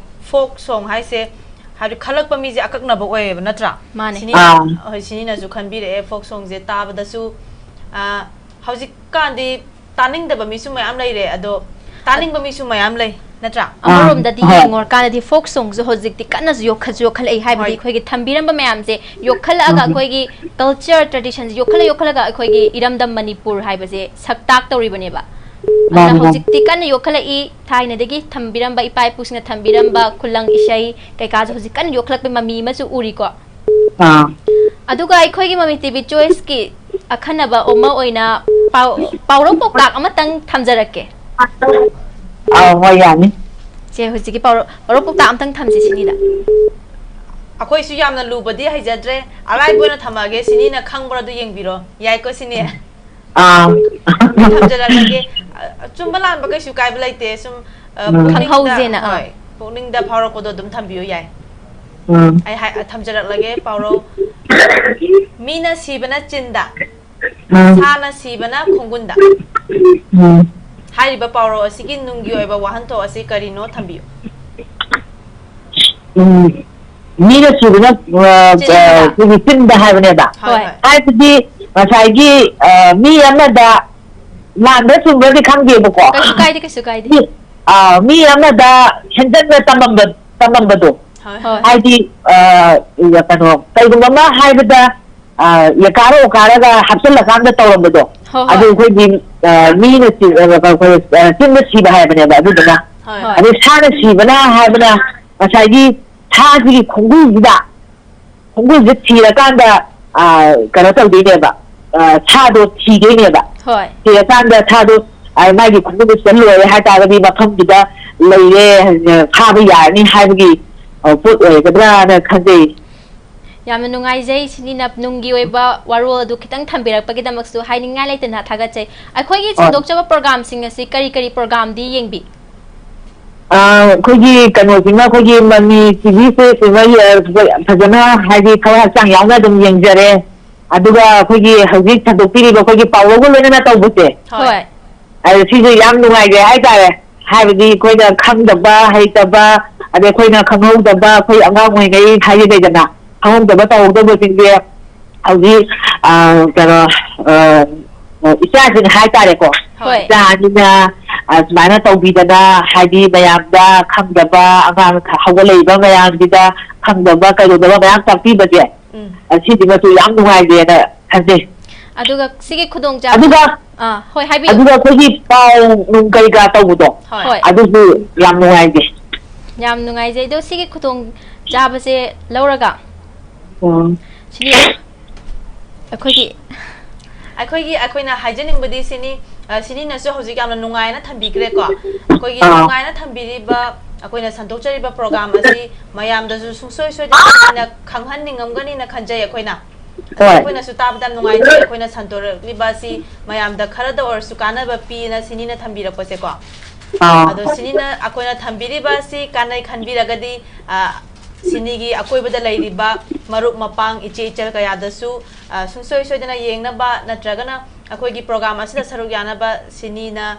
[SPEAKER 1] ꯐꯣꯛ ꯁꯣꯡ ꯍꯥꯏꯁꯦ ꯍꯥꯏꯕꯗꯤ ꯈꯜꯂꯛꯄ ꯃꯤꯁꯦ ꯑꯀꯛꯅꯕ ꯑꯣꯏꯌꯦꯕ ꯅꯠꯇ꯭ꯔꯥ ꯁꯤꯅꯤꯅꯁꯨ ꯈꯟꯕꯤꯔꯛꯑꯦ ꯐꯣꯛ ꯁꯣꯡꯁꯦ ꯇꯥꯕꯗꯁꯨ ꯍꯧꯖꯤꯛꯀꯥꯟꯗꯤ ꯇꯥꯅꯤꯡꯗꯕ ꯃꯤꯁꯨ ꯃꯌꯥꯝ ꯂꯩꯔꯦ ꯑꯗꯣ ꯇꯥꯅꯤꯡꯕ ꯃꯤꯁꯨ ꯃꯌꯥꯝ ꯂꯩ ꯅꯠꯇ꯭ꯔꯥ
[SPEAKER 2] ꯑꯃꯔꯣꯝꯗꯗꯤ ꯌꯦꯡꯉꯨꯔꯀꯥꯟꯗꯗꯤ ꯐꯣꯛ ꯁꯣꯡꯁꯨ ꯍꯧꯖꯤꯛꯇꯤ ꯀꯟꯅꯁꯨ ꯌꯣꯛꯈꯠꯂꯛꯏ ꯍꯥꯏꯕꯗꯤ ꯑꯩꯈꯣꯏꯒꯤ ꯊꯝꯕꯤꯔꯝꯕ ꯃꯌꯥꯝꯁꯦ ꯌꯣꯛꯈꯠꯂꯛꯑꯒ ꯑꯩꯈꯣꯏꯒꯤ ꯀꯜꯆꯔ ꯇ꯭ꯔꯦꯗꯤꯁꯟꯁꯦ ꯌꯣꯛꯈꯠꯂꯒ ꯑꯩꯈꯣꯏꯒꯤ ꯏꯔꯝꯗꯝ ꯃꯅꯤꯄꯨꯔ ꯍꯥꯏꯕꯁꯦ ꯁꯛ ꯇꯥꯛꯇꯧꯔꯤꯕꯅꯦꯕ ꯑꯗꯨꯅ ꯍꯧꯖꯤꯛꯇꯤ ꯀꯟꯅ ꯌꯣꯛꯈꯠꯂꯛꯏ ꯊꯥꯏꯅꯗꯒꯤ ꯊꯝꯕꯤꯔꯝꯕ ꯏꯄꯥ ꯏꯄꯨꯁꯤꯡꯅ ꯊꯝꯕꯤꯔꯝꯕ ꯈꯨꯂꯪ ꯏꯁꯩ ꯀꯩꯀꯥꯁꯨ ꯍꯧꯖꯤꯛ ꯀꯟꯅ ꯌꯣꯛꯈꯠꯂꯛꯄ ꯃꯃꯤ ꯑꯃꯁꯨ ꯎꯔꯤꯀꯣ ꯑꯗꯨꯒ ꯑꯩꯈꯣꯏꯒꯤ ꯃꯃꯤ ꯇꯤꯚꯤ ꯆꯣꯏꯁꯀꯤ ꯑꯈꯟꯅꯕ ꯑꯃ ꯑꯣꯏꯅ ꯄꯥꯎꯔꯧ ꯄꯥꯎꯇꯥꯛ ꯑꯃꯇꯪ ꯊꯝꯖꯔꯛꯀꯦ
[SPEAKER 12] ꯍꯣꯏ ꯌꯥꯅꯤ
[SPEAKER 2] ꯆꯦ ꯍꯧꯖꯤꯛꯀꯤ ꯄꯥꯎꯔꯧ ꯄꯥꯎꯇꯥꯛ ꯑꯃꯇꯪ ꯊꯝꯁꯤ ꯁꯤꯅꯤꯗ
[SPEAKER 1] ꯑꯩꯈꯣꯏꯁꯨ ꯌꯥꯝꯅ ꯂꯨꯕꯗꯤ ꯍꯩꯖꯗ꯭ꯔꯦ ꯑꯔꯥꯏꯕ ꯑꯣꯏꯅ ꯊꯝꯃꯛꯑꯒꯦ ꯁꯤꯅꯤꯅ ꯈꯪꯕ꯭ꯔꯥꯗꯨ ꯌꯦꯡꯕꯤꯔꯣ ꯌꯥꯏꯀꯣ ꯁꯤꯅꯤ ꯊꯝꯖꯔꯛꯂꯒꯦ ꯆꯨꯝꯕ ꯂꯥꯟꯕ ꯀꯩꯁꯨ ꯀꯥꯏꯕ ꯂꯩꯇꯦ ꯁꯨꯝ ꯄꯨꯛꯅꯤꯡꯗ ꯐꯥꯎꯔꯛꯄꯗꯣ ꯑꯗꯨꯝ ꯊꯝꯕꯤꯌꯨ ꯌꯥꯏ ꯑꯩ ꯊꯝꯖꯔꯛꯂꯒꯦ ꯄꯥꯎꯔꯧ ꯃꯤꯅ ꯁꯤꯕꯅ ꯆꯤꯟꯗ ꯁꯥꯅ ꯁꯤꯕꯅ ꯈꯣꯡꯒꯨꯟꯗ ꯍꯥꯏꯔꯤꯕ ꯄꯥꯎꯔꯧ ꯑꯁꯤꯒꯤ ꯅꯨꯡꯒꯤ ꯑꯣꯏꯕ ꯋꯥꯍꯟꯊꯣꯛ ꯑꯁꯤ ꯀꯔꯤꯅꯣ ꯊꯝꯕꯤꯌꯨ
[SPEAKER 12] ꯃꯤꯅ ꯁꯤꯕꯅ ꯑꯩꯈꯣꯏꯒꯤ ꯆꯤꯟꯗ ꯍꯥꯏꯕꯅꯦꯕ ꯍꯥꯏꯕꯗꯤ ꯉꯁꯥꯏꯒꯤ ꯃꯤ ꯑꯃꯗ ꯂꯥꯟꯕ ꯆꯨꯝꯕꯗꯤ ꯈꯪꯗꯦꯕꯀꯣ
[SPEAKER 2] ꯀꯩꯁꯨ ꯀꯥꯏꯗꯦ
[SPEAKER 12] ꯃꯤ ꯑꯃꯗ ꯍꯦꯟꯖꯟꯅ ꯇꯝꯃꯝꯕꯗꯣ ꯍꯥꯏꯗꯤ ꯀꯩꯅꯣ ꯀꯩꯒꯨꯝꯕ ꯑꯃ ꯍꯥꯏꯕꯗ ꯌꯥꯀꯥꯔ ꯑꯣꯀꯥꯔꯒ ꯍꯥꯞꯆꯤꯜꯂꯀꯥꯟꯗ ꯇꯧꯔꯝꯕꯗꯣ ꯑꯗꯨ ꯑꯩꯈꯣꯏꯒꯤ ꯃꯤꯅ ꯆꯤꯟꯗ ꯁꯤꯕ ꯍꯥꯏꯕꯅꯦꯕ ꯑꯗꯨꯗꯨꯅ ꯑꯗꯩ ꯁꯥꯅ ꯁꯤꯕꯅ ꯍꯥꯏꯕꯅ ꯉꯁꯥꯏꯒꯤ ꯁꯥꯁꯤꯒꯤ ꯈꯣꯡꯒꯨꯜꯁꯦ ꯊꯤꯔꯀꯥꯟꯗ ꯀꯩꯅꯣ ꯇꯧꯗꯣꯏꯅꯦꯕ ꯁꯥꯗꯣ ꯊꯤꯗꯣꯏꯅꯦꯕ ꯊꯤꯔꯀꯥꯟꯗ ꯁꯥꯗꯣ ꯃꯥꯒꯤ ꯈꯣꯡꯒꯨꯜꯁꯤꯗ ꯂꯣꯏꯔꯦ ꯍꯥꯏꯇꯥꯔꯒꯗꯤ ꯃꯐꯝꯗꯨꯗ ꯂꯩꯔꯦ ꯐꯥꯕ ꯌꯥꯔꯅꯤ ꯍꯥꯏꯕꯒꯤ ꯄꯣꯠ ꯑꯣꯏꯒꯗ꯭ꯔꯥꯅ ꯈꯟꯖꯩ
[SPEAKER 2] ꯌꯥꯝꯅ ꯅꯨꯡꯉꯥꯏꯖꯩ ꯁꯤꯅꯤꯅ ꯅꯨꯡꯒꯤ ꯑꯣꯏꯕ ꯋꯥꯔꯣꯜ ꯑꯗꯨ ꯈꯤꯇꯪ ꯊꯝꯕꯤꯔꯛꯄꯒꯤꯗꯃꯛꯁꯨ ꯍꯥꯏꯅꯤꯡꯉꯥꯏ ꯂꯩꯇꯅ ꯊꯥꯒꯠꯆꯩ ꯑꯩꯈꯣꯏꯒꯤ ꯁꯟꯗꯣꯛꯆꯕ ꯄ꯭ꯔꯣꯒ꯭ꯔꯥꯝꯁꯤꯡ ꯑꯁꯤ ꯀꯔꯤ ꯀꯔꯤ ꯄ꯭ꯔꯣꯒ꯭ꯔꯥꯝꯗꯤ ꯌꯦꯡꯕꯤ
[SPEAKER 12] ꯑꯩꯈꯣꯏꯒꯤ ꯀꯩꯅꯣꯁꯤꯅ ꯑꯩꯈꯣꯏꯒꯤ ꯃꯃꯤ ꯇꯤꯚꯤꯁꯦ ꯐꯖꯅ ꯍꯥꯏꯗꯤ ꯊꯋꯥꯏ ꯍꯛꯆꯥꯡ ꯌꯥꯎꯅ ꯑꯗꯨꯝ ꯌꯦꯡꯖꯔꯦ ꯑꯗꯨꯒ ꯑꯩꯈꯣꯏꯒꯤ ꯍꯧꯖꯤꯛ ꯁꯟꯗꯣꯛꯄꯤꯔꯤꯕ ꯑꯩꯈꯣꯏꯒꯤ ꯄꯥꯎꯔꯧꯒ ꯂꯣꯏꯅꯅ ꯇꯧꯕꯁꯦ ꯁꯤꯁꯨ ꯌꯥꯝ ꯅꯨꯡꯉꯥꯏꯖꯩ ꯍꯥꯏꯇꯥꯔꯦ ꯍꯥꯏꯕꯗꯤ ꯑꯩꯈꯣꯏꯅ ꯈꯪꯗꯕ ꯍꯩꯇꯕ ꯑꯗꯩ ꯑꯩꯈꯣꯏꯅ ꯈꯪꯍꯧꯗꯕ ꯑꯩꯈꯣꯏ ꯑꯉꯥꯡ ꯑꯣꯏꯔꯤꯉꯩ ꯍꯥꯏꯒꯗꯅ ꯈꯪꯍꯧꯗꯕ ꯇꯧꯍꯧꯗꯕꯁꯤꯡꯁꯦ ꯍꯧꯖꯤꯛ ꯀꯩꯅꯣ ꯏꯆꯥꯁꯤꯡ ꯍꯥꯏꯇꯥꯔꯦꯀꯣ ꯏꯆꯥꯁꯤꯅ ꯁꯨꯃꯥꯏꯅ ꯇꯧꯕꯤꯗꯅ ꯍꯥꯏꯗꯤ ꯃꯌꯥꯝꯗ ꯈꯪꯗꯕ ꯑꯉꯥꯡ ꯍꯧꯒꯠꯂꯛꯏꯕ ꯃꯌꯥꯝꯁꯤꯗ ꯈꯪꯗꯕ ꯀꯩꯗꯧꯗꯕ ꯃꯌꯥꯝ ꯇꯥꯛꯄꯤꯕꯁꯦ ꯁꯤꯁꯤꯃꯁꯨ ꯌꯥꯝ ꯅꯨꯡꯉꯥꯏꯖꯦꯅ ꯈꯟꯖꯩ
[SPEAKER 2] ꯑꯗꯨꯒ ꯁꯤꯒꯤ ꯈꯨꯗꯣꯡꯆꯥꯕ
[SPEAKER 12] ꯑꯗꯨꯒ
[SPEAKER 2] ꯍꯣꯏ ꯍꯥꯏꯕꯤꯌꯨ
[SPEAKER 12] ꯑꯗꯨꯒ ꯑꯩꯈꯣꯏꯒꯤ ꯄꯥꯎ ꯅꯨꯡ ꯀꯔꯤ ꯀꯔꯥ ꯇꯧꯕꯗꯣ ꯑꯗꯨꯁꯨ ꯌꯥꯝ ꯅꯨꯡꯉꯥꯏꯖꯩ
[SPEAKER 2] ꯌꯥꯝ ꯅꯨꯡꯉꯥꯏꯖꯩ ꯑꯗꯣ ꯁꯤꯒꯤ ꯈꯨꯗꯣꯡꯆꯥꯕꯁꯦ ꯂꯧꯔꯒ ꯁꯤꯒꯤ
[SPEAKER 1] ꯑꯩꯈꯣꯏꯅ ꯍꯥꯏꯖꯅꯤꯡꯕꯗꯤ ꯁꯤꯅꯤꯅꯁꯨ ꯍꯧꯖꯤꯛ ꯌꯥꯝꯅ ꯅꯨꯡꯉꯥꯏꯅ ꯊꯝꯕꯤꯈ꯭ꯔꯦꯀꯣ ꯑꯩꯈꯣꯏꯒꯤ ꯅꯨꯡꯉꯥꯏꯅ ꯊꯝꯕꯤꯔꯤꯕ ꯑꯩꯈꯣꯏꯅ ꯁꯟꯗꯣꯛꯆꯔꯤꯕ ꯄ꯭ꯔꯣꯒ꯭ꯔꯥꯝ ꯑꯁꯤ ꯃꯌꯥꯝꯗꯁꯨ ꯁꯨꯡꯁꯣꯏ ꯁꯣꯏꯗꯅ ꯈꯪꯍꯟꯅꯤꯡꯉꯝꯒꯅꯤꯅ ꯈꯟꯖꯩ ꯑꯩꯈꯣꯏꯅ ꯑꯩꯈꯣꯏꯅꯁꯨ ꯇꯥꯕꯗ ꯌꯥꯝ ꯅꯨꯡꯉꯥꯏꯖꯩ ꯑꯩꯈꯣꯏꯅ ꯁꯟꯗꯣꯛꯂꯤꯕ ꯑꯁꯤ ꯃꯌꯥꯝꯗ ꯈꯔꯗ ꯑꯣꯏꯔꯁꯨ ꯀꯥꯟꯅꯕ ꯄꯤꯅ ꯁꯤꯅꯤꯅ ꯊꯝꯕꯤꯔꯛꯄꯁꯦꯀꯣ ꯑꯗꯣ ꯁꯤꯅꯤꯅ ꯑꯩꯈꯣꯏꯅ ꯊꯝꯕꯤꯔꯤꯕ ꯑꯁꯤ ꯀꯥꯟꯅꯩ ꯈꯟꯕꯤꯔꯒꯗꯤ ꯁꯤꯅꯤꯒꯤ ꯑꯀꯣꯏꯕꯗ ꯂꯩꯔꯤꯕ ꯃꯔꯨꯞ ꯃꯄꯥꯡ ꯏꯆꯦ ꯏꯆꯜ ꯀꯌꯥꯗꯁꯨ ꯁꯨꯡꯁꯣꯏ ꯁꯣꯏꯗꯅ ꯌꯦꯡꯅꯕ ꯅꯠꯇ꯭ꯔꯒꯅ ꯑꯩꯈꯣꯏꯒꯤ ꯄ꯭ꯔꯣꯒ꯭ꯔꯥꯝ ꯑꯁꯤꯗ ꯁꯔꯨꯛ ꯌꯥꯅꯕ ꯁꯤꯅꯤꯅ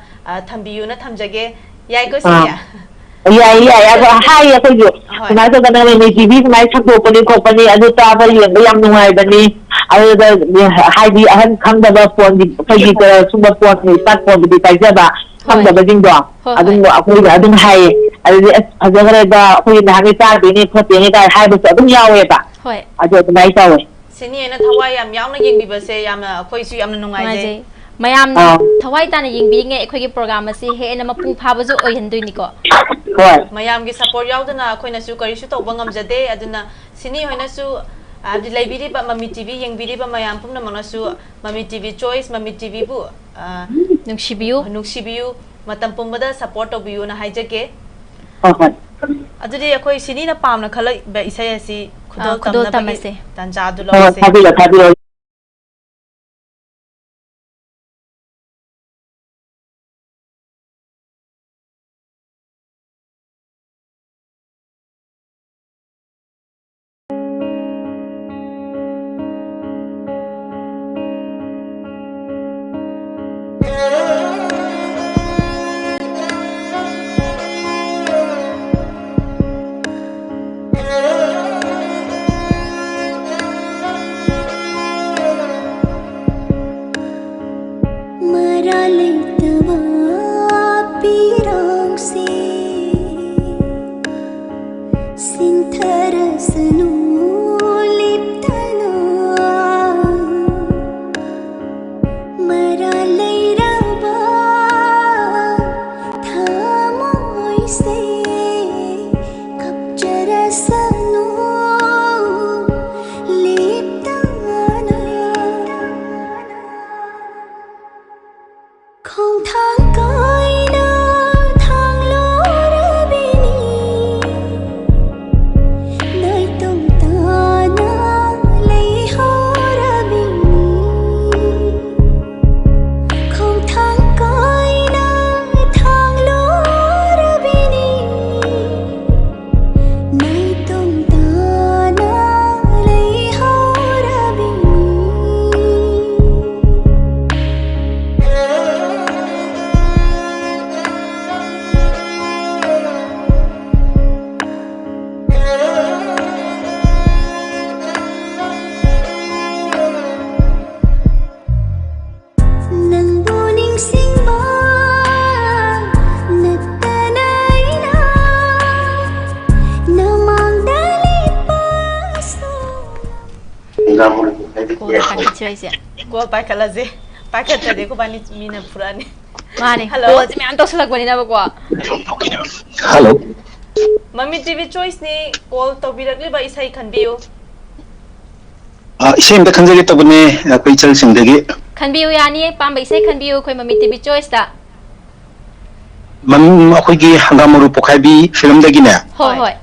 [SPEAKER 1] ꯊꯝꯕꯤꯌꯨꯅ ꯊꯝꯖꯒꯦ ꯌꯥꯏꯀꯣ ꯁꯤꯅꯤ
[SPEAKER 12] ꯌꯥꯏ ꯑꯗꯣ ꯍꯥꯏꯌꯦ ꯑꯩꯈꯣꯏꯁꯨ ꯁꯨꯃꯥꯏꯅ ꯇꯧꯗꯅ ꯃꯃꯤ ꯇꯤꯚꯤ ꯁꯨꯃꯥꯏꯅ ꯁꯟꯗꯣꯛꯄꯅꯤ ꯈꯣꯠꯄꯅꯤ ꯑꯗꯨ ꯇꯥꯕ ꯌꯦꯡꯕ ꯌꯥꯝ ꯅꯨꯡꯉꯥꯏꯕꯅꯤ ꯑꯗꯨꯗ ꯍꯥꯏꯗꯤ ꯑꯍꯟ ꯈꯪꯗꯕ ꯐꯣꯟꯒꯤ ꯑꯩꯈꯣꯏꯒꯤ ꯁꯨꯝꯕ ꯐꯣꯟ ꯏꯁꯃꯥꯔꯠ ꯐꯣꯟꯕꯨꯗꯤ ꯄꯥꯏꯖꯕ ꯈꯪꯗꯕꯁꯤꯡꯗꯣ ꯑꯗꯨꯝ ꯑꯩꯈꯣꯏꯒ ꯑꯗꯨꯝ ꯍꯥꯏꯌꯦ ꯑꯗꯨꯗꯤ ꯑꯁ ꯐꯖꯈ꯭ꯔꯦꯗ ꯑꯩꯈꯣꯏꯒꯤ ꯅꯍꯥꯟꯒꯩ ꯇꯥꯗꯦꯅꯦ ꯈꯣꯠꯇꯦꯅꯦ ꯀꯥꯏ ꯍꯥꯏꯕꯁꯨ ꯑꯗꯨꯝ ꯌꯥꯎꯋꯦꯕ ꯑꯗꯨ ꯑꯗꯨꯃꯥꯏꯅ ꯇꯧꯋꯦ
[SPEAKER 1] ꯁꯤꯅꯤ ꯑꯩꯅ ꯊꯋꯥꯏ ꯌꯥꯝ ꯌꯥꯎꯅ ꯌꯦꯡꯕꯤꯕꯁꯦ ꯌꯥꯝꯅ ꯑꯩꯈꯣꯏꯁꯨ ꯌꯥꯝꯅ ꯅꯨꯡꯉꯥꯏꯖꯩ
[SPEAKER 2] ꯃꯌꯥꯝꯅ ꯊꯋꯥꯏ ꯇꯥꯅ ꯌꯦꯡꯕꯤꯔꯤꯉꯩ ꯑꯩꯈꯣꯏꯒꯤ ꯄ꯭ꯔꯣꯒ꯭ꯔꯥꯝ ꯑꯁꯤ ꯍꯦꯟꯅ ꯃꯄꯨꯡ ꯐꯥꯕꯁꯨ ꯑꯣꯏꯍꯟꯗꯣꯏꯅꯤꯀꯣ
[SPEAKER 1] ꯃꯌꯥꯝꯒꯤ ꯁꯄꯣꯔꯠ ꯌꯥꯎꯗꯅ ꯑꯩꯈꯣꯏꯅꯁꯨ ꯀꯔꯤꯁꯨ ꯇꯧꯕ ꯉꯝꯖꯗꯦ ꯑꯗꯨꯅ ꯁꯤꯅꯤ ꯍꯣꯏꯅꯁꯨ ꯍꯥꯏꯕꯗꯤ ꯂꯩꯕꯤꯔꯤꯕ ꯃꯃꯤ ꯇꯤꯚꯤ ꯌꯦꯡꯕꯤꯔꯤꯕ ꯃꯌꯥꯝ ꯄꯨꯝꯅꯃꯛꯅꯁꯨ ꯃꯃꯤ ꯇꯤꯚꯤ ꯆꯣꯏꯁ ꯃꯃꯤ ꯇꯤꯚꯤꯕꯨ ꯅꯨꯡꯁꯤꯕꯤꯌꯨ ꯃꯇꯝ ꯄꯨꯝꯕꯗ ꯁꯄꯣꯔꯠ ꯇꯧꯕꯤꯌꯨꯅ ꯍꯥꯏꯖꯒꯦ ꯑꯗꯨꯗꯤ ꯑꯩꯈꯣꯏ ꯁꯤꯅꯤꯅ ꯄꯥꯝꯅ ꯈꯜꯂꯛꯏꯕ ꯏꯁꯩ ꯑꯁꯤ ꯈꯨꯗꯣꯜ ꯇꯝꯅꯕꯒꯤ ꯇꯥꯟꯖꯥꯗꯨ ꯂꯧꯔꯁꯦ ꯀꯣꯜ ꯄꯥꯏꯈꯠꯂꯁꯦ ꯄꯥꯏꯈꯠꯇ꯭ꯔꯗꯤ ꯑꯩꯈꯣꯏꯕꯥꯅꯤ ꯃꯤꯅ ꯐꯨꯔꯛꯑꯅꯤ
[SPEAKER 2] Mani.
[SPEAKER 1] Hello.
[SPEAKER 2] Call si mayam tawsalak bani na ba ko?
[SPEAKER 7] Hello.
[SPEAKER 1] Mami TV choice ni call tawbirakli ba isay khanbiyo.
[SPEAKER 7] Isay imda khanjage tabune koi chal singdagi.
[SPEAKER 2] Khanbiyo yani pamba isay khanbiyo koi Mami TV choice da.
[SPEAKER 7] Mam akhoi hangamuru pokhaibi film dagi ne.
[SPEAKER 2] Hoi.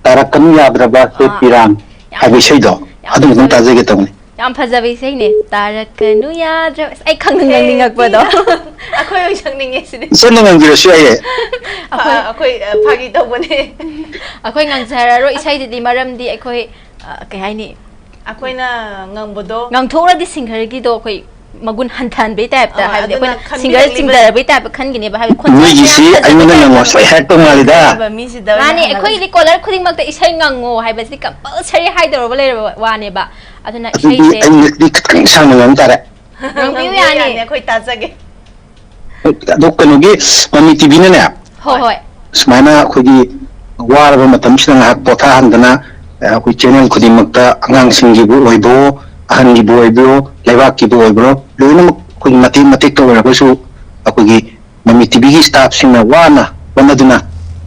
[SPEAKER 7] Tarakkan yadraba se piram. Abi isay do. Adu dum tajage tabune.
[SPEAKER 2] Yam phajaba isay ne. Tarakkan yadraba. Ay khang ningak ba do.
[SPEAKER 1] Akoy oi sangninge sini.
[SPEAKER 7] Sen nang jiro su aye.
[SPEAKER 1] Akoy phagi tawbone.
[SPEAKER 2] Akoy ngangjara ro isay di maram di akoy kay haini.
[SPEAKER 1] Akoy na ngangbodo.
[SPEAKER 2] Ngangthora di singer gi do akoy magun hantan be type ta ha akoy singer be type khan gi ne ba ha khon.
[SPEAKER 7] Ni gi si ay mo nang ngos ay hack to malida.
[SPEAKER 2] Mani akoy ri caller khuding mak ta isay ngango hai ba si compulsory hai do ba le wa ne ba aduna isay se
[SPEAKER 7] ay ni khang sang ngam tare.
[SPEAKER 2] Ngangbiyo yani
[SPEAKER 1] akoy tajage.
[SPEAKER 7] Dok kanogi Mami TV ne ne.
[SPEAKER 2] Hoi.
[SPEAKER 7] Sumana khudi waraba matam sina hak potha handana khoi channel khudi makta angang singi bu oibo ahan gi bu oibo lewak ki bu oibo loina khoi mati to ra su akogi Mami TV gi staff sina wana wanaduna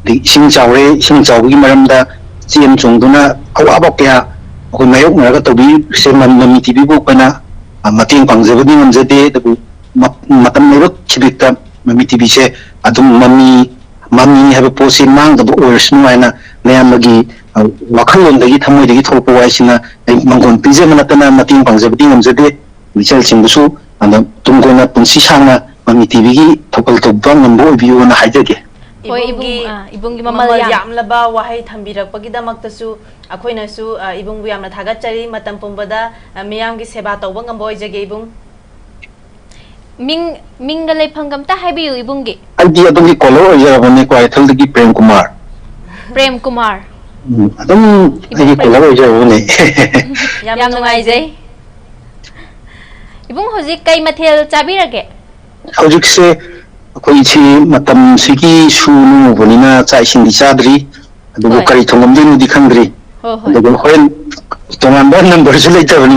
[SPEAKER 7] di sing chawgi maramda chen chungduna awaba kya khoi mayok naraga tobi se Mami TV bu kana mating pangjabadi ngamjade tabu matam mayok chibikta Mami TV se adum Mami have a posi mang the ROSHNI aina mayamagi wakhalondagi thamoidagi thorpo waisina mangon pijemanatana mating pangjabdi ngamjade wichal chingbusu anda tungkona punsi sangna Mami TV gi thopal tobba ngambo biu na haidage
[SPEAKER 1] ibungi mamal yamlaba wahai thambirakpagi damaktasu akoina su ibungbu yamna thagachari matam pumbada miyamgi seba tawba ngambo jage ibung
[SPEAKER 2] Ming galay panggam ta hai biyu ibunggi.
[SPEAKER 7] Adi adungi kolo aja bane ko ay thalgi Prem Kumar.
[SPEAKER 2] Prem Kumar.
[SPEAKER 7] Adum adi kolo aja bane.
[SPEAKER 2] Yam nungai jai. Ibung hojik kai mathel chabirage.
[SPEAKER 7] Hojik se koi chi matam sigi sunu bonina chai sindi chadri adu kari thongam din di khangri. Adu hoen Tongan bon number su later ni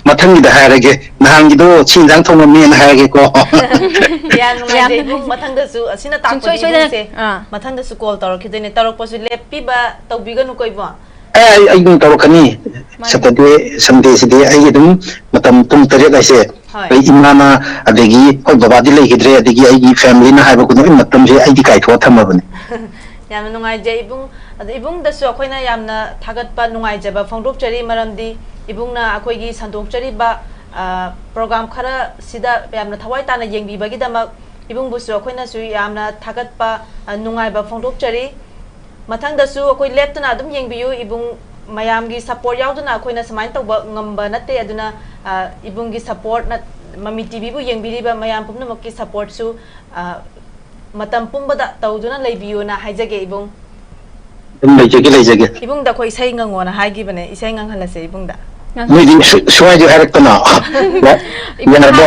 [SPEAKER 7] mathang da harage nahang gido chinjang thongam ni harage ko
[SPEAKER 1] yang ngai bung mathang da su asina tak ko se mathang da su call tor khidene tarok pasu lepi ba tawbiga nu koi ba
[SPEAKER 7] ai gung tarokani Saturday Sunday sidi ai dum matam tum tare da se ai imana adegi oi baba di lei gidre adegi ai family na haiba ko matam je ai di kai tho thama bane
[SPEAKER 1] yam nungai je ibung ibung da su akoina yamna thagat pa nungai je ba phongdop chari maramdi ibung na akoi gi sandok chari ba program khara sida yamna thawai ta na yengbi bagi dama ibung bu su akoina su yamna thagat pa nungai ba phongdop chari mathang da su akoi left na adum yengbiyu ibung mayam gi support yauduna akoina samain tawba ngamba nate aduna ibung gi support na Mami TV bu yengbiri ba mayam pumna makki support su matam pumbada tawduna leibiyo na haijage ibung
[SPEAKER 7] leijage
[SPEAKER 1] ibung da koi sai ngangona haigi bane isai nganghalase ibung da
[SPEAKER 7] ni di suai jo harakna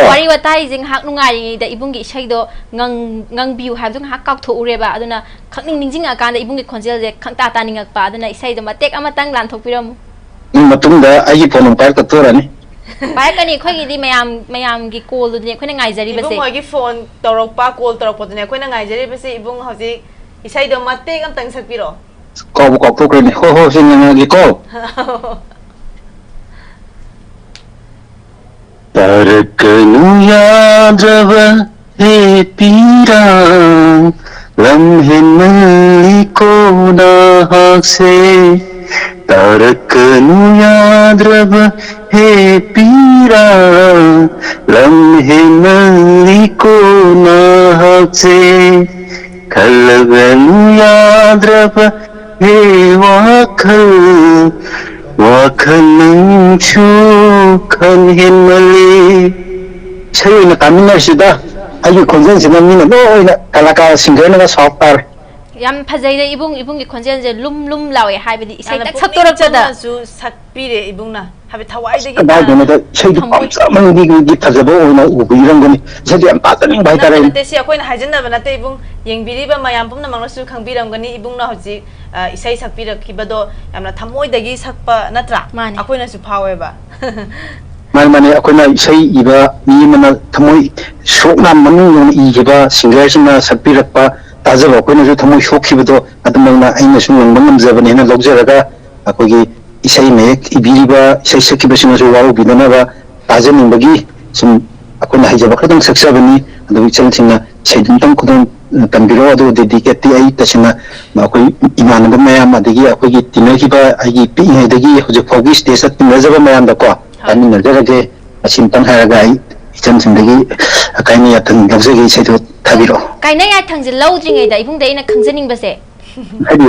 [SPEAKER 2] wari watai jing hak nungai da ibung gi sai do ngang biu ha dung hak kak tho ureba aduna khakning ningjing akan da ibung gi khonjel je khangta ta ningak pa aduna isai do matek amatang lan thokpiram
[SPEAKER 7] matung da ai phone par ka torani
[SPEAKER 2] pai kani khoi gi di mayam gi call du ne khoi na ngai jari base
[SPEAKER 1] ibung gi phone torok pa call torok pa ne khoi na ngai jari base ibung hoji isai do matek am tang sakpiro
[SPEAKER 7] ko to kani ho sing ngi ko Tarakanu yadrava he pira lamhin maliko na hakse Tarakanu yadrava he pira lamhin maliko na hakse Kalganu yadrava he wakhal Wakhalang chukhan hinmali Sayo na kami na sida Ayo konsen sina mina no na kalaka singer na software
[SPEAKER 2] Yam phajai da ibung gi khonjel je lum lawe haibedi isai tak saktorap da
[SPEAKER 1] su sakpire ibung na habi thawai de gi
[SPEAKER 7] ba gona da sai du pamsa man gi phajabo na ubirang goni sai am pataning bai tare
[SPEAKER 1] te si akoi na hajen na bana te ibung yengbiri ba mayam pum na mangna su khangbiram gani ibung na hoji isai sakpira khibado yamna thamoi dagi sakpa natra akoi na su phawe ba
[SPEAKER 13] माने अखोना इसई इबा मी मना थमोई सोकना मनु योन इजिबा singer सिना सकपिरकपा ताजब अखोना जो थमोई सोखिबदो अदमना आइना सुन लंगम जबने ना लौजरगा अखोगी इसई make इबिरिबा इसई सकिबसिना जो wow बिदनाबा ताजनिंबगी सुम अखोना हाइजबा खदंग सक्सबनी अदु इचलसिना सेदुंतम खुदं तंबिरो अदु dedicate आई तसिना अखोई इमानब मयाम अदगी अखोगी तिनगिबा आगी पिङैदगी हुजु फौगी stage तिनजबा मयाम दको ani nerjage asim tang haraga ai icham sindagi kaini yathang lawjagi saidu thabiro
[SPEAKER 2] kaina yathang je lawdringai da ibung dei na khangjaning base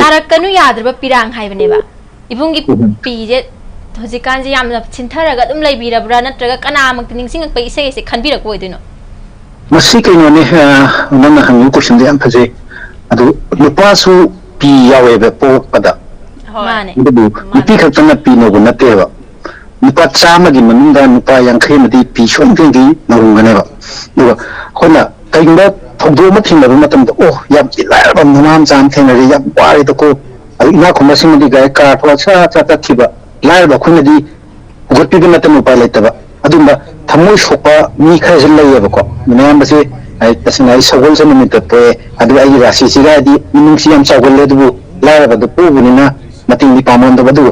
[SPEAKER 2] tarakanu yadraba pirang haibane ba ibung gi pi je hojikan je yamna chintharaga dum leibirabra natraga kana mak ningsing ak pai isai se khanbirak boidino
[SPEAKER 13] masi kaino ne nana hangu question de am phaje adu lupa su pi yawe be po pada
[SPEAKER 2] mane
[SPEAKER 13] ipi khatana pi no gunate ba nupa chama gi manunda nupa yankhai madi pi shon gi narungane ba nuba khona kainda thogdo ma thingna ba matam da oh yam ilai ba namam jam thena ri yam wari to ko ina khoma sing di gai ka thwa cha cha ta thiba lai ba khona di gotti bi matam upa lai ta ba adumba thamoi sopa mi kha jil lai ba ko namam ba se ai tasna ai sogol se mi ta pe adu ai rasi siga di minung si yam chagol le du lai ba du pu bunina mating di pamon da ba du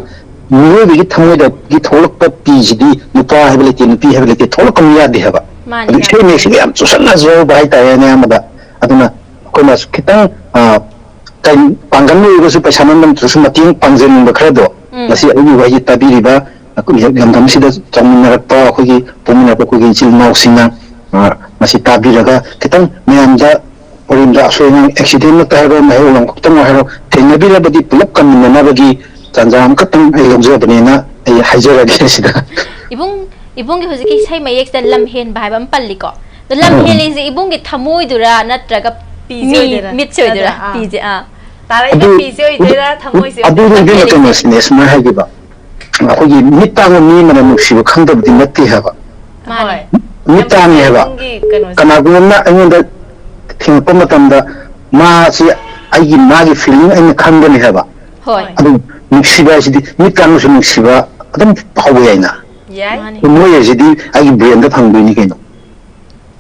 [SPEAKER 13] Mui bagi thamoi da gi tholok pa PhD nupa hability nupi hability tholok kam ya de haba adu sei me sig am susana zo bai ta ya ne amada aduna ko mas kitang kai panggan ni go su paisa nam tu su mating pangjen ba khra do masi ai wa yi tabiri ba aku yam dam si da chamina ra pa ko gi pomina ko gi chil mau singa masi tabira ga kitang me am da orin da so accident ta ga mai ulang ko tang ha ro thengna bi la badi pulap kam na bagi Janjam katang ai lobjo banina ai hajara ge sida
[SPEAKER 2] ibung gi hojiki sai mayek da lam hen bai bam palli ko the lam hen is ibung gi thamoi dura natraga mit choi dura pj a
[SPEAKER 1] tara ida pj dura thamoi se
[SPEAKER 13] adu ge ke business ma ha gi ba ko gi mitang mi mana nuksi ba khang da di natti ha ba
[SPEAKER 2] mane
[SPEAKER 13] mitang he ba kana gumna angonda thing pa matam da ma si ai gi ma gi feeling ai khang da ni ha ba
[SPEAKER 2] hoi
[SPEAKER 13] adu nuksiba sidi mitang su nuksiba adam pawe yaina
[SPEAKER 1] yai
[SPEAKER 13] moye sidi ai brain da phangbi ni keno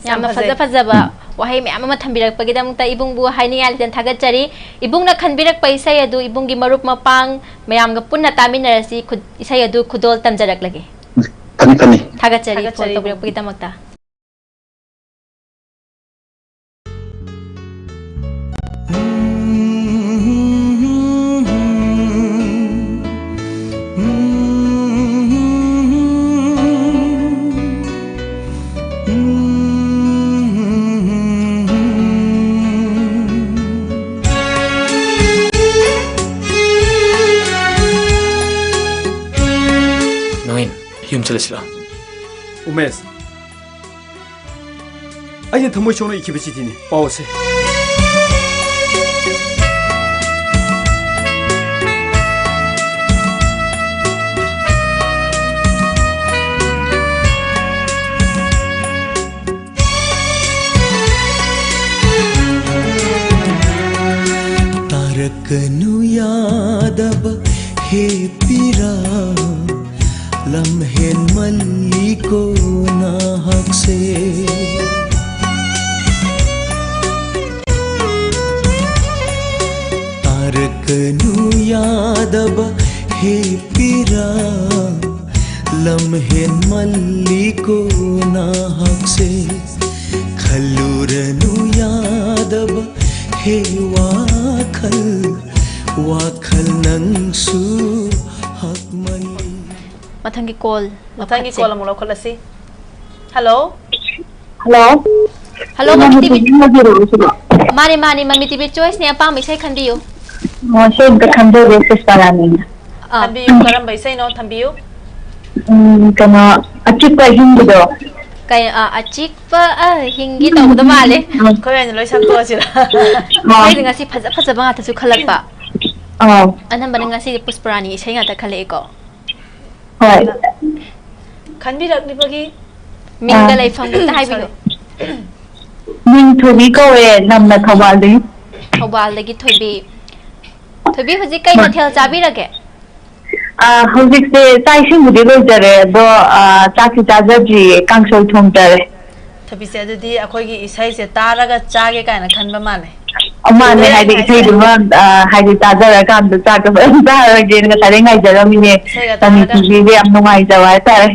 [SPEAKER 2] yamna faza ba wahai me amma thambirak pagidam ta ibung bu haini yal jan thagat chari ibung na khanbirak paisa yadu ibung gi marup mapang mayam ga punna taminarasi khud isa yadu khudol tamjarak lage
[SPEAKER 13] pani
[SPEAKER 2] thagat chari photo birak pagidam ta
[SPEAKER 11] yum chalasila
[SPEAKER 14] umes ayin thamoi chono ikibichi dini pause
[SPEAKER 8] tarakanu yadab he pira लम्हेन मल्ली को ना हक से तारकनु यादब हे पीरा लम्हेन मल्ली को ना हक से खलूरनु यादब हे वाखल वाखल नंगसु हक मल्ली
[SPEAKER 2] mathangi call
[SPEAKER 1] among lokalasi hello
[SPEAKER 2] Mami TV Mami TV choice ni apa mai sai khanbiyo
[SPEAKER 12] mo sai da khanjo de sesparani
[SPEAKER 1] thambiyo karam bai sai no thambiyo
[SPEAKER 12] kana achikpa hingido
[SPEAKER 2] kai achikpa hingi to da male
[SPEAKER 1] ko yan loi sak to sila
[SPEAKER 2] kai ngasi phaja ba ta su khalakpa anam ban ngasi pusparani sai nga ta khale ko
[SPEAKER 12] hoi
[SPEAKER 1] khanbirak ni bagi
[SPEAKER 2] minga lai phang ta hai biyo
[SPEAKER 12] min thobi ko e namna thawal
[SPEAKER 2] lagi thobi hoji kai mathel chabi rage
[SPEAKER 12] ꯍꯧꯖꯤꯛꯁꯦ ꯆꯥꯛ ꯏꯁꯤꯡꯕꯨꯗꯤ ꯂꯣꯏꯖꯔꯦ ꯑꯗꯣ ꯆꯥꯛꯁꯤ ꯆꯥꯖꯗ꯭ꯔꯤꯌꯦ ꯀꯥꯡꯁꯣꯏ ꯊꯣꯡꯖꯔꯦ
[SPEAKER 1] ꯊꯕꯤꯁꯦ ꯑꯗꯨꯗꯤ ꯑꯩꯈꯣꯏꯒꯤ ꯏꯁꯩꯁꯦ ꯇꯥꯔꯒ ꯆꯥꯒꯦ ꯀꯥꯏꯅ ꯈꯟꯕ ꯃꯥꯜꯂꯦ
[SPEAKER 12] ꯃꯥꯅꯦ ꯍꯥꯏꯗꯤ ꯏꯁꯩꯗꯨꯃ ꯍꯥꯏꯗꯤ ꯇꯥꯖꯔꯀꯥꯟꯗ ꯆꯥꯛꯇꯣ ꯐꯖꯅ ꯆꯥꯔꯒꯦꯅ ꯉꯁꯥꯏꯗꯩ ꯉꯥꯏꯖꯔꯝꯃꯤꯅꯦ ꯃꯃꯤ ꯇꯤꯚꯤꯁꯦ ꯌꯥꯝ ꯅꯨꯡꯉꯥꯏꯖꯕ ꯍꯥꯏꯇꯥꯔꯦ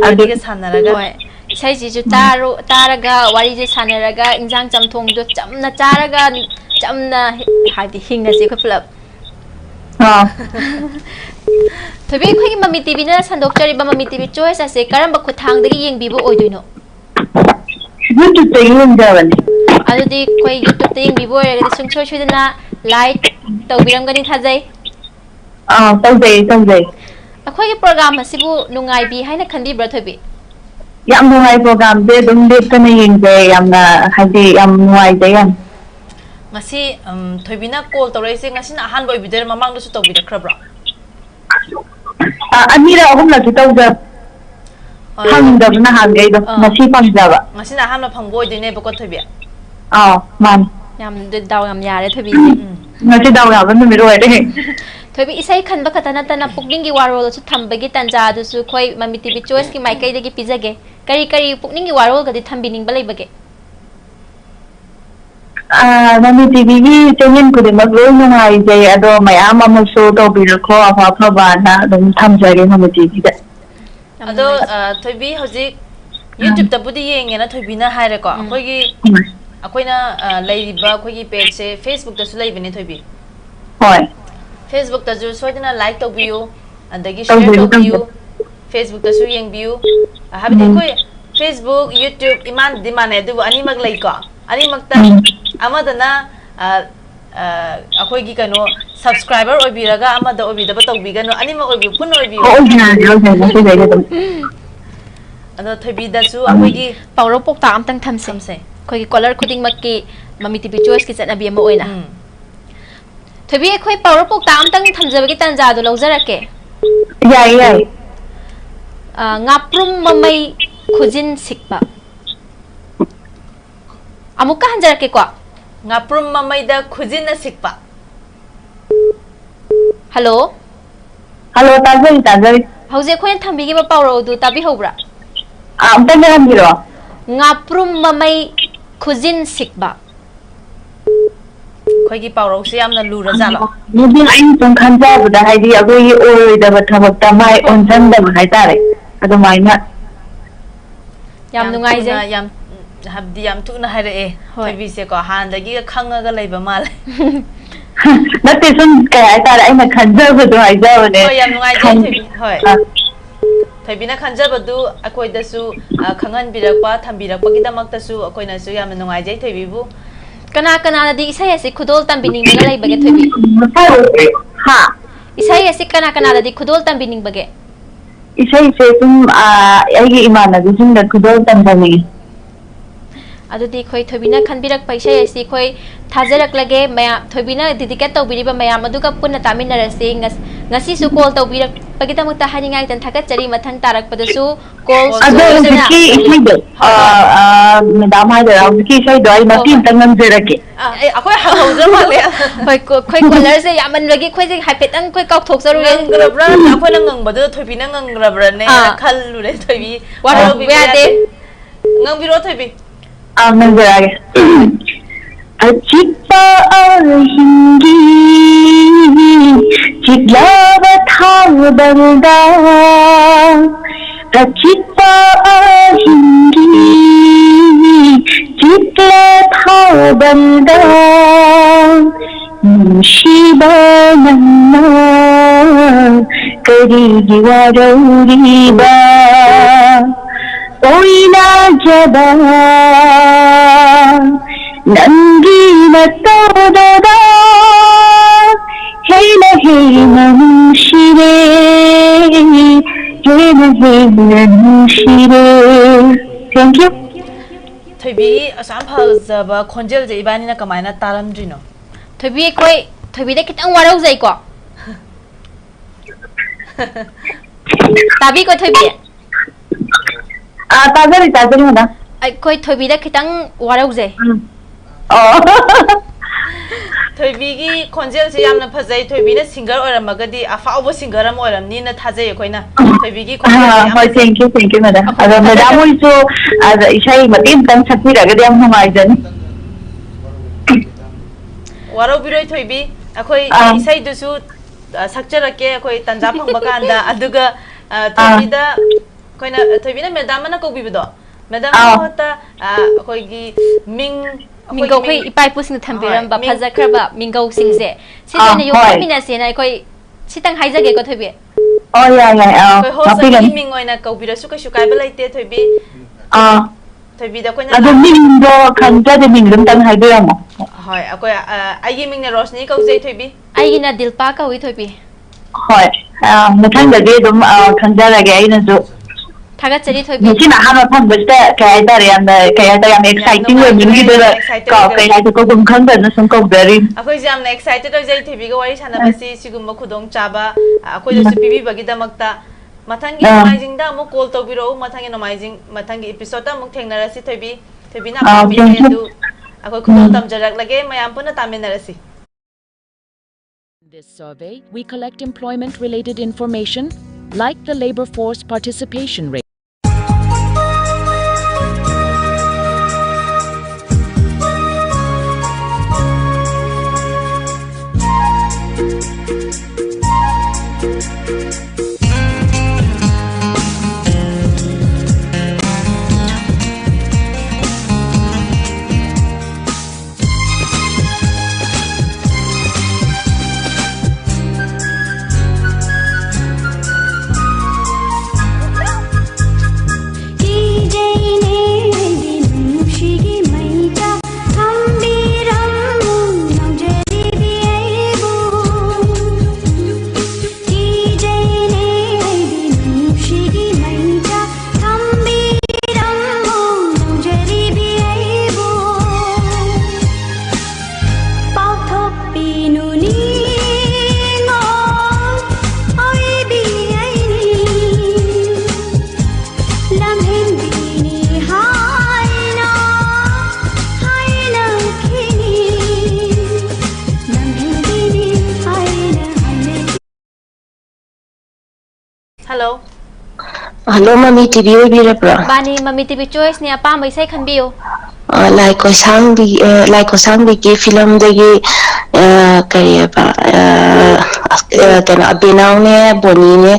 [SPEAKER 1] ꯋꯥꯔꯤꯒ ꯁꯥꯟꯅꯔꯒ
[SPEAKER 2] ꯍꯣꯏ ꯏꯁꯩꯁꯤꯁꯨ ꯇꯥꯔꯒ ꯋꯥꯔꯤꯁꯦ ꯁꯥꯟꯅꯔꯒ ꯏꯟꯖꯥꯡ ꯆꯝꯊꯣꯡꯗꯣ ꯆꯝꯅ ꯆꯥꯔꯒ ꯆꯝꯅ ꯍꯥꯏꯗꯤ ꯍꯤꯡꯉꯁꯤ ꯑꯩꯈꯣꯏ ꯄꯨꯂꯞ ꯊꯣꯏꯕꯤ ꯑꯩꯈꯣꯏꯒꯤ ꯃꯃꯤ ꯇꯤꯚꯤꯅ ꯁꯟꯗꯣꯛꯆꯔꯤꯕ ꯃꯃꯤ ꯇꯤꯚꯤ ꯆꯣꯏꯁ ꯑꯁꯦ ꯀꯔꯝꯕ ꯈꯨꯠꯊꯥꯡꯗꯒꯤ ꯌꯦꯡꯕꯤꯕ ꯑꯣꯏꯗꯣꯏꯅꯣ
[SPEAKER 12] ꯌꯨꯇ꯭ꯌꯨꯕꯇꯒꯤ ꯌꯦꯡꯖꯕꯅꯦ
[SPEAKER 2] ꯑꯗꯨꯗꯤ ꯑꯩꯈꯣꯏ ꯌꯨꯇ꯭ꯌꯨꯕꯇ ꯌꯦꯡꯕꯤꯕ ꯑꯣꯏꯔꯒꯗꯤ ꯁꯨꯡꯁꯣꯏ ꯁꯣꯏꯗꯅ ꯂꯥꯏꯛ ꯇꯧꯕꯤꯔꯝꯒꯅꯤ ꯊꯥꯖꯩ
[SPEAKER 12] ꯇꯧꯖꯩ
[SPEAKER 2] ꯑꯩꯈꯣꯏꯒꯤ ꯄ꯭ꯔꯣꯒ꯭ꯔꯥꯝ ꯑꯁꯤꯕꯨ ꯅꯨꯡꯉꯥꯏꯕꯤ ꯍꯥꯏꯅ ꯈꯟꯕꯤꯕ꯭ꯔꯥ ꯊꯣꯏꯕꯤ
[SPEAKER 12] ꯌꯥꯝ ꯅꯨꯡꯉꯥꯏ ꯄ꯭ꯔꯣꯒ꯭ꯔꯥꯝꯁꯦ ꯑꯗꯨꯝ ꯂꯦꯞꯇꯅ ꯌꯦꯡꯖꯩ ꯌꯥꯝꯅ ꯍꯥꯏꯗꯤ ꯌꯥꯝ ꯅꯨꯡꯉꯥꯏꯖꯩ ꯌꯥꯝ
[SPEAKER 1] ngasi thoibina call tawraise ngasi na ahan boi bidar mamang da su tawbirakhrabra
[SPEAKER 12] anira ahumlaki tawda phangdabna hangaido ngasi phangjaba
[SPEAKER 1] ngasi na ahan ma phangboi dine bako thoibi
[SPEAKER 12] man
[SPEAKER 2] yam daw yam yare thoibi
[SPEAKER 12] ngasi daw yaba numero ere
[SPEAKER 2] thoibi isai khanba khatana tana pukningi warol su thambagi tanja du su khoi mami tv choice ki maikai degi pijage kari kari pukningi warol gadi thambining balai bage
[SPEAKER 12] Mami TV gi channel ku de maglo nungai jai ado mayam amasu to birako afa bana dum thamjare Mami TV da
[SPEAKER 1] ado thoibi hoji YouTube ta budi yenge na thoibi na haire ko akoi gi akoina leiriba akoi gi page se Facebook ta su leibini thoibi
[SPEAKER 12] hoi
[SPEAKER 1] Facebook ta ju soidina like to biu andagi share to biu Facebook ta su yeng biu habidi koi Facebook YouTube iman dimane du ani mag lai ko ani magta amadana akoi gi kano subscriber obiraga amada obidaba tawbigano ani ma obi pun obi ano thoibi da su akoi gi
[SPEAKER 2] pawro pokta amtang thamse khoi gi color khuding makki mami tv choice ki chana bi ma oina thoibi khoi pawro pokta amtang thamjabagi tanja do lawjarake
[SPEAKER 12] yai
[SPEAKER 2] ngaprum mamai khujin sikba amuka hanjarake ko
[SPEAKER 1] ngaprum mamai da khujin na sikpa
[SPEAKER 2] hello
[SPEAKER 12] tazari
[SPEAKER 2] hauze khoi thambigi ba pawro du tabi hobra
[SPEAKER 12] amta nambiro
[SPEAKER 2] ngaprum mamai khujin sikba
[SPEAKER 1] khoi gi pawro se yamna lura jalo
[SPEAKER 12] mubi ain tong khanja buda haidi agoi oi da bathabak ta mai onjan da hai tare ado mai na
[SPEAKER 2] yam nungai je
[SPEAKER 1] yam habdi yam tu na haire e thoibi se ko han dagi ga khanga ga leiba mal
[SPEAKER 12] nate sun kai ai tare ai na khanja budu hai ja bane
[SPEAKER 1] hoi yam nungai je thoibi hoi thoibi na khanja budu akoi da su khangan birakpa thambirakpa gi damak ta su akoi na su yam nungai je thoibi bu
[SPEAKER 2] kana kana di isai ase khudol tambining ga lai bage thoibi
[SPEAKER 12] ha
[SPEAKER 2] isai ase kana kana di khudol tambining bage
[SPEAKER 12] isai se tum ai imana du jin da khudol tambani
[SPEAKER 2] adudi khoi thobina khanbirak paisa ase khoi thajarak lage maya thobina dedicated tawbiriba mayam aduga punna taminarase ngasi su call tawbirak pagitamukta haningai tan thakat chari mathang tarak padasu call
[SPEAKER 12] ki isaido madam ha da ki isaido ai matin tangam jerake
[SPEAKER 1] akoi hauja male
[SPEAKER 2] khoi caller se yaman lagi khoi je haipetang khoi kauk thok saru
[SPEAKER 1] grabra akoi na ngang badu thobina ngang grabra ne khallu re thobi
[SPEAKER 2] waro biade
[SPEAKER 1] ngang biro thobi
[SPEAKER 12] menjerage Acikpa hingi Ciklaba thang bangda Acikpa hingi Cikla thang bangda Shiba nanna Karigi warauriba Oina jaba Nangi matodada Hela hela nushire Hela hela nushire Thank you
[SPEAKER 1] Thoibi asam phajaba khonjel je ibani na kamaina taramdrino
[SPEAKER 2] thoibi khoi thoibi da kitang warau jai ko tabi ko thoibi
[SPEAKER 12] tazari mana
[SPEAKER 2] ai khoi thoibi da kitang warau jai
[SPEAKER 1] थोइबीगी खोंजेल से यामना फजै थोइबीना singer ओरमगदी अफाउबो singer अम ओरमनी ना थाजै अखोइना थोइबीगी खोंजेल
[SPEAKER 12] हां thank you madam अगर madam होइसो इसाई मतिम तंग सखिरगदि हम नुमाइजन
[SPEAKER 1] वारो बिरोय थोइबी अखोइ इसाई दुसु सक्चरके अखोइ तंजा फंगबा कांदा अदुगा थोइबीदा खोइना थोइबीना मैडम ना कोबिबदो मैडम होता अखोइगी मिंग
[SPEAKER 2] मिंगौ खै इपाइ पुसिंग थम्बिरम फजखरबा मिंगौ सिंगसे सिदना योमिना सेना खै सितंग हाइजगे को थोइबी
[SPEAKER 1] खै होसगी मिंग ओइना कौबिरसु कछु काइबा लैते थोइबी थोइबीदा कोइना
[SPEAKER 12] अदु मिंगो खंजादे मिंगम तंग हाइबेरमो
[SPEAKER 1] होय अकोय आइगी मिंगने रोशनी कौजै थोइबी
[SPEAKER 2] आइगिना दिलपा कौइ थोइबी
[SPEAKER 12] होय मथंगदे दुम खंजालगे आइनजु
[SPEAKER 2] थागचरी थोइबी
[SPEAKER 12] मुझे ना हम अपन बस्ता कहता रे हम कहता हम एक्साइटिंग वे मिल गई का कहता को तुम खंग न सम को बेरी
[SPEAKER 1] अखोइ जाम ना एक्साइटेड हो जाई थेबी गो वारी सानाबसी सिगुम खुदोंग चाबा अखोइ जसु पीबी बगी दमकता मथंगी नोमाइजिंग दा मो कॉल तोबिरो मथंगी नोमाइजिंग मथंगी एपिसोड ता मुक थेंगनारसी थेबी ना पाबी दु अखोइ खुदोंग तमजरक लगे मयाम पुना तामिनरसी.
[SPEAKER 15] In this survey, we collect employment-related information like the labor force participation rate.
[SPEAKER 1] Hello.
[SPEAKER 16] Hello, Mami TV bira.
[SPEAKER 2] Bani Mami TV choice ni apa mai sai khanbiyo.
[SPEAKER 16] Like sang bi ke film degi kaya ba kana abinaw ne boni ne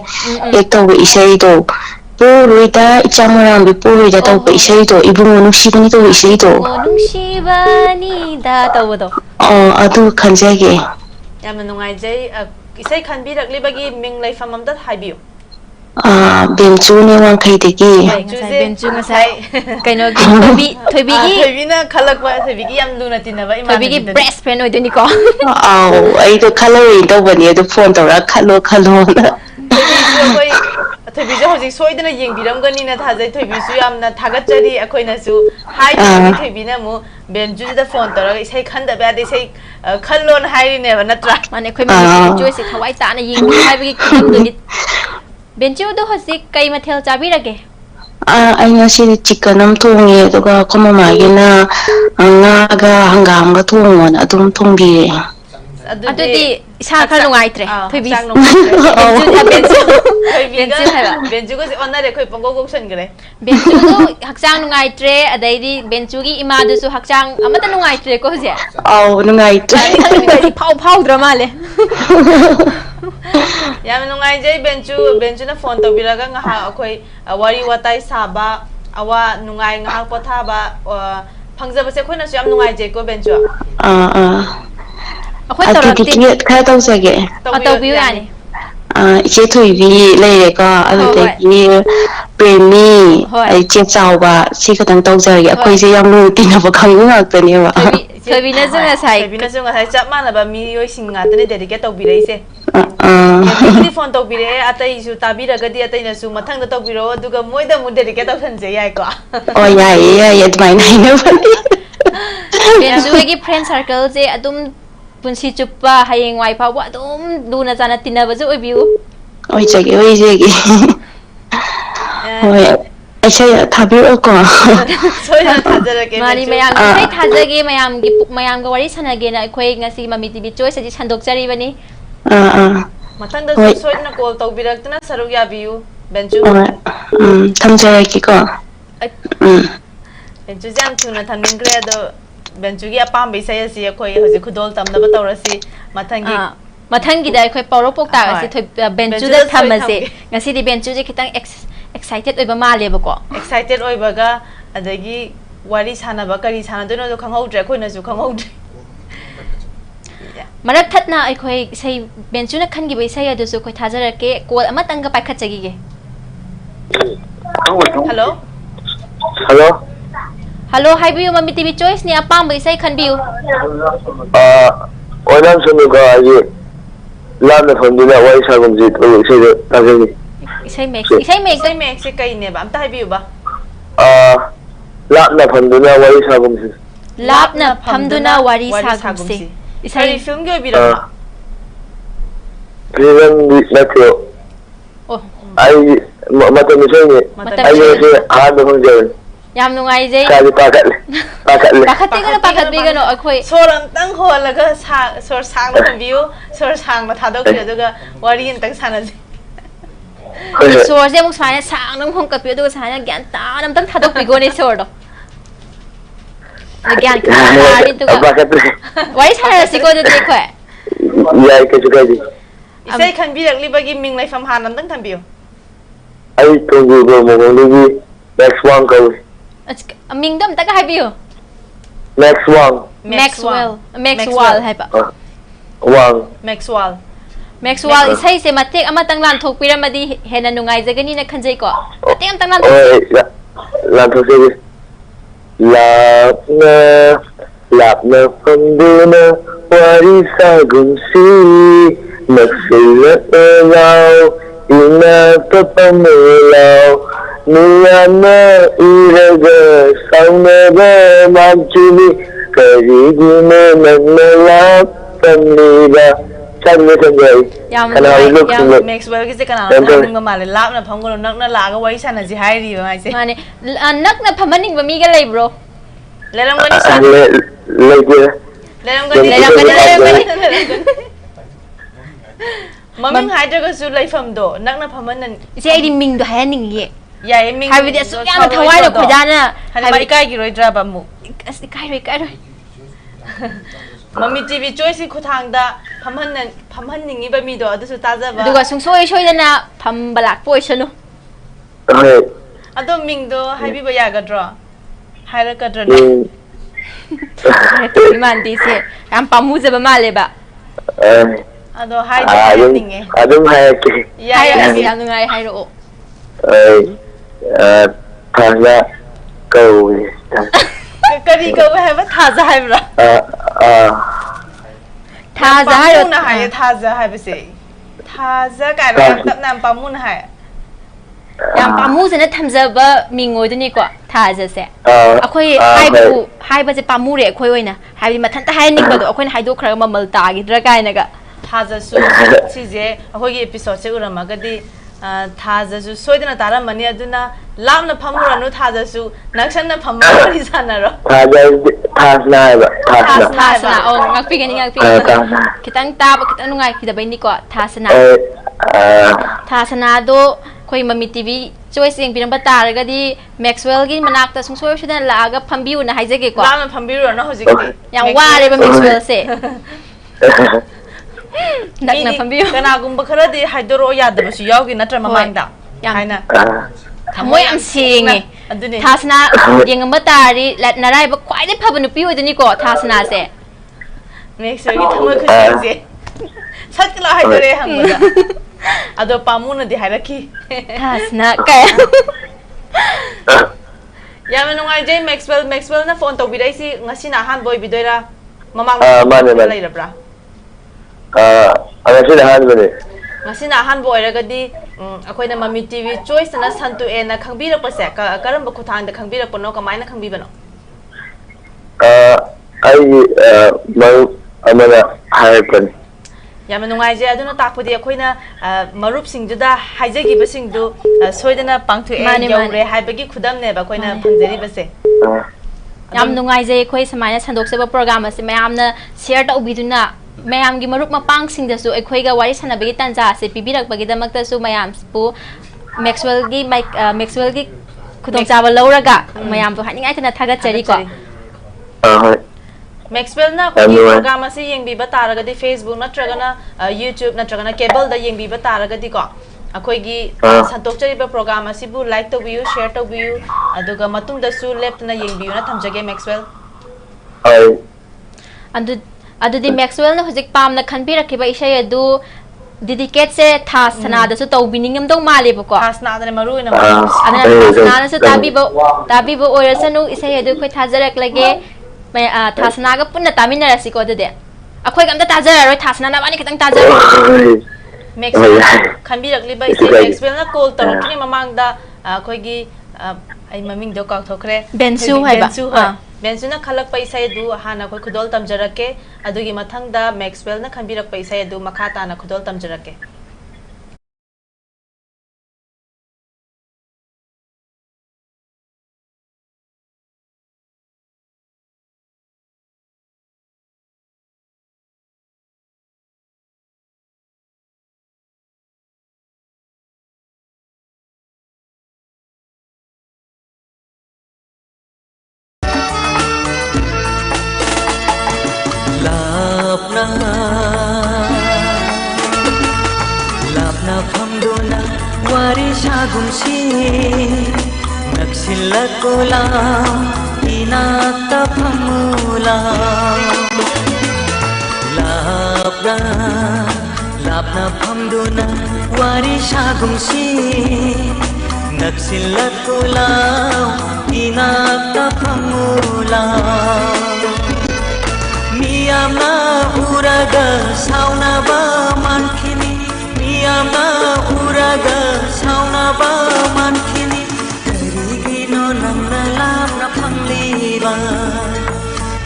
[SPEAKER 16] ekto isai do puruida ichamurang bi puruida to isai do ibung nushibani to isai do
[SPEAKER 2] nushibani da tawdo
[SPEAKER 16] adu khanjage
[SPEAKER 1] yamna nungai jai isai khanbirakli bagi ming laifam amda haibiyo
[SPEAKER 16] benchu ne wang khai de gi
[SPEAKER 2] benchu ngasai kaino gi thoibi
[SPEAKER 1] na khalak ba thoibi gi yam luna tinaba ima
[SPEAKER 2] thoibi gi best friend oi doni ko
[SPEAKER 16] ai to khaloi to bani to phone to ra khalo na
[SPEAKER 1] koi thoibi jo hoji soidana yengbiram gani na thajai thoibi su yam na thagachari akoina su hai thoibi na mu benchu da phone to ra isai khanda ba de isai khalon hai ne ba natra
[SPEAKER 2] mane khoi ma choice thawai ta na yengbi hai bi kidam doni benchu do hosi kai mathel chabi rage
[SPEAKER 16] ai ngasi chicken am thongi aduga koma magina nga ga hangam ga thongon adum thongbi
[SPEAKER 2] adudi isa khar lungai tre thoibi
[SPEAKER 1] benchu ko onare khoi ponggo gok san gre
[SPEAKER 2] benchu do hakchang lungai tre adaidi benchu gi ima du su hakchang amata lungai tre ko je
[SPEAKER 16] lungai tre
[SPEAKER 2] phau drama le
[SPEAKER 1] yam nungai jai benchu na phone to biraga nga ha akhoi wari watai saba awa nungai nga ha potha ba phangja ba se khoi na su yam nungai jai ko benchu
[SPEAKER 2] akhoi to
[SPEAKER 16] kha to sage
[SPEAKER 2] to bi yani
[SPEAKER 16] che thoibi le ka adutagi premi ai che chawba si khatang to jage akhoi je yam lu tina ba khang nga tani ba
[SPEAKER 2] thoibi na
[SPEAKER 1] junga sai chap mana ba mi yoi singa tane dedicate to bi rei se ni phone to bire atai su tabira gadi atai na su mathang da to biro aduga moida mu dedicate to thanje yai ko
[SPEAKER 16] yai admai nai na bani
[SPEAKER 2] benju gi friend circle je adum punsi chupa hayeng wai pha wa adum duna jana tinna ba ju obiu
[SPEAKER 16] oi jage oi Saya thabir ko.
[SPEAKER 1] Soalnya thajar ke.
[SPEAKER 2] Mani mayam saya thajar ke mayam ke wari sana ke na koi ngasi Mami TV choice aja sandok cari bani.
[SPEAKER 1] Matang dah soalnya call tau birak tu na saruk ya view bencu.
[SPEAKER 16] Thamjaya ki ko.
[SPEAKER 1] Bencu jam tu na thaming kaya do bencu ki apam bisa ya sih koi harus kudol tam na batau rasi matang ki.
[SPEAKER 2] Matang ki dah koi poro pok tak rasi tu bencu dah tham masih ngasi di bencu je kita excited oi ba male ba ko.
[SPEAKER 1] Excited oi ba ga adagi wari sana ba kari sana do no khangau dre koi na su khangau dre.
[SPEAKER 2] Marak that na koi sai bencu na khan gi bai sai adu su koi thajar ke ko ama tang ga pakhat chagi ge.
[SPEAKER 1] Hello.
[SPEAKER 7] Hello.
[SPEAKER 2] Hello, hi biu Mami TV choice ni apam bai sai khan biu.
[SPEAKER 7] Onam sunu ga ye. Lam na phone dina wai sa gum ji to sai da ta ge.
[SPEAKER 2] Isai mek
[SPEAKER 1] se kai ne ba am ta biu ba.
[SPEAKER 7] Lap na phone dina wai sa gum ji.
[SPEAKER 2] Lap na phamduna wari sa gum se.
[SPEAKER 1] Isai film ge bi ra.
[SPEAKER 7] Film bi na ko.
[SPEAKER 2] Oh.
[SPEAKER 7] Ai mata misai ni. Ai se ha da hong je.
[SPEAKER 2] Yam nungai je.
[SPEAKER 7] Kali pakat
[SPEAKER 2] bi ga no akhoi.
[SPEAKER 1] Soram tang ho la ga sor sang na view sor sang ma thadok je do ga wari in tang sana je.
[SPEAKER 2] Sor je muk sana sang nam hong ka pi do sana gyan ta nam tang thadok bi go ne sor do. Gyan ka ni to ga. Wai sana si ko de khoi.
[SPEAKER 7] Ya ke chu ga ji.
[SPEAKER 1] Isai khan bi rak li ba gi ming lai fam han nam tang tham biu.
[SPEAKER 7] Ai to gi go mo mo gi next one ko.
[SPEAKER 2] Ming dam ta ka hai biu.
[SPEAKER 7] Maxwell
[SPEAKER 2] hai ba.
[SPEAKER 1] Maxwell
[SPEAKER 2] isai se matek ama tang lan thok piram madi hena nungai jagani na khanjai ko. Matek am tang lan thok.
[SPEAKER 7] Lan thok se. Lapna pambuna wari sa gumsi maksila lao ina tapamulaw niyama iraga saunaba magchuli karigina nagmalap pamliba sanne sanjay
[SPEAKER 1] Maxwell ki se kana nang ma le lap na phang ko nak na la ga wai sana ji hai ri ba mai se
[SPEAKER 2] mane nak na phamaning ba mi ga lei bro
[SPEAKER 1] lelam gani sa lelam gani Mami hai jaga su lai pham do nak na phaman nan
[SPEAKER 2] se ai di ming do hai ning ye
[SPEAKER 1] ya e ming
[SPEAKER 2] hai bi su ya na thawai do khojana
[SPEAKER 1] hai mai kai gi roi dra ba mu
[SPEAKER 2] as kai roi
[SPEAKER 1] Mami TV choice khu thang da phamhan ningi ba mi do adu su ta ja ba
[SPEAKER 2] duga sung soi dana pham balak poi sanu
[SPEAKER 1] ado ming do hai bi ba ya ga dra hai ra ka dra ne
[SPEAKER 2] man di se am pamu je ba male ba
[SPEAKER 1] ado hai da ningi
[SPEAKER 7] adum hai ke
[SPEAKER 2] ya ya ngai hai ro
[SPEAKER 7] thanga ko
[SPEAKER 1] kari ko hai ba tha ja hai bra tha ja hai ba se tha ja ka ra tap nam pamun hai
[SPEAKER 2] yam pamu se na thamja ba mingoi du ni ko tha ja se akhoi hai ba je pamu re akhoi oina hai bi mathan ta hai ning ba do akhoi hai do khra mamal ta gi dra kai na ga
[SPEAKER 1] tha ja su si je akhoi gi episode se urama ga di tha ja su soidana tara mani aduna lam na phamura nu tha ja su naksan na phamma ri sana ro thasna
[SPEAKER 2] o ngak pi kitang ta ba kitang nungai ki da bai ni ko thasna do khoi Mami TV choice eng piram ba tar ga di Maxwell gi manak ta sungsoi shudan la ga phambiu na haijage ko
[SPEAKER 1] lam na phambiu no hojik
[SPEAKER 2] yang wa re ba Maxwell se nak na phambiu
[SPEAKER 1] kana gum ba khara di haidoro ya da ba su yaw gi natra mamang da haina
[SPEAKER 2] thamoi am singe thasna yeng ba tari lat na rai ba khwai de phab nu pi oi ni ko thasna se
[SPEAKER 1] Maxwell gi thamoi khu se sat kala haidore hang ba ado pamuna di hairaki
[SPEAKER 2] thasna kaya
[SPEAKER 1] yama nungai je Maxwell na phone to bidai si ngasi na han boy bidoira mamang
[SPEAKER 7] mane
[SPEAKER 1] lai rabra
[SPEAKER 7] ngasi na han bane
[SPEAKER 1] ngasi na han boy ra gadi akoi na Mami TV choice na santu e na khangbi ra pase ka karam ba khuthang da khangbi ra pono ka mai na khangbi bano
[SPEAKER 7] ai amana hai pan
[SPEAKER 1] yam नुंगाइजे अदुना ताकपुदी अखोइना मरुप सिंगदुदा हाइजेगिबा सिंगदु सोइदना पांगथुए you're हाइबगी खुदमने बा अखोइना फंजरिबसे
[SPEAKER 2] याम नुंगाइजे अखोइ समायना संदोक्सेबा programme असे मयामना share तौबिदुना मयामगी मरुप मपांग सिंगदसु अखोइगा वारी सनाबगी तंजा असे पिबिरकबगी दमक्तसु मयामपु Maxwell की खुदोंचाबा लौरगा मयामपु हानिंगाइतना थागतचरी को Maxwell ना programme असे येंगबीबा तारगदी Facebook नत्रगना YouTube नत्रगना cable दा येंगबीबा तारगदी को अखोइगी संतोक्चरीबा प्रोग्राम असिबु लाइक तौबियु शेयर तौबियु अदुगा मतुंगदसु लेप्तना येंगबियु ना थमजगे मैक्सवेल अदुदी मैक्सवेल ना हुजिक पामना खनबिरखिबा इशय अदु डिडिकेट से था सनादसु तौबिनिंगम दो मालेबको था सनादने मरुइना अदना था सनादसु ताबिबो ओयरसनु इशय अदु खोइ थाजरक लगे था सनागा पुन्ना तामिनरसिको अदुदे अखोइ गमदा ताजररोय था सनाना बानी खतंग ताजर मैक्सवेल खनबिरखलिबा इशय मैक्सवेल ना कॉल तौरक्नि ममांगदा अखोइगी आई ममिंग दो काउथोखरे बेंसु हाइबा बेंसुना खलक पैसा दु हाना कोई खुदोल तमजरके अदुगी मथंगदा मैक्सवेल ना खनबिरक पैसा दु मखा ताना खुदोल तमजरके
[SPEAKER 8] Lapna phamduna wari shagumsi naksilakula inata phamula lapna phamduna wari shagumsi naksilakula inata phamula Miyamna uraga sauna ba mankini Miyamna uraga sauna ba mankini Karigino nangna lapna phamliba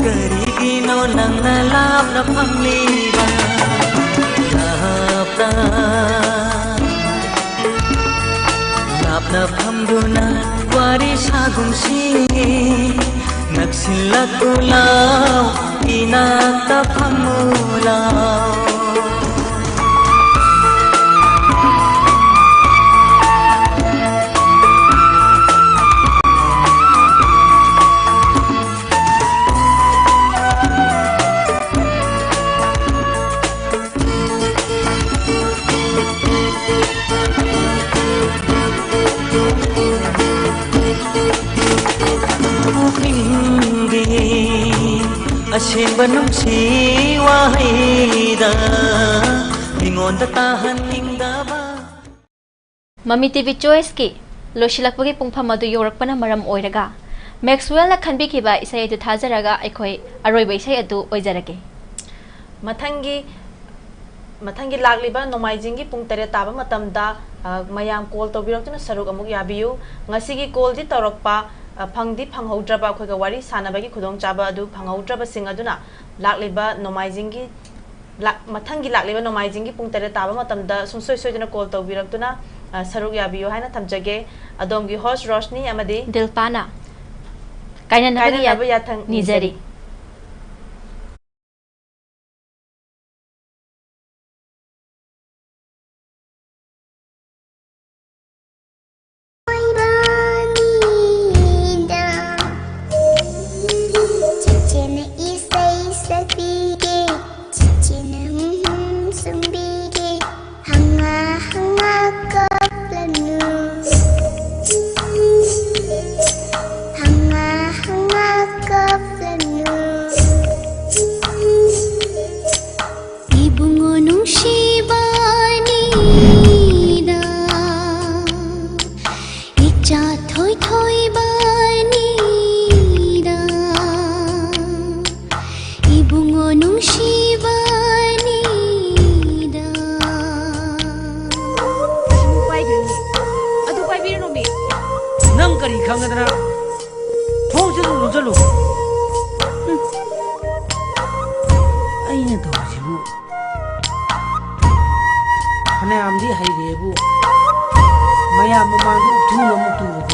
[SPEAKER 8] Karigino nangna lapna phamliba Lapna phamduna wari sagumsi Naksilakulaw inata phamulaw Asimba nungsi wahida Mingonda tahan ningdaba
[SPEAKER 2] Mami TV Choice ki loshilakpagi pungpham adu yorakpana maram oiraga Maxwell na khanbikiba isai adu thajaraga aikhoi aroiba isai adu oijarage
[SPEAKER 1] matangi lagliba nomaijingi pung tere taba matamda mayam call tobiroktuna saruk amuk yabiyu ngasigi call di torokpa phangdi phanghaudraba khoiga wari sanabagi khudong chaba adu phanghaudraba sing aduna lagliba nomaijingi matangi lagliba nomaijingi pung tere taba matamda sunsoi soiduna call tobiraktuna saruk yabiyu haina thamjage adomgi host roshni amadi
[SPEAKER 2] dilpana kaina nabagi
[SPEAKER 1] yathang
[SPEAKER 2] nijari
[SPEAKER 17] ꯇꯨꯕꯗꯤ ꯍꯩꯔꯦꯕꯨ ꯃꯌꯥꯝ ꯃꯃꯥꯡꯗ ꯊꯨꯅ ꯑꯃꯨꯛ ꯇꯨꯕꯗꯤ